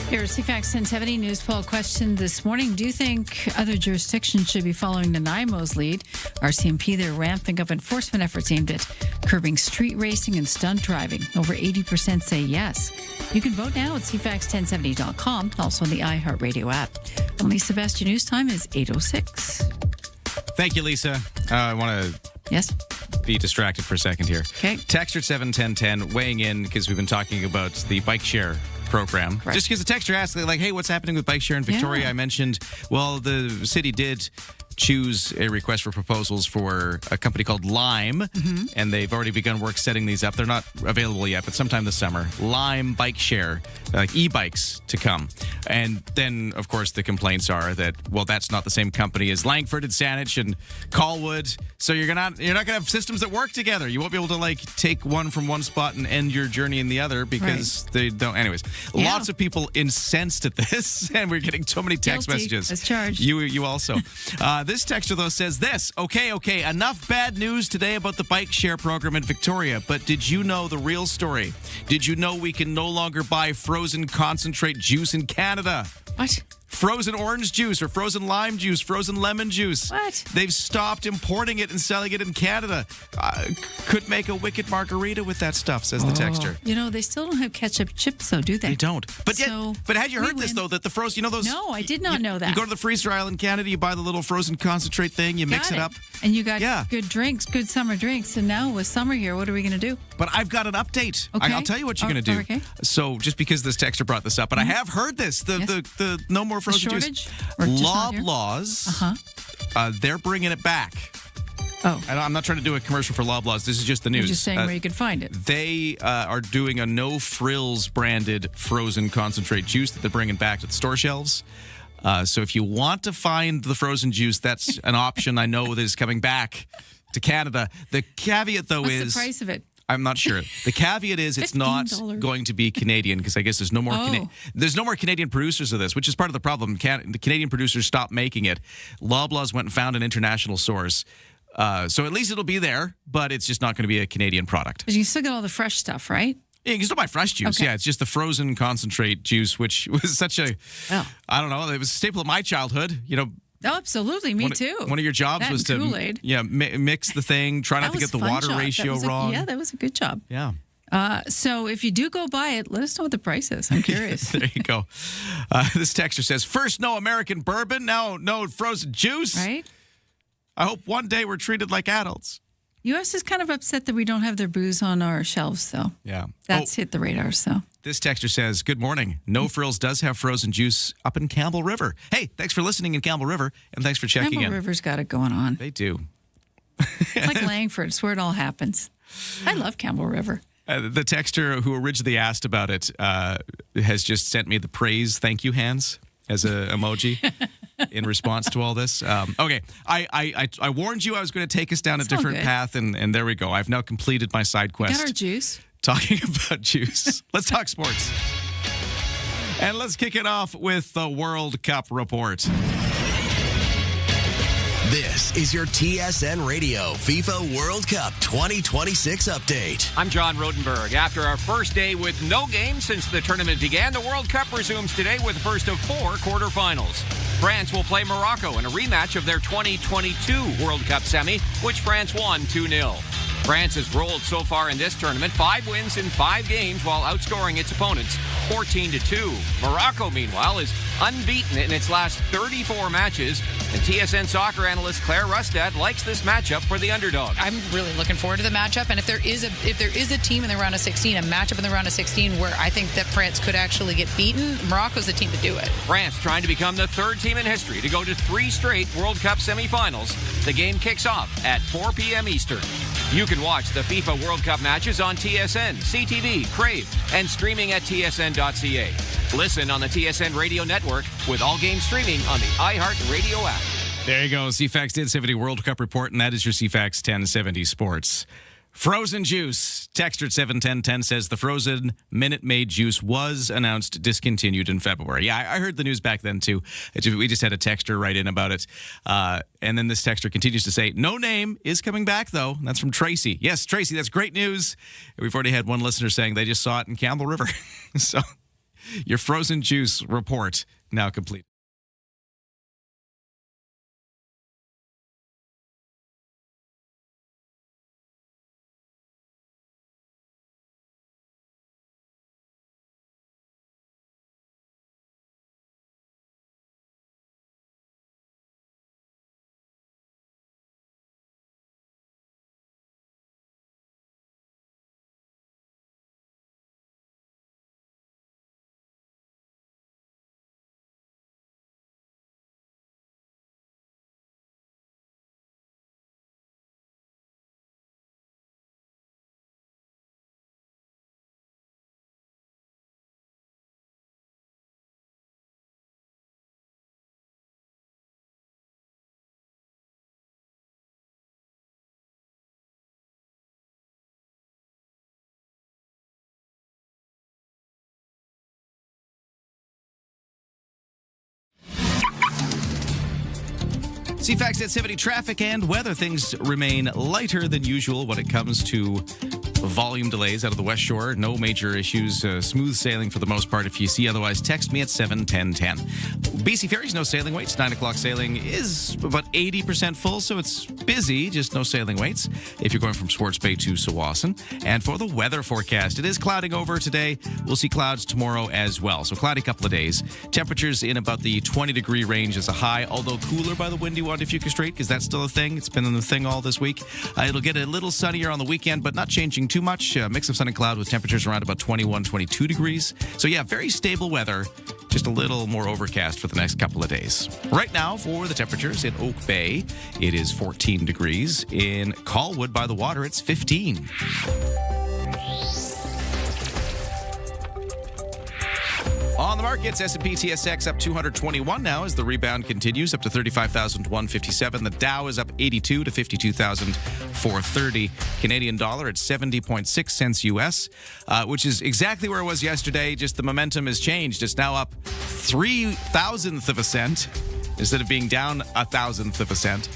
Here's CFAX 1070 news poll question this morning. Do you think other jurisdictions should be following Nanaimo's lead? RCMP, they're ramping up enforcement efforts aimed at curbing street racing and stunt driving. Over 80% say yes. You can vote now at CFAX1070.com, also on the iHeartRadio app. And Lisa, best your news time is 8:06. Thank you, Lisa. I want to Yes. be distracted for a second here. Okay. Texter 71010 weighing in because we've been talking about the bike share program. Correct. Just because the texter asked, like, hey, what's happening with bike share in Victoria? Yeah. I mentioned, well, the city did choose a request for proposals for a company called Lime, and they've already begun work setting these up. They're not available yet, but sometime this summer. Lime bike share, like e-bikes to come. And then, of course, the complaints are that, well, that's not the same company as Langford and Saanich and Colwood. So you're not going to have systems that work together. You won't be able to like take one from one spot and end your journey in the other because they don't. Anyways, lots of people incensed at this, and we're getting so many text Guilty messages. as charged. You also. This texter, though, says this. Okay, enough bad news today about the bike share program in Victoria, but did you know the real story? Did you know we can no longer buy frozen concentrate juice in Canada? What? Frozen orange juice or frozen lime juice, frozen lemon juice. What? They've stopped importing it and selling it in Canada. Could make a wicked margarita with that stuff, says the texter. You know, they still don't have ketchup chips, though, do they? They don't. But had you heard this, win. though, that the frozen, those... No, I did not know that. You go to the freezer aisle in Canada, you buy the little frozen concentrate thing, you mix it up. And you got good drinks, good summer drinks. And now with summer here, what are we going to do? But I've got an update. Okay. I'll tell you what you're going to do. Okay. So just because this texter brought this up, but I have heard this, the no more frozen shortage? juice. Or just not here? Loblaws, they're bringing it back. Oh. I'm not trying to do a commercial for Loblaws. This is just the news. You're just saying where you could find it. They are doing a No Frills branded frozen concentrate juice that they're bringing back to the store shelves. So if you want to find the frozen juice, that's an option I know that is coming back to Canada. The caveat, though, What's is... the price of it? I'm not sure. The caveat is it's not $15. going to be Canadian because I guess there's no more there's no more Canadian producers of this, which is part of the problem. The Canadian producers stopped making it. Loblaws went and found an international source. So at least it'll be there, but it's just not going to be a Canadian product. But you still get all the fresh stuff, right? Yeah, you can still buy fresh juice. Okay. Yeah, it's just the frozen concentrate juice, which was such a, I don't know, it was a staple of my childhood. You know, Oh, absolutely. Me too. One of your jobs That was to Kool-Aid. mix the thing, try not That to was get the a fun water job. ratio wrong. Yeah, that was a good job. Yeah. So if you do go buy it, let us know what the price is. I'm curious. There you go. This texter says, first, no American bourbon, now no frozen juice. Right? I hope one day we're treated like adults. U.S. is kind of upset that we don't have their booze on our shelves, though. Yeah. That's hit the radar, so. This texter says, good morning. No Frills does have frozen juice up in Campbell River. Hey, thanks for listening in Campbell River, and thanks for checking Campbell in. River's got it going on. They do. It's like Langford. It's where it all happens. I love Campbell River. The texter who originally asked about it has just sent me the praise thank you hands as an emoji in response to all this. Okay, I warned you I was going to take us down a different path, and there we go. I've now completed my side quest. Got our juice. Talking about juice. Let's talk sports. And let's kick it off with the World Cup report. This is your TSN Radio FIFA World Cup 2026 update. I'm John Rodenberg. After our first day with no games since the tournament began, the World Cup resumes today with the first of 4 quarterfinals. France will play Morocco in a rematch of their 2022 World Cup semi, which France won 2-0. France has rolled so far in this tournament, 5 wins in 5 games while outscoring its opponents 14-2. Morocco, meanwhile, is unbeaten in its last 34 matches, and TSN soccer analyst Claire Rustad likes this matchup for the underdog. I'm really looking forward to the matchup, and if there is a team in the round of 16, a matchup in the round of 16 where I think that France could actually get beaten, Morocco's the team to do it. France trying to become the 3rd team in history to go to 3 straight World Cup semifinals. The game kicks off at 4 p.m. Eastern. You can watch the FIFA World Cup matches on TSN, CTV, Crave, and streaming at tsn.ca. Listen on the TSN Radio Network with all games streaming on the iHeartRadio app. There you go, CFAX 1070 World Cup report, and that is your CFAX 1070 Sports. Frozen juice. Texter 71010 says the frozen Minute Maid juice was announced discontinued in February. Yeah, I heard the news back then too. We just had a texter write in about it. And then this texter continues to say, no name is coming back though. And that's from Tracy. Yes, Tracy, that's great news. We've already had one listener saying they just saw it in Campbell River. So your frozen juice report now complete. CFAX 1070 traffic and weather. Things remain lighter than usual when it comes to volume delays out of the West Shore. No major issues. Smooth sailing for the most part. If you see otherwise, text me at 71010. BC Ferries, no sailing waits. 9 o'clock sailing is about 80% full, so it's busy, just no sailing waits if you're going from Swartz Bay to Sawasan. And for the weather forecast, it is clouding over today. We'll see clouds tomorrow as well. So cloudy couple of days. Temperatures in about the 20-degree range as a high, although cooler by the windy Wandafuka Strait, because that's still a thing. It's been a thing all this week. It'll get a little sunnier on the weekend, but not changing too much. Mix of sun and cloud with temperatures around about 21, 22 degrees. So yeah, very stable weather. Just a little more overcast for the next couple of days. Right now, for the temperatures in Oak Bay, it is 14 degrees. In Colwood by the water, it's 15. On the markets, S&P TSX up 221 now as the rebound continues, up to 35,157. The Dow is up 82 to 52,430. Canadian dollar at 70.6 cents US, which is exactly where it was yesterday. Just the momentum has changed. It's now up 0.003 of a cent instead of being down 1,000th of a cent.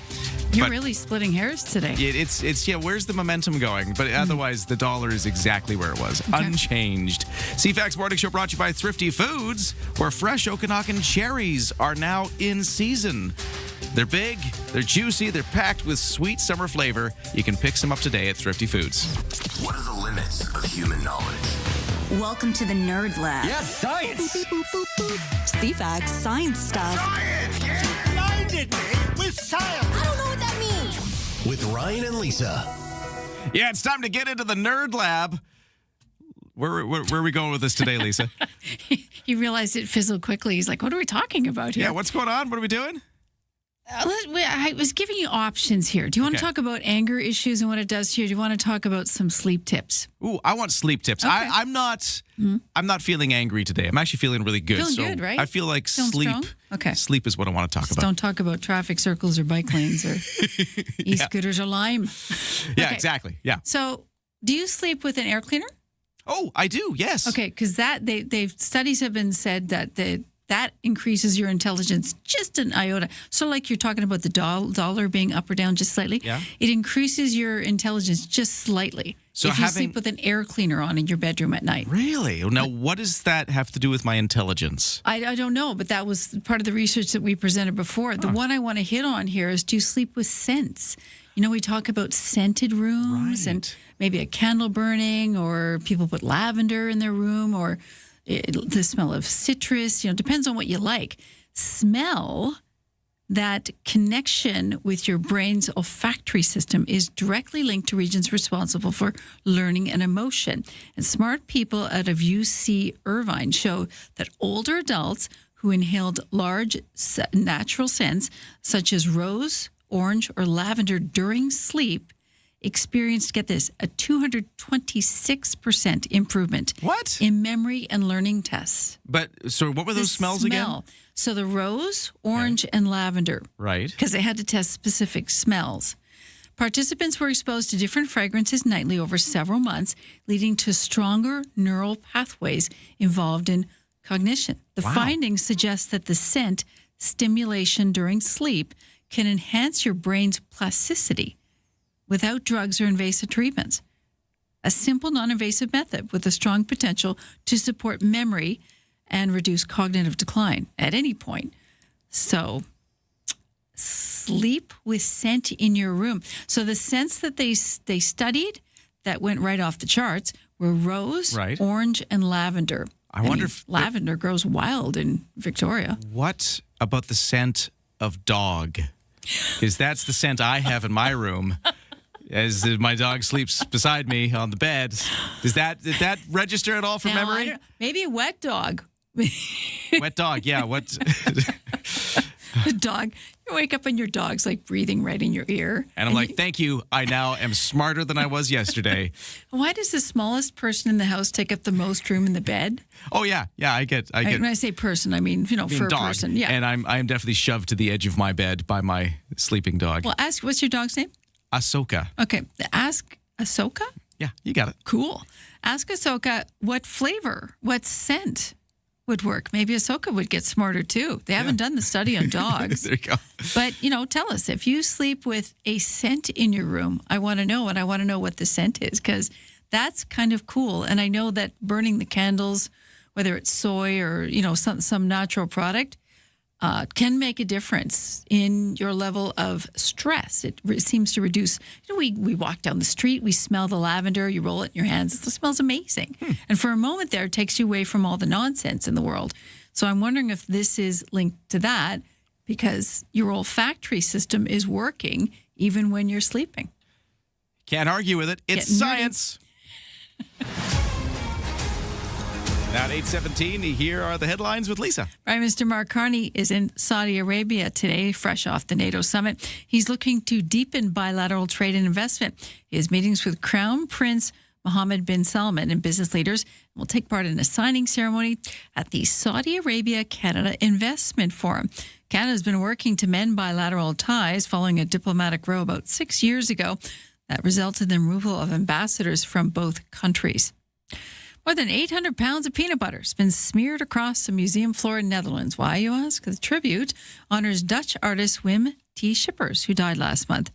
You're really splitting hairs today. It's where's the momentum going? But otherwise, the dollar is exactly where it was, unchanged. CFAX Morning Show brought to you by Thrifty Foods, where fresh Okanagan cherries are now in season. They're big, they're juicy, they're packed with sweet summer flavor. You can pick some up today at Thrifty Foods. What are the limits of human knowledge? Welcome to the Nerd Lab. Yes, science. CFAX science stuff. Science, yeah. Blinded me with science. I don't know what that means. With Ryan and Lisa. Yeah, it's time to get into the Nerd Lab. Where are we going with this today, Lisa? He realized it fizzled quickly. He's like, what are we talking about here? Yeah, what's going on? What are we doing? I was giving you options here. Do you want to talk about anger issues and what it does to you? Or do you want to talk about some sleep tips? Ooh, I want sleep tips. Okay. I'm not feeling angry today. I'm actually feeling really good. Feeling good, right? I feel like Feeling sleep. strong? Okay. Sleep is what I want to talk about. Don't talk about traffic circles or bike lanes or e-scooters or Lime. Yeah, Okay. exactly. Yeah. So, do you sleep with an air cleaner? Oh, I do. Yes. Okay, because studies have been said that that increases your intelligence just an iota. So, like you're talking about the dollar being up or down just slightly. Yeah. It increases your intelligence just slightly. So if you sleep with an air cleaner on in your bedroom at night. Really? Now, what does that have to do with my intelligence? I don't know, but that was part of the research that we presented before. The one I want to hit on here is, do you sleep with scents? You know, we talk about scented rooms and maybe a candle burning, or people put lavender in their room, or the smell of citrus. Depends on what you like. Smell, that connection with your brain's olfactory system, is directly linked to regions responsible for learning and emotion. And smart people out of UC Irvine show that older adults who inhaled large natural scents such as rose, orange, or lavender during sleep experienced, get this, a 226% improvement in memory and learning tests. But so what were those smells again? So the rose, orange, and lavender. Right. Because they had to test specific smells. Participants were exposed to different fragrances nightly over several months, leading to stronger neural pathways involved in cognition. The findings suggest that the scent stimulation during sleep can enhance your brain's plasticity without drugs or invasive treatments. A simple, non-invasive method with a strong potential to support memory and reduce cognitive decline at any point. So, sleep with scent in your room. So the scents that they studied that went right off the charts were rose, orange, and lavender. I wonder if lavender grows wild in Victoria. What about the scent of dog? Because that's the scent I have in my room. As my dog sleeps beside me on the bed. Did that register at all for memory? Maybe a wet dog. Wet dog, yeah. What? The dog. You wake up and your dog's like breathing right in your ear. And I'm like, thank you. I now am smarter than I was yesterday. Why does the smallest person in the house take up the most room in the bed? Oh, yeah. Yeah, I get. When I say person, I mean, for a dog. person. Yeah. And I'm definitely shoved to the edge of my bed by my sleeping dog. Well, what's your dog's name? Ahsoka. Okay. Ask Ahsoka? Yeah, you got it. Cool. Ask Ahsoka what flavor, what scent would work. Maybe Ahsoka would get smarter too. They haven't done the study on dogs. There you go. But, tell us, if you sleep with a scent in your room, I want to know, and I want to know what the scent is, because that's kind of cool. And I know that burning the candles, whether it's soy or, some natural product, can make a difference in your level of stress. It seems to reduce. We walk down the street, we smell the lavender, you roll it in your hands. It smells amazing. And for a moment there, it takes you away from all the nonsense in the world. So I'm wondering if this is linked to that, because your olfactory system is working even when you're sleeping. Can't argue with it. It's science. Now at 8:17, here are the headlines with Lisa. Prime Minister Mark Carney is in Saudi Arabia today, fresh off the NATO summit. He's looking to deepen bilateral trade and investment. He has meetings with Crown Prince Mohammed bin Salman and business leaders and will take part in a signing ceremony at the Saudi Arabia-Canada Investment Forum. Canada has been working to mend bilateral ties following a diplomatic row about 6 years ago that resulted in the removal of ambassadors from both countries. More than 800 pounds of peanut butter has been smeared across the museum floor in Netherlands. Why, you ask? The tribute honors Dutch artist Wim T. Schippers, who died last month.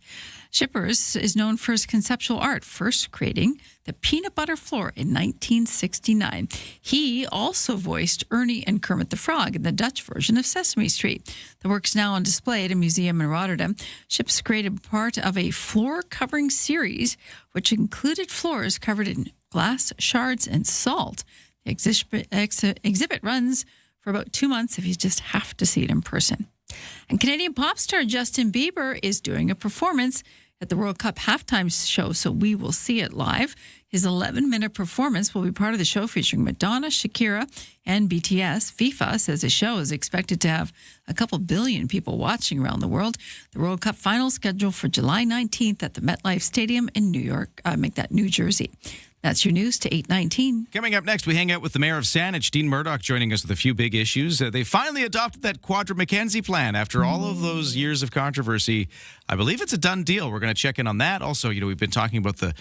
Schippers is known for his conceptual art, first creating the peanut butter floor in 1969. He also voiced Ernie and Kermit the Frog in the Dutch version of Sesame Street. The work's now on display at a museum in Rotterdam. Schippers created part of a floor-covering series, which included floors covered in glass shards and salt. The exhibit runs for about 2 months if you just have to see it in person. And Canadian pop star Justin Bieber is doing a performance at the World Cup halftime show, so we will see it live. His 11-minute performance will be part of the show featuring Madonna, Shakira, and BTS. FIFA says the show is expected to have a couple billion people watching around the world. The World Cup final scheduled for July 19th at the MetLife Stadium in New Jersey. That's your news to 8:19. Coming up next, we hang out with the mayor of Saanich, Dean Murdoch, joining us with a few big issues. They finally adopted that Quadra McKenzie plan after all of those years of controversy. I believe it's a done deal. We're going to check in on that. Also, we've been talking about the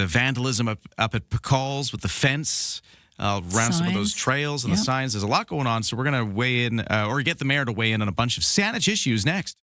vandalism up at Pecals with the fence around some of those trails and the signs. There's a lot going on, so we're going to weigh in or get the mayor to weigh in on a bunch of Saanich issues next.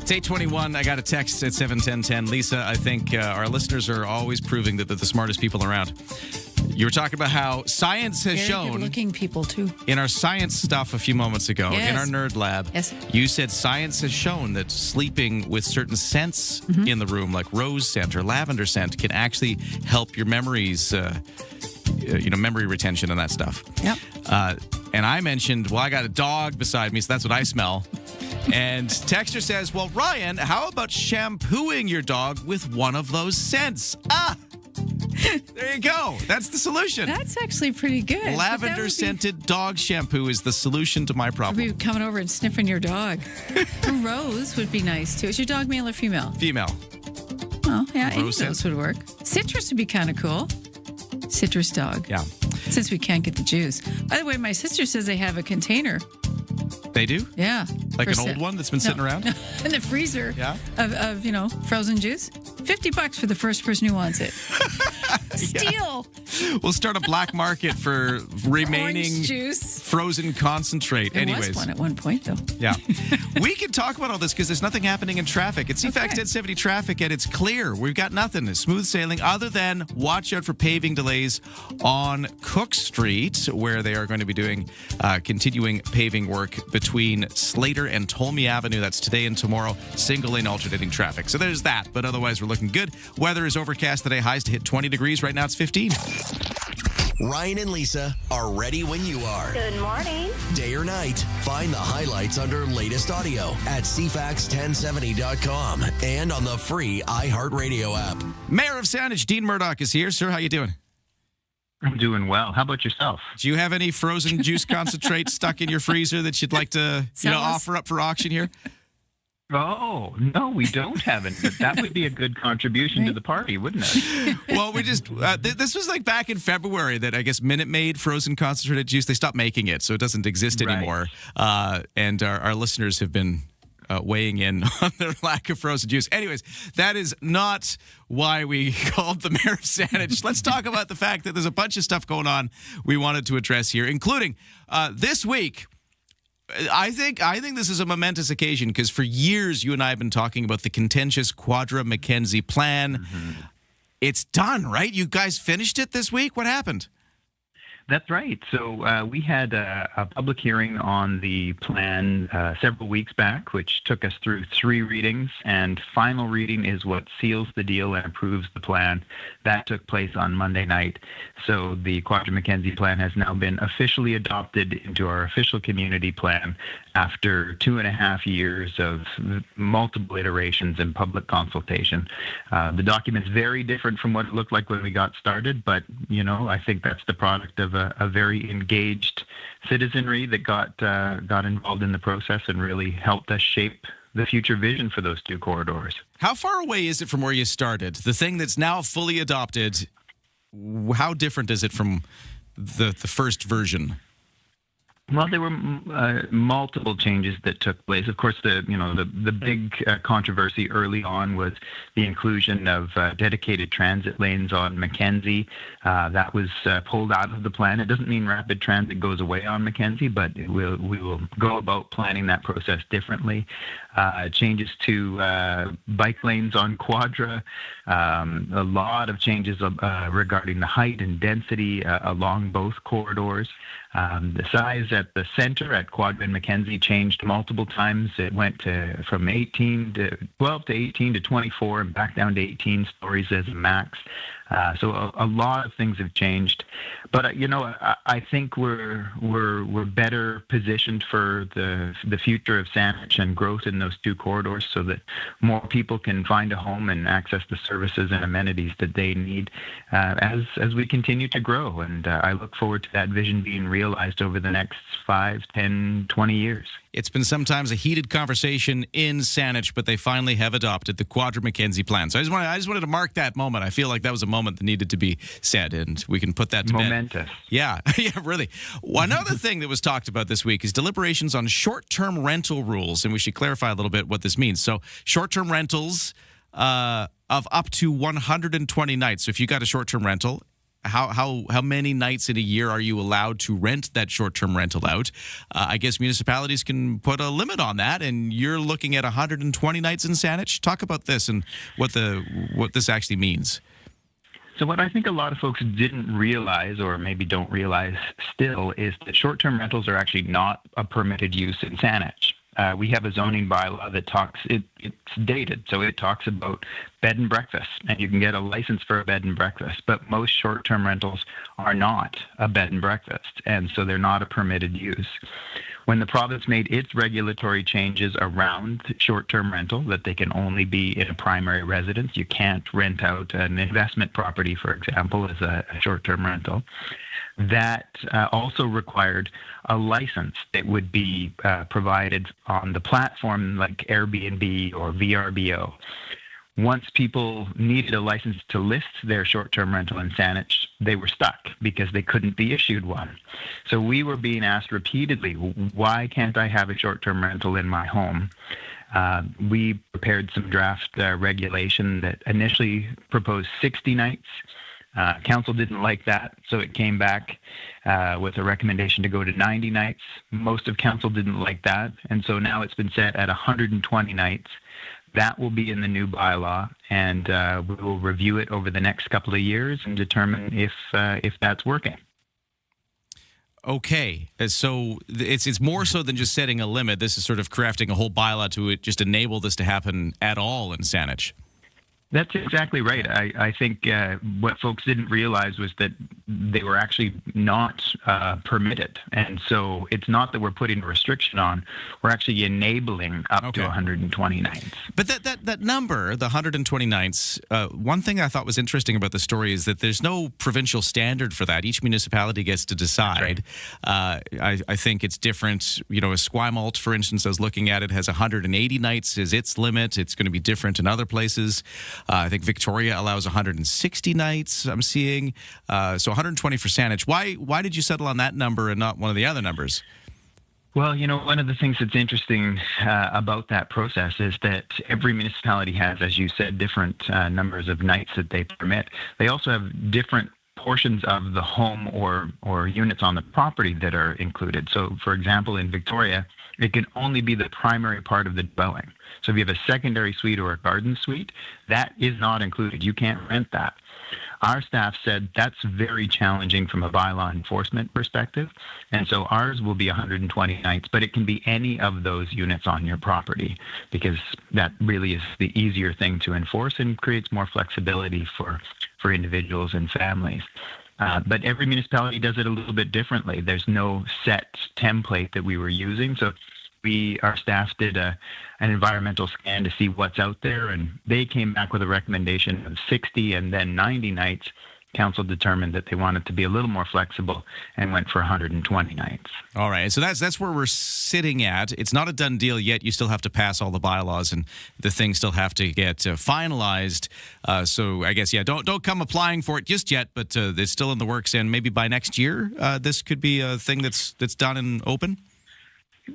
It's 8:21. I got a text at 7:10:10. Lisa, I think our listeners are always proving that they're the smartest people around. You were talking about how science has shown... Very good-looking people, too. In our science stuff a few moments ago, in our nerd lab, you said science has shown that sleeping with certain scents in the room, like rose scent or lavender scent, can actually help your memories memory retention and that stuff. Yep. And I mentioned, well, I got a dog beside me, so that's what I smell. And Texter says, well, Ryan, how about shampooing your dog with one of those scents? There you go. That's the solution. That's actually pretty good. Lavender-scented dog shampoo is the solution to my problem. I'd be coming over and sniffing your dog. A rose would be nice, too. Is your dog male or female? Female. Oh, yeah, any of Rose those scent? would work. Citrus would be kind of cool. Citrus dog. Yeah. Since we can't get the juice. By the way, my sister says they have a container. They do? Yeah. Like For an old one that's been sitting around? In the freezer Yeah. of frozen juice. $50 for the first person who wants it. Steal. We'll start a black market for remaining Orange juice. frozen concentrate. There Anyways. was one at one point, though. Yeah. We can talk about all this because there's nothing happening in traffic. It's CFAX 1070 traffic, and it's clear. We've got nothing. It's smooth sailing other than watch out for paving delays on Cook Street, where they are going to be doing continuing paving work between Slater and Tolmie Avenue. That's today and tomorrow. Single lane alternating traffic. So there's that. But otherwise, we're looking good. Weather is overcast today. Highs to hit 20 degrees. Right now, it's 15. Ryan and Lisa are ready when you are. Good morning. Day or night, find the highlights under latest audio at CFAX1070.com and on the free iHeartRadio app. Mayor of Saanich, Dean Murdoch, is here. Sir, how you doing? I'm doing well. How about yourself? Do you have any frozen juice concentrate stuck in your freezer that you'd like to offer up for auction here? Oh, no, we don't have any. But that would be a good contribution to the party, wouldn't it? Well, we just, this was like back in February that I guess Minute Maid frozen concentrated juice, they stopped making it, so it doesn't exist anymore. And our listeners have been weighing in on their lack of frozen juice. Anyways, that is not why we called the Mayor of Saanich. Let's talk about the fact that there's a bunch of stuff going on we wanted to address here, including this week. I think this is a momentous occasion because for years you and I have been talking about the contentious Quadra Mackenzie plan. Mm-hmm. It's done, right? You guys finished it this week? What happened? That's right. So we had a public hearing on the plan several weeks back, which took us through 3 readings, and final reading is what seals the deal and approves the plan. That took place on Monday night. So the Quadra Mackenzie plan has now been officially adopted into our official community plan after 2.5 years of multiple iterations and public consultation. The document's very different from what it looked like when we got started, but, I think that's the product of a very engaged citizenry that got involved in the process and really helped us shape the future vision for those 2 corridors. How far away is it from where you started? The thing that's now fully adopted, how different is it from the first version? Well, there were multiple changes that took place. Of course, the big controversy early on was the inclusion of dedicated transit lanes on Mackenzie. That was pulled out of the plan. It doesn't mean rapid transit goes away on Mackenzie, but we will go about planning that process differently. Changes to bike lanes on Quadra. A lot of changes regarding the height and density along both corridors. The size at the center at Quadra and Mackenzie changed multiple times. It went from 12 to 18 to 24 and back down to 18 stories as a max. So a lot of things have changed, but I think we're better positioned for the future of Saanich and growth in those 2 corridors, so that more people can find a home and access the services and amenities that they need as we continue to grow. And I look forward to that vision being realized over the next 5, 10, 20 years. It's been sometimes a heated conversation in Saanich, but they finally have adopted the Quadra Mackenzie plan. So I just wanted to mark that moment. I feel like that was a moment that needed to be said, and we can put that to Momentous. bed. Yeah, yeah, really. Well, another thing that was talked about this week is deliberations on short-term rental rules, and we should clarify a little bit what this means. So short-term rentals of up to 120 nights. So if you got a short-term rental, how many nights in a year are you allowed to rent that short-term rental out? I guess municipalities can put a limit on that, and you're looking at 120 nights in Saanich. Talk about this and what this actually means. So what I think a lot of folks didn't realize, or maybe don't realize still, is that short-term rentals are actually not a permitted use in Saanich. we have a zoning bylaw that it's dated, so it talks about bed and breakfast, and you can get a license for a bed and breakfast, but most short-term rentals are not a bed and breakfast, and so they're not a permitted use. When the province made its regulatory changes around short-term rental, that they can only be in a primary residence, you can't rent out an investment property, for example, as a short-term rental, that also required a license that would be provided on the platform like Airbnb or VRBO. Once people needed a license to list their short-term rental in Saanich, they were stuck because they couldn't be issued one. So we were being asked repeatedly, why can't I have a short-term rental in my home? We prepared some draft regulation that initially proposed 60 nights. Council didn't like that, so it came back with a recommendation to go to 90 nights. Most of Council didn't like that, and so now it's been set at 120 nights. That will be in the new bylaw, and we will review it over the next couple of years and determine if that's working. Okay, so it's more so than just setting a limit. This is sort of crafting a whole bylaw to just enable this to happen at all in Saanich. That's exactly right. I think what folks didn't realize was that they were actually not permitted. And so it's not that we're putting a restriction on, we're actually enabling up to 120 nights. But that number, the 120 nights, one thing I thought was interesting about the story is that there's no provincial standard for that. Each municipality gets to decide. Right. I think it's different. You know, Esquimalt, for instance, I was looking at it, has 180 nights as its limit. It's going to be different in other places. I think Victoria allows 160 nights, I'm seeing. So 120 for Saanich. Why did you settle on that number and not one of the other numbers? Well, you know, one of the things that's interesting about that process is that every municipality has, as you said, different numbers of nights that they permit. They also have different portions of the home or units on the property that are included. So, for example, in Victoria, it can only be the primary part of the dwelling. So if you have a secondary suite or a garden suite, that is not included. You can't rent that. Our staff said that's very challenging from a bylaw enforcement perspective. And so ours will be 120 nights, but it can be any of those units on your property because that really is the easier thing to enforce and creates more flexibility for individuals and families. But every municipality does it a little bit differently. There's no set template that we were using. So our staff did an environmental scan to see what's out there, and they came back with a recommendation of 60 and then 90 nights. Council determined that they wanted to be a little more flexible and went for 120 nights. All right, so that's where we're sitting at. It's not a done deal yet. You still have to pass all the bylaws, and the things still have to get finalized. So I guess, don't come applying for it just yet, but it's still in the works, and maybe by next year, this could be a thing that's done and open?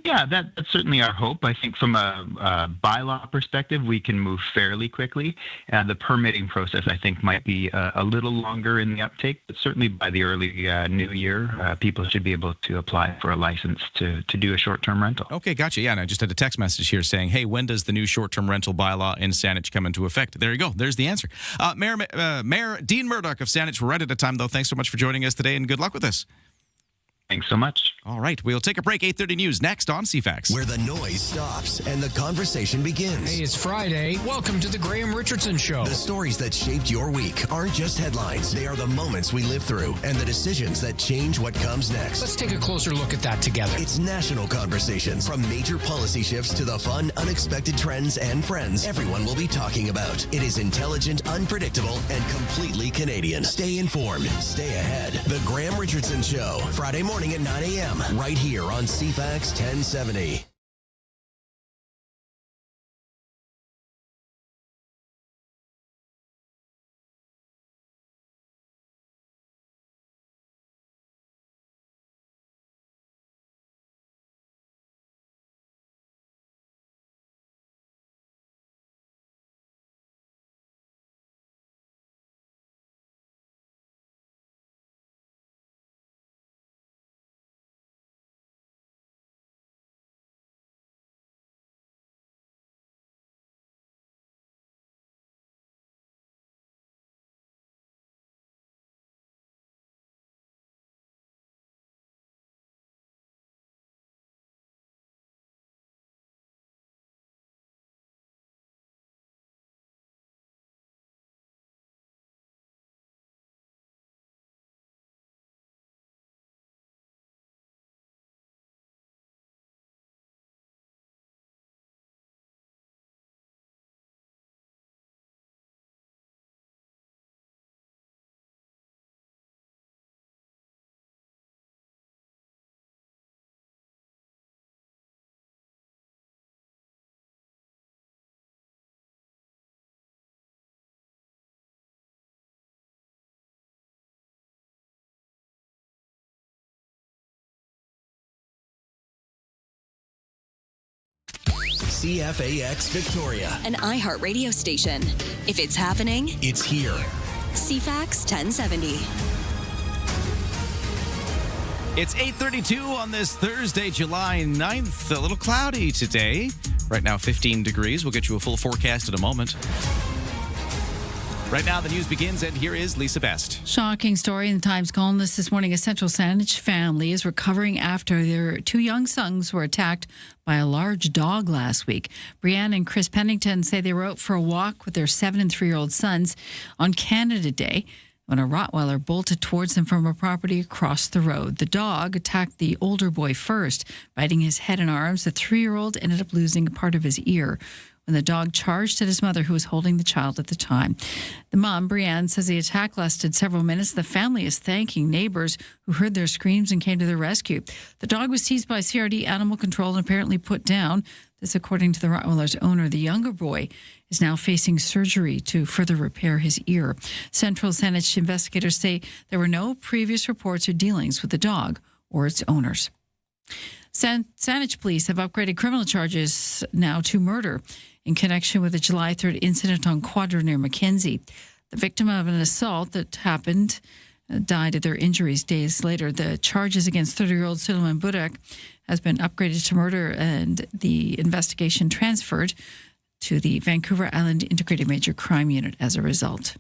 Yeah, that's certainly our hope. I think from a bylaw perspective, we can move fairly quickly. The permitting process, I think, might be a little longer in the uptake, but certainly by the early new year, people should be able to apply for a license to do a short-term rental. Okay, gotcha. Yeah, and I just had a text message here saying, hey, when does the new short-term rental bylaw in Saanich come into effect? There you go. There's the answer. Mayor Dean Murdoch of Saanich, we're right at a time, though. Thanks so much for joining us today, and good luck with this. Thanks so much. All right, we'll take a break. 8:30 News next on CFAX. Where the noise stops and the conversation begins. Hey, it's Friday. Welcome to the Graham Richardson Show. The stories that shaped your week aren't just headlines. They are the moments we live through and the decisions that change what comes next. Let's take a closer look at that together. It's national conversations. From major policy shifts to the fun, unexpected trends and friends everyone will be talking about. It is intelligent, unpredictable, and completely Canadian. Stay informed. Stay ahead. The Graham Richardson Show. Friday morning at 9 a.m. right here on CFAX 1070. CFAX Victoria. An iHeart radio station. If it's happening, It's here. CFAX 1070. It's 8:32 on this Thursday, July 9th. A little cloudy today. Right now, 15 degrees. We'll get you a full forecast in a moment. Right now, the news begins, and here is Lisa Best. Shocking story in the Times columnist this morning. A Central Saanich family is recovering after their two young sons were attacked by a large dog last week. Brianne and Chris Pennington say they were out for a walk with their 7 and 3-year-old sons on Canada Day when a Rottweiler bolted towards them from a property across the road. The dog attacked the older boy first, biting his head and arms. The 3-year-old ended up losing a part of his ear when the dog charged at his mother, who was holding the child at the time. The mom, Brianne, says the attack lasted several minutes. The family is thanking neighbors who heard their screams and came to their rescue. The dog was seized by CRD Animal Control and apparently put down. This according to the Rottweiler's owner. The younger boy is now facing surgery to further repair his ear. Central Saanich investigators say there were no previous reports or dealings with the dog or its owners. Saanich police have upgraded criminal charges now to murder in connection with the July 3rd incident on Quadra near Mackenzie. The victim of an assault that happened died of their injuries days later. The charges against 30-year-old Suleiman Budak has been upgraded to murder, and the investigation transferred to the Vancouver Island Integrated Major Crime Unit as a result.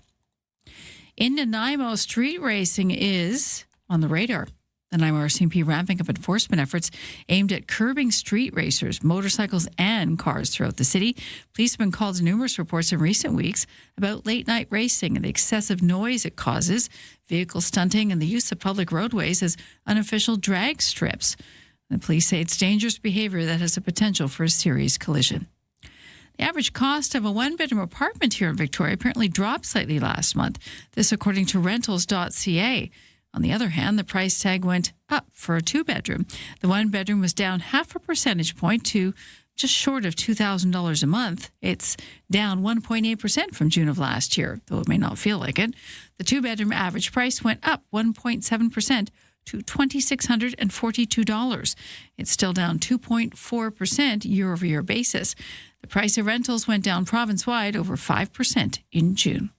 In Nanaimo, street racing is on the radar. The Nanaimo RCMP ramping up enforcement efforts aimed at curbing street racers, motorcycles, and cars throughout the city. Police have been called to numerous reports in recent weeks about late-night racing and the excessive noise it causes, vehicle stunting, and the use of public roadways as unofficial drag strips. The police say it's dangerous behavior that has the potential for a serious collision. The average cost of a one-bedroom apartment here in Victoria apparently dropped slightly last month. This according to rentals.ca. On the other hand, the price tag went up for a two-bedroom. The one-bedroom was down 0.5 percentage point to just short of $2,000 a month. It's down 1.8% from June of last year, though it may not feel like it. The two-bedroom average price went up 1.7% to $2,642. It's still down 2.4% year-over-year basis. The price of rentals went down province-wide over 5% in June.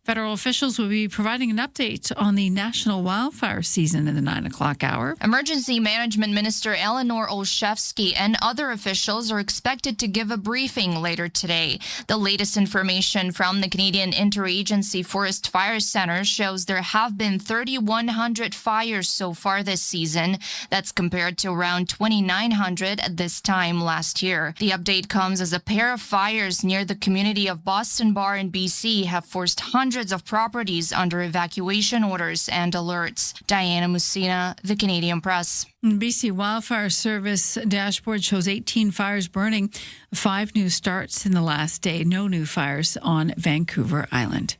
Federal officials will be providing an update on the national wildfire season in the 9 o'clock hour. Emergency Management Minister Eleanor Olszewski and other officials are expected to give a briefing later today. The latest information from the Canadian Interagency Forest Fire Center shows there have been 3,100 fires so far this season. That's compared to around 2,900 at this time last year. The update comes as a pair of fires near the community of Boston Bar in BC have forced hundreds of properties under evacuation orders and alerts. Diana Musina, The Canadian Press. BC Wildfire Service dashboard shows 18 fires burning, 5 new starts in the last day, no new fires on Vancouver Island.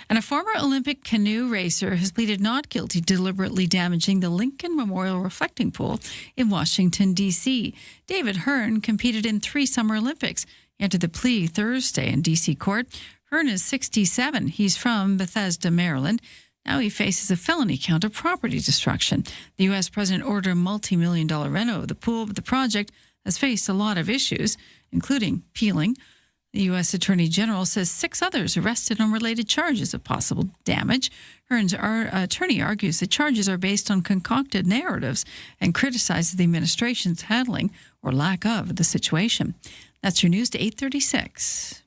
And a former Olympic canoe racer has pleaded not guilty to deliberately damaging the Lincoln Memorial Reflecting Pool in Washington, D.C. David Hearn competed in 3 Summer Olympics. He entered the plea Thursday in D.C. court. Hearn is 67. He's from Bethesda, Maryland. Now he faces a felony count of property destruction. The U.S. president ordered a multi-million-dollar reno of the pool, but the project has faced a lot of issues, including peeling. The U.S. Attorney General says 6 others arrested on related charges of possible damage. Hearn's attorney argues the charges are based on concocted narratives and criticizes the administration's handling or lack of the situation. That's your news to 8:36.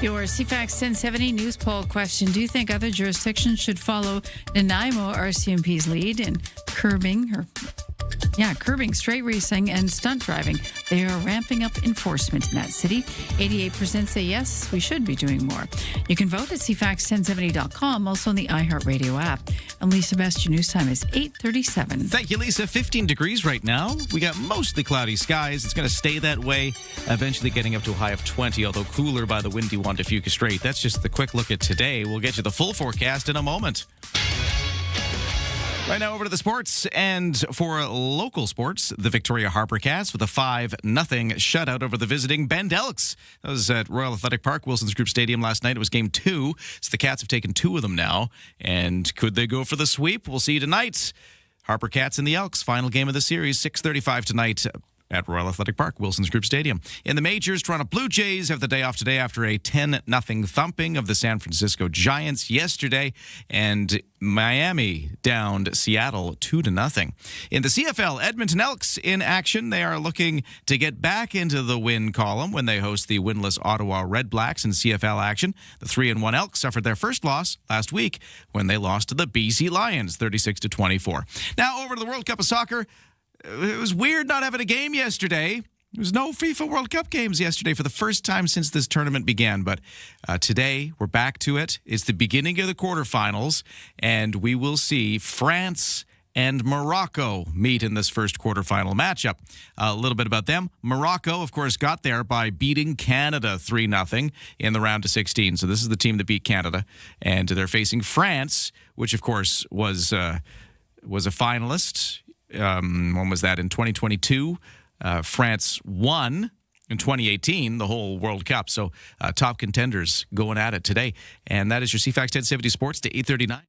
Your CFAX 1070 news poll question. Do you think other jurisdictions should follow Nanaimo RCMP's lead in curbing straight racing and stunt driving? They are ramping up enforcement in that city. 88% say yes, we should be doing more. You can vote at CFAX1070.com, also on the iHeartRadio app. And Lisa Best, your news time is 8:37. Thank you, Lisa. 15 degrees right now. We got mostly cloudy skies. It's going to stay that way, eventually getting up to a high of 20, although cooler by the windy Juan de Fuca Strait. That's just the quick look at today. We'll get you the full forecast in a moment. Right now, over to the sports. And for local sports, the Victoria Harbour Cats with a 5-0 shutout over the visiting Bend Elks. That was at Royal Athletic Park, Wilson's Group Stadium last night. It was game 2. So the Cats have taken 2 of them now. And could they go for the sweep? We'll see tonight. Harbour Cats and the Elks, final game of the series, 6:35 tonight at Royal Athletic Park, Wilson's Group Stadium. In the majors, Toronto Blue Jays have the day off today after a 10-0 thumping of the San Francisco Giants yesterday, and Miami downed Seattle 2-0. In the CFL, Edmonton Elks in action. They are looking to get back into the win column when they host the winless Ottawa Red Blacks in CFL action. The 3-1 Elks suffered their first loss last week when they lost to the BC Lions 36-24. Now over to the World Cup of Soccer. It was weird not having a game yesterday. There was no FIFA World Cup games yesterday for the first time since this tournament began. But today, we're back to it. It's the beginning of the quarterfinals, and we will see France and Morocco meet in this first quarterfinal matchup. A little bit about them. Morocco, of course, got there by beating Canada 3-0 in the round of 16. So this is the team that beat Canada. And they're facing France, which, of course, was a finalist. When was that? In 2022, France won in 2018 the whole World Cup. So top contenders going at it today. And that is your CFAX 1070 Sports to 8:39.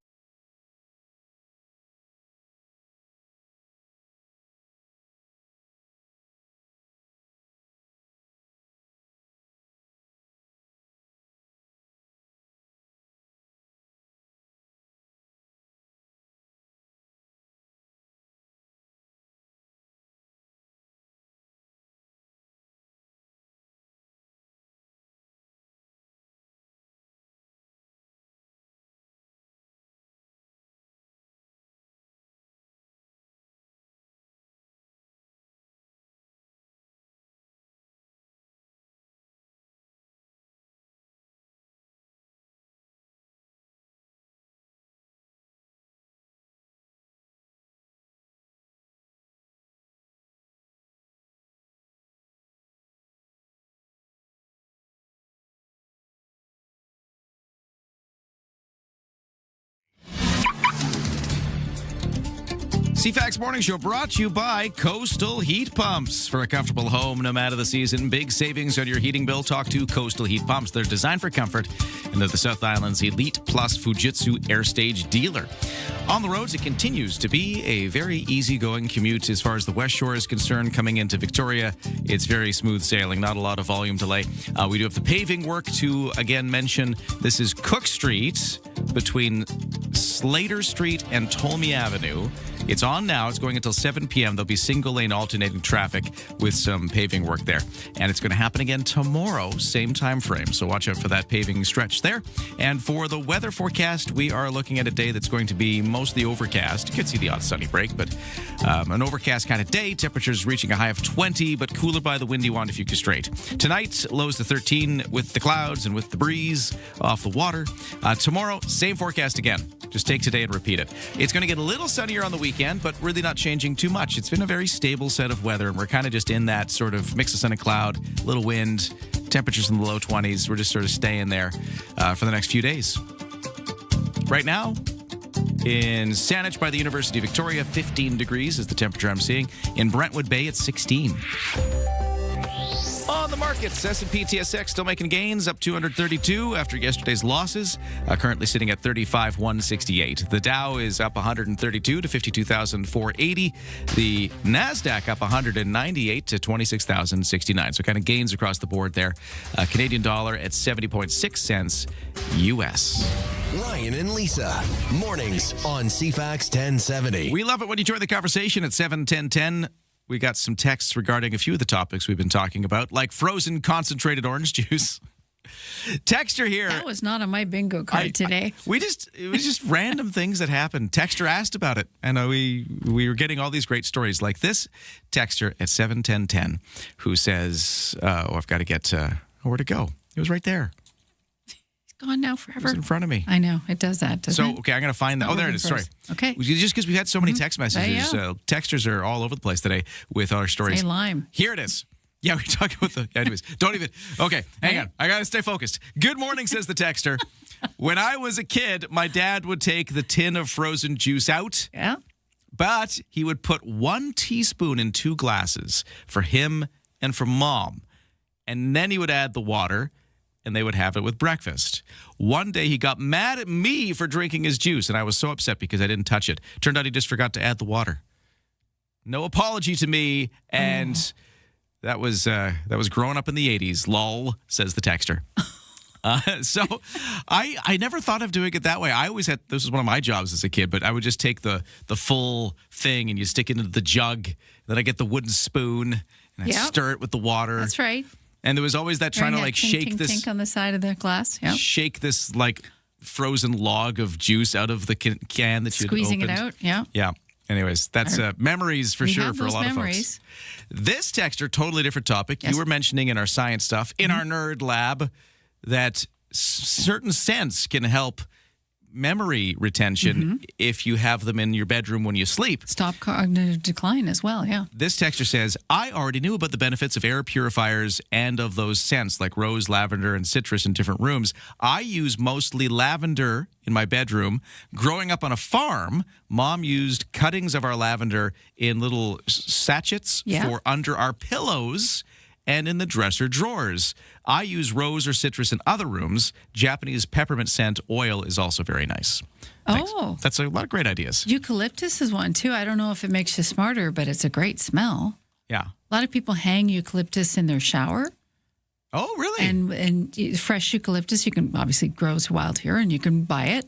CFAX Morning Show brought to you by Coastal Heat Pumps. For a comfortable home no matter the season, big savings on your heating bill. Talk to Coastal Heat Pumps. They're designed for comfort, and they're the South Island's Elite Plus Fujitsu Airstage dealer. On the roads, it continues to be a very easygoing commute as far as the West Shore is concerned. Coming into Victoria, it's very smooth sailing, not a lot of volume delay. We do have the paving work to, again, mention. This is Cook Street between Slater Street and Tolmie Avenue. It's on now. It's going until 7 p.m. There'll be single-lane alternating traffic with some paving work there. And it's going to happen again tomorrow, same time frame. So watch out for that paving stretch there. And for the weather forecast, we are looking at a day that's going to be mostly overcast. You could see the odd sunny break, but an overcast kind of day. Temperatures reaching a high of 20, but cooler by the windy Juan de Fuca Strait. Tonight, lows to 13 with the clouds and with the breeze off the water. Tomorrow, same forecast again. Just take today and repeat it. It's going to get a little sunnier on the weekend, but really not changing too much. It's been a very stable set of weather, and we're kind of just in that sort of mix of sun and cloud, little wind, temperatures in the low 20s. We're just sort of staying there for the next few days. Right now, in Saanich by the University of Victoria, 15 degrees is the temperature I'm seeing. In Brentwood Bay, it's 16. On the markets, S&P TSX still making gains, up 232 after yesterday's losses, currently sitting at 35,168. The Dow is up 132 to 52,480. The NASDAQ up 198 to 26,069. So kind of gains across the board there. Canadian dollar at 70.6 cents US. Ryan and Lisa, mornings on CFAX 1070. We love it when you join the conversation at 7-10-10. We got some texts regarding a few of the topics we've been talking about, like frozen concentrated orange juice. Texter here. That was not on my bingo card today. It was just random things that happened. Texter asked about it, and we were getting all these great stories like this texter at 71010 who says, I've got to get where'd it go? It was right there. It's gone now forever. It's in front of me. I know. It does that, doesn't it? Okay, I'm going to find that. Oh, there it is. Sorry. Okay. Just because we've had so many text messages, texters are all over the place today with our stories. Say lime. Here it is. Yeah, we're talking about anyways, don't even. Okay, hang on. I got to stay focused. Good morning, says the texter. When I was a kid, my dad would take the tin of frozen juice out. Yeah. But he would put 1 teaspoon in 2 glasses for him and for Mom. And then he would add the water, and they would have it with breakfast. One day, he got mad at me for drinking his juice, and I was so upset because I didn't touch it. Turned out he just forgot to add the water. No apology to me, and... That was growing up in the 80s. Lol, says the texter. So I never thought of doing it that way. I always had, this was one of my jobs as a kid, but I would just take the full thing and you stick it into the jug. Then I get the wooden spoon and I stir it with the water. That's right. And there was always that trying to like shake this. Tink on the side of the glass. Yeah. Shake this like frozen log of juice out of the can that you squeezing opened. It out. Yeah. Yeah. Anyways, that's memories for sure for a lot of folks. This texter, totally different topic. Yes. You were mentioning in our science stuff, in our nerd lab, that certain scents can help memory retention if you have them in your bedroom when you sleep. Stop cognitive decline as well, yeah. This texter says, I already knew about the benefits of air purifiers and of those scents like rose, lavender, and citrus in different rooms. I use mostly lavender in my bedroom. Growing up on a farm, Mom used cuttings of our lavender in little sachets for under our pillows and in the dresser drawers. I use rose or citrus in other rooms. Japanese peppermint scent oil is also very nice. Thanks. Oh. That's a lot of great ideas. Eucalyptus is one, too. I don't know if it makes you smarter, but it's a great smell. Yeah. A lot of people hang eucalyptus in their shower. Oh, really? And fresh eucalyptus, you can obviously grows wild here, and you can buy it.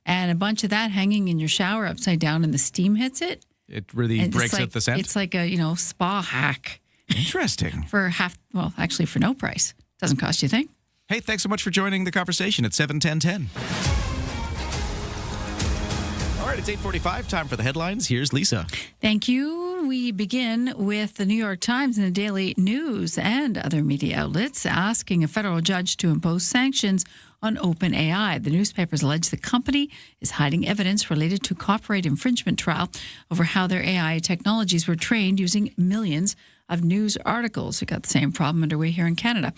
And a bunch of that hanging in your shower upside down, and the steam hits it. It really breaks up the scent? It's like a, spa hack. Interesting. For for no price. Doesn't cost you a thing. Hey, thanks so much for joining the conversation at 7:10:10. All right, it's 8:45. Time for the headlines. Here's Lisa. Thank you. We begin with the New York Times and the Daily News and other media outlets asking a federal judge to impose sanctions on OpenAI. The newspapers allege the company is hiding evidence related to copyright infringement trial over how their AI technologies were trained using millions of news articles. We got the same problem underway here in Canada.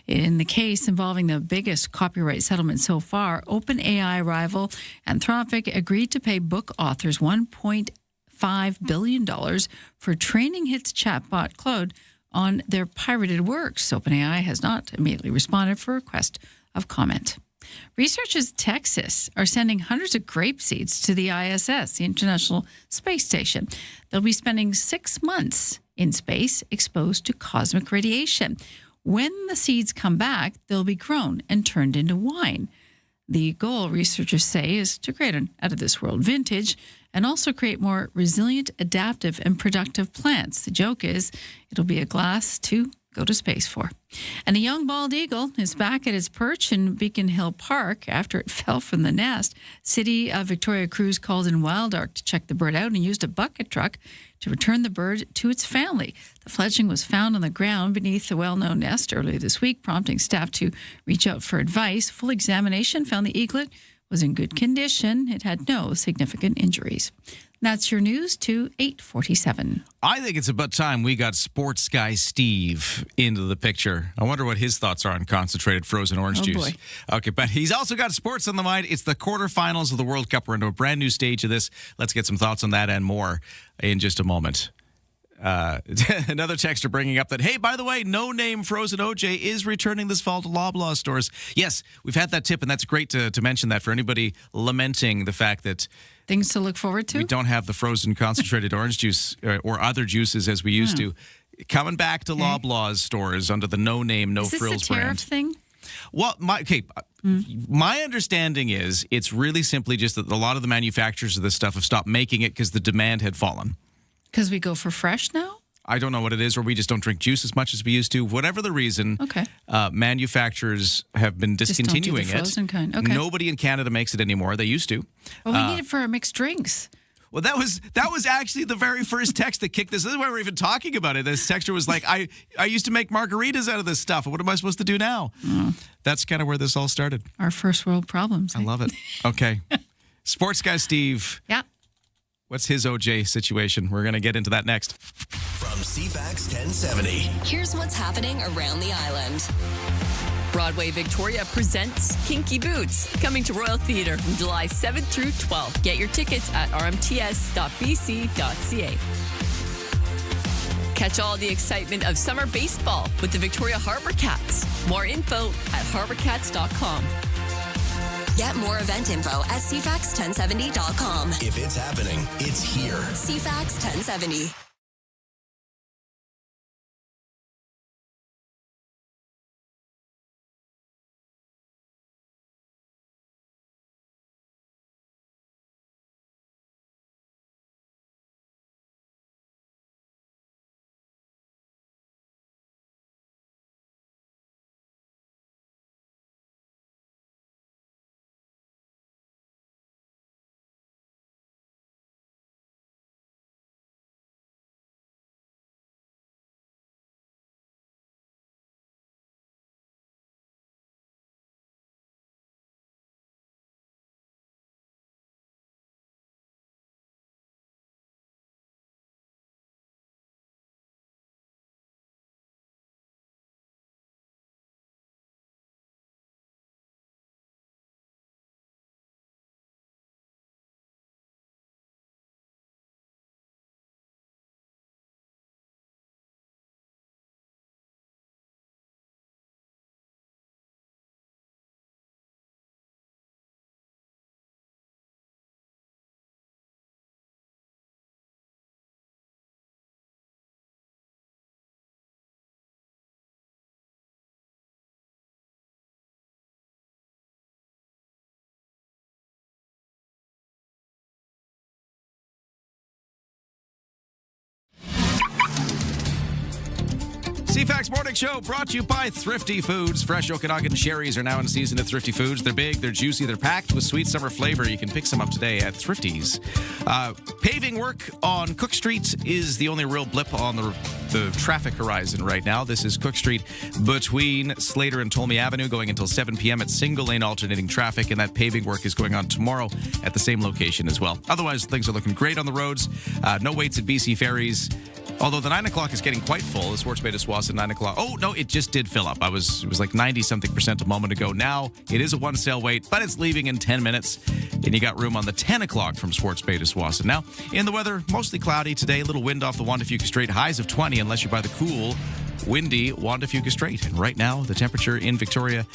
In the case involving the biggest copyright settlement so far, OpenAI rival Anthropic agreed to pay book authors $1.5 billion for training its chatbot Claude on their pirated works. OpenAI has not immediately responded for a request of comment. Researchers in Texas are sending hundreds of grape seeds to the ISS, the International Space Station. They'll be spending 6 months in space exposed to cosmic radiation. When the seeds come back, they'll be grown and turned into wine. The goal, researchers say, is to create an out-of-this-world vintage and also create more resilient, adaptive, and productive plants. The joke is it'll be a glass to go to space for. And a young bald eagle is back at its perch in Beacon Hill Park after it fell from the nest. City of Victoria crews called in Wild Ark to check the bird out and used a bucket truck to return the bird to its family. The fledgling was found on the ground beneath the well-known nest earlier this week, prompting staff to reach out for advice. Full examination found the eaglet was in good condition. It had no significant injuries. That's your news to 8:47. I think it's about time we got sports guy Steve into the picture. I wonder what his thoughts are on concentrated frozen orange juice. Boy. Okay, but he's also got sports on the mind. It's the quarterfinals of the World Cup. We're into a brand new stage of this. Let's get some thoughts on that and more in just a moment. Another texter bringing up that, hey, by the way, No Name Frozen OJ is returning this fall to Loblaw stores. Yes, we've had that tip, and that's great to mention that for anybody lamenting the fact that things to look forward to. We don't have the frozen concentrated orange juice or other juices as we used to. Coming back to Loblaw's stores under the No Name, No Frills brand. Is this a tariff thing? Well, my understanding is it's really simply just that a lot of the manufacturers of this stuff have stopped making it because the demand had fallen. Because we go for fresh now? I don't know what it is, or we just don't drink juice as much as we used to. Whatever the reason, manufacturers have been discontinuing Just don't do the frozen kind. Okay. Nobody in Canada makes it anymore. They used to. Well, we need it for our mixed drinks. Well, that was actually the very first text that kicked this. This is why we're even talking about it. This texter was like, I used to make margaritas out of this stuff. What am I supposed to do now? That's kind of where this all started. Our first world problems. I love it. Okay. Sports guy Steve. Yeah. What's his OJ situation? We're going to get into that next. From CFAX 1070. Here's what's happening around the island. Broadway Victoria presents Kinky Boots, coming to Royal Theatre from July 7th through 12th. Get your tickets at rmts.bc.ca. Catch all the excitement of summer baseball with the Victoria Harbour Cats. More info at harbourcats.com. Get more event info at cfax1070.com. If it's happening, it's here. CFAX 1070. CFAX Morning Show brought to you by Thrifty Foods. Fresh Okanagan cherries are now in season at Thrifty Foods. They're big, they're juicy, they're packed with sweet summer flavor. You can pick some up today at Thrifty's. Paving work on Cook Street is the only real blip on the traffic horizon right now. This is Cook Street between Slater and Tolmie Avenue going until 7 p.m. It's single lane alternating traffic, and that paving work is going on tomorrow at the same location as well. Otherwise, things are looking great on the roads. No waits at BC Ferries. Although the 9 o'clock is getting quite full, the Swartz Bay to Swass at 9 o'clock. Oh, no, it just did fill up. It was like 90-something% a moment ago. Now, it is a one-sail wait, but it's leaving in 10 minutes. And you got room on the 10 o'clock from Swartz Bay to Swass. And now, in the weather, mostly cloudy today. A little wind off the Juan de Fuca Strait. Highs of 20, unless you're by the cool, windy Juan de Fuca Strait. And right now, the temperature in Victoria,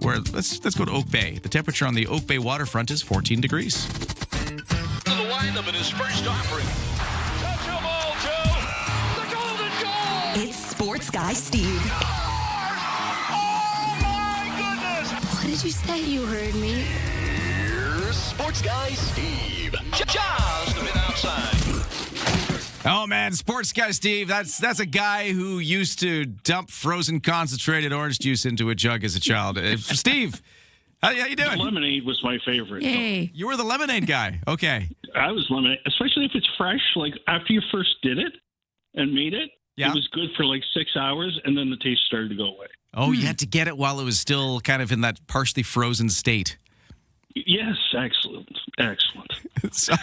let's go to Oak Bay. The temperature on the Oak Bay waterfront is 14 degrees. The lineup in his first offering. Touch them all, Joe. The golden goal. It's Sports Guy Steve. Oh, my goodness. What did you say? You heard me. Here's Sports Guy Steve. Just a bit outside. Oh, man, sports guy Steve, that's a guy who used to dump frozen concentrated orange juice into a jug as a child. Steve, how you doing? The lemonade was my favorite. Yay. You were the lemonade guy. Okay. I was lemonade, especially if it's fresh. Like after you first did it and made it, Yeah. it was good for like 6 hours, and then the taste started to go away. Oh, you had to get it while it was still kind of in that partially frozen state. Yes, excellent. So,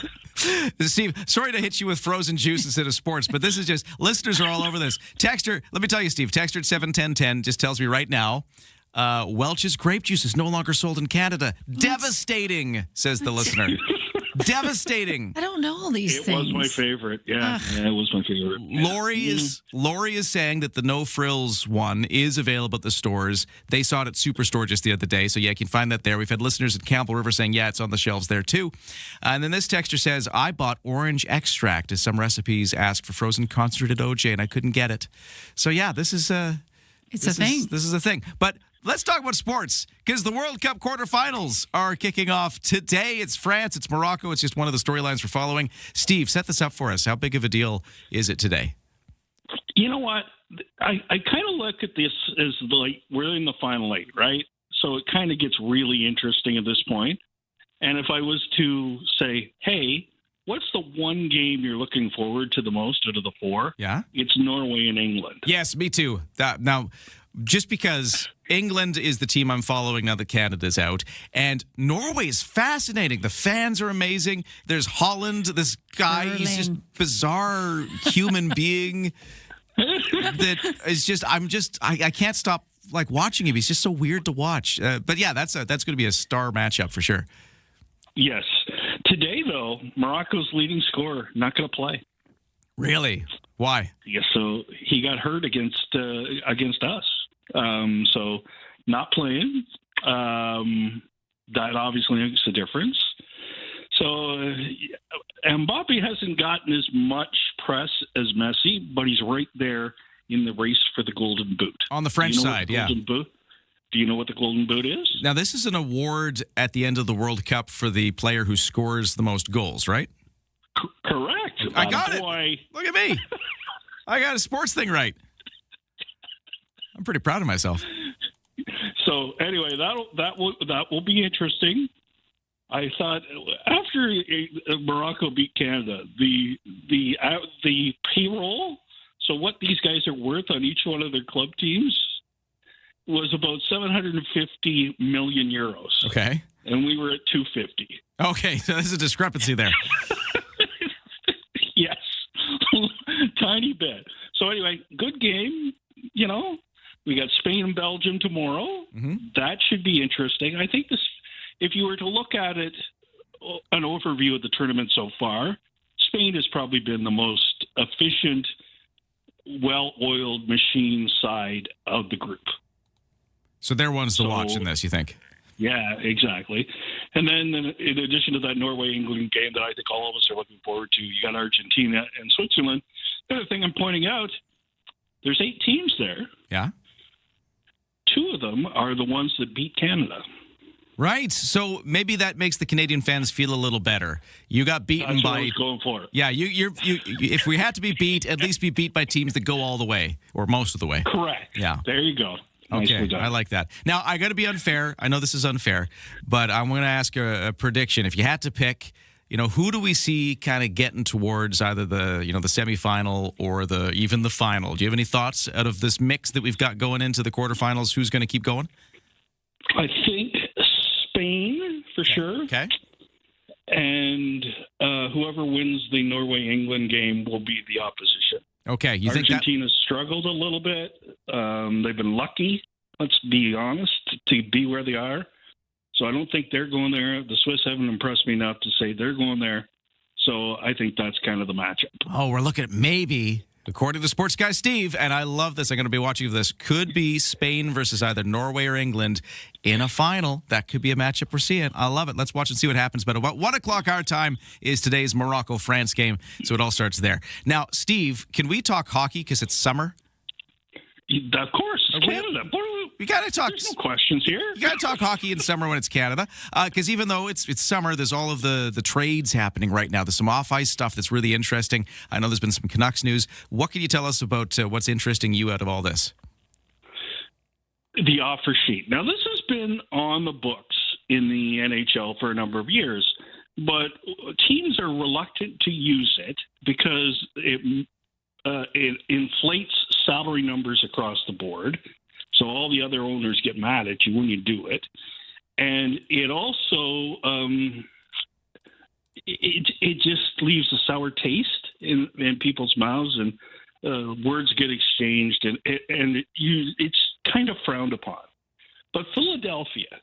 Steve, sorry to hit you with frozen juice instead of sports, but this is just, listeners are all over this. Texter, let me tell you, Steve, Texter at 71010 just tells me right now, Welch's grape juice is no longer sold in Canada. Devastating, says the listener. Devastating. I don't know all these things. It was my favorite. Yeah, it was my favorite. Lori is saying that the No Frills one is available at the stores. They saw it at Superstore just the other day, so yeah, you can find that there. We've had listeners at Campbell River saying, yeah, it's on the shelves there too. And then this texter says, I bought orange extract as some recipes ask for frozen concentrated OJ, and I couldn't get it. So yeah, this is a thing. This is a thing. But let's talk about sports, because the World Cup quarterfinals are kicking off today. It's France, it's Morocco. It's just one of the storylines we're following. Steve, set this up for us. How big of a deal is it today? You know what? I kind of look at this as like we're in the final 8, right? So it kind of gets really interesting at this point. And if I was to say, hey, what's the one game you're looking forward to the most out of the 4? Yeah. It's Norway and England. Yes, me too. Now, just because England is the team I'm following now that Canada's out, and Norway is fascinating. The fans are amazing. There's Holland, this guy, he's just bizarre human being that is just, I can't stop like watching him. He's just so weird to watch. But yeah, that's going to be a star matchup for sure. Yes. Today, though, Morocco's leading scorer not going to play. Really? Why? Yes. So he got hurt against us. So not playing. That obviously makes a difference. So Mbappe hasn't gotten as much press as Messi, but he's right there in the race for the Golden Boot. On the French side, yeah. Do you know what the Golden Boot is? Now, this is an award at the end of the World Cup for the player who scores the most goals, right? Correct. I got it. Look at me. I got a sports thing right. I'm pretty proud of myself. So anyway, that will be interesting. I thought after Morocco beat Canada, the payroll, so what these guys are worth on each one of their club teams, was about 750 million euros. Okay. And we were at 250. Okay, so there's a discrepancy there. Yes. Tiny bit. So anyway, good game. You know, we got Spain and Belgium tomorrow. Mm-hmm. That should be interesting. I think this, if you were to look at it, an overview of the tournament so far, Spain has probably been the most efficient, well-oiled machine side of the group. So they're ones to watch in this, you think? Yeah, exactly. And then in addition to that Norway-England game that I think all of us are looking forward to, you got Argentina and Switzerland. The other thing I'm pointing out, there's 8 teams there. Yeah. 2 of them are the ones that beat Canada. Right. So maybe that makes the Canadian fans feel a little better. You got beaten That's by. what I was going for. Yeah, you. If we had to be beat, at least be beat by teams that go all the way or most of the way. Correct. Yeah. There you go. Okay, I like that. Now, I got to be unfair. I know this is unfair, but I'm going to ask a prediction. If you had to pick, who do we see kind of getting towards either the semifinal or even the final? Do you have any thoughts out of this mix that we've got going into the quarterfinals? Who's going to keep going? I think Spain for sure. Okay. And whoever wins the Norway-England game will be the opposition. Okay, you think Argentina struggled a little bit. They've been lucky, let's be honest, to be where they are. So I don't think they're going there. The Swiss haven't impressed me enough to say they're going there. So I think that's kind of the matchup. Oh, we're looking at maybe, according to sports guy Steve, and I love this, I'm going to be watching this, could be Spain versus either Norway or England in a final. That could be a matchup we're seeing. I love it. Let's watch and see what happens. But about 1 o'clock our time is today's Morocco-France game, so it all starts there. Now, Steve, can we talk hockey because it's summer? Of course, it's Canada. We got to talk. There's no questions here. You got to talk hockey in summer when it's Canada, because even though it's summer, there's all of the trades happening right now. There's some off-ice stuff that's really interesting. I know there's been some Canucks news. What can you tell us about what's interesting you out of all this? The offer sheet. Now, this has been on the books in the NHL for a number of years, but teams are reluctant to use it because it inflates salary numbers across the board. So all the other owners get mad at you when you do it. And it also, it just leaves a sour taste in people's mouths, and words get exchanged, and it's kind of frowned upon. But Philadelphia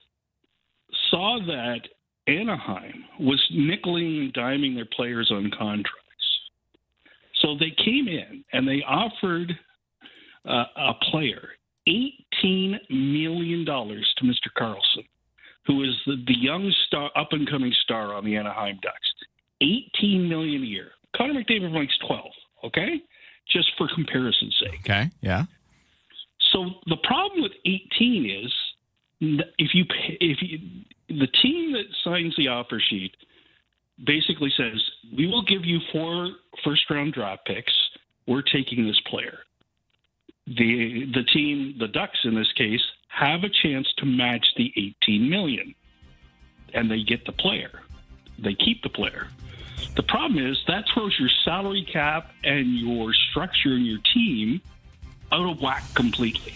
saw that Anaheim was nickeling and diming their players on contracts. So they came in and they offered a player $18 million to Mr. Carlson, who is the young star, up-and-coming star on the Anaheim Ducks. $18 million a year. Connor McDavid makes 12, okay? Just for comparison's sake. Okay, yeah. So the problem with 18 is the team that signs the offer sheet basically says, we will give you 4 first-round draft picks. We're taking this player. the team, the Ducks in this case, have a chance to match the $18 million, and they get the player. They keep the player. The problem is that throws your salary cap and your structure and your team out of whack completely.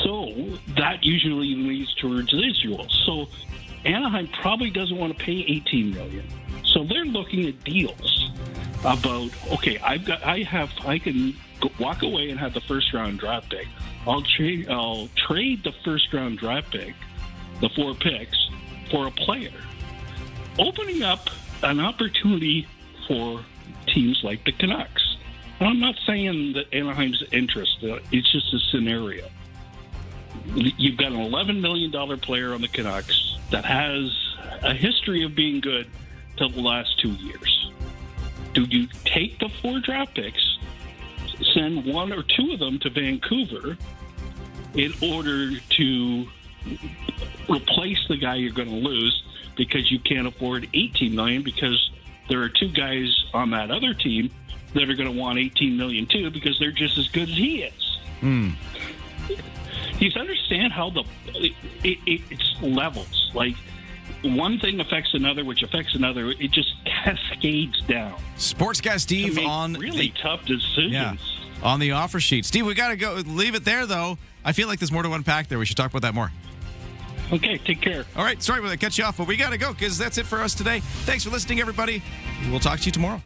So that usually leads towards Israel. So Anaheim probably doesn't want to pay $18 million. So they're looking at deals about, okay, I can walk away and have the first round draft pick. I'll trade the first round draft pick, the 4 picks, for a player, opening up an opportunity for teams like the Canucks. And I'm not saying that Anaheim's interest. It's just a scenario. You've got an $11 million player on the Canucks that has a history of being good till the last 2 years. Do you take the 4 draft picks, send 1 or 2 of them to Vancouver in order to replace the guy you're going to lose because you can't afford $18 million because there are 2 guys on that other team that are going to want $18 million too because they're just as good as he is? You understand how it's levels. Like, one thing affects another, which affects another. It just cascades down. Sportscast Steve on really tough decisions. Yeah, on the offer sheet. Steve, we got to go. Leave it there, though. I feel like there's more to unpack there. We should talk about that more. Okay, take care. All right, sorry to cut you off, but we got to go because that's it for us today. Thanks for listening, everybody. We'll talk to you tomorrow.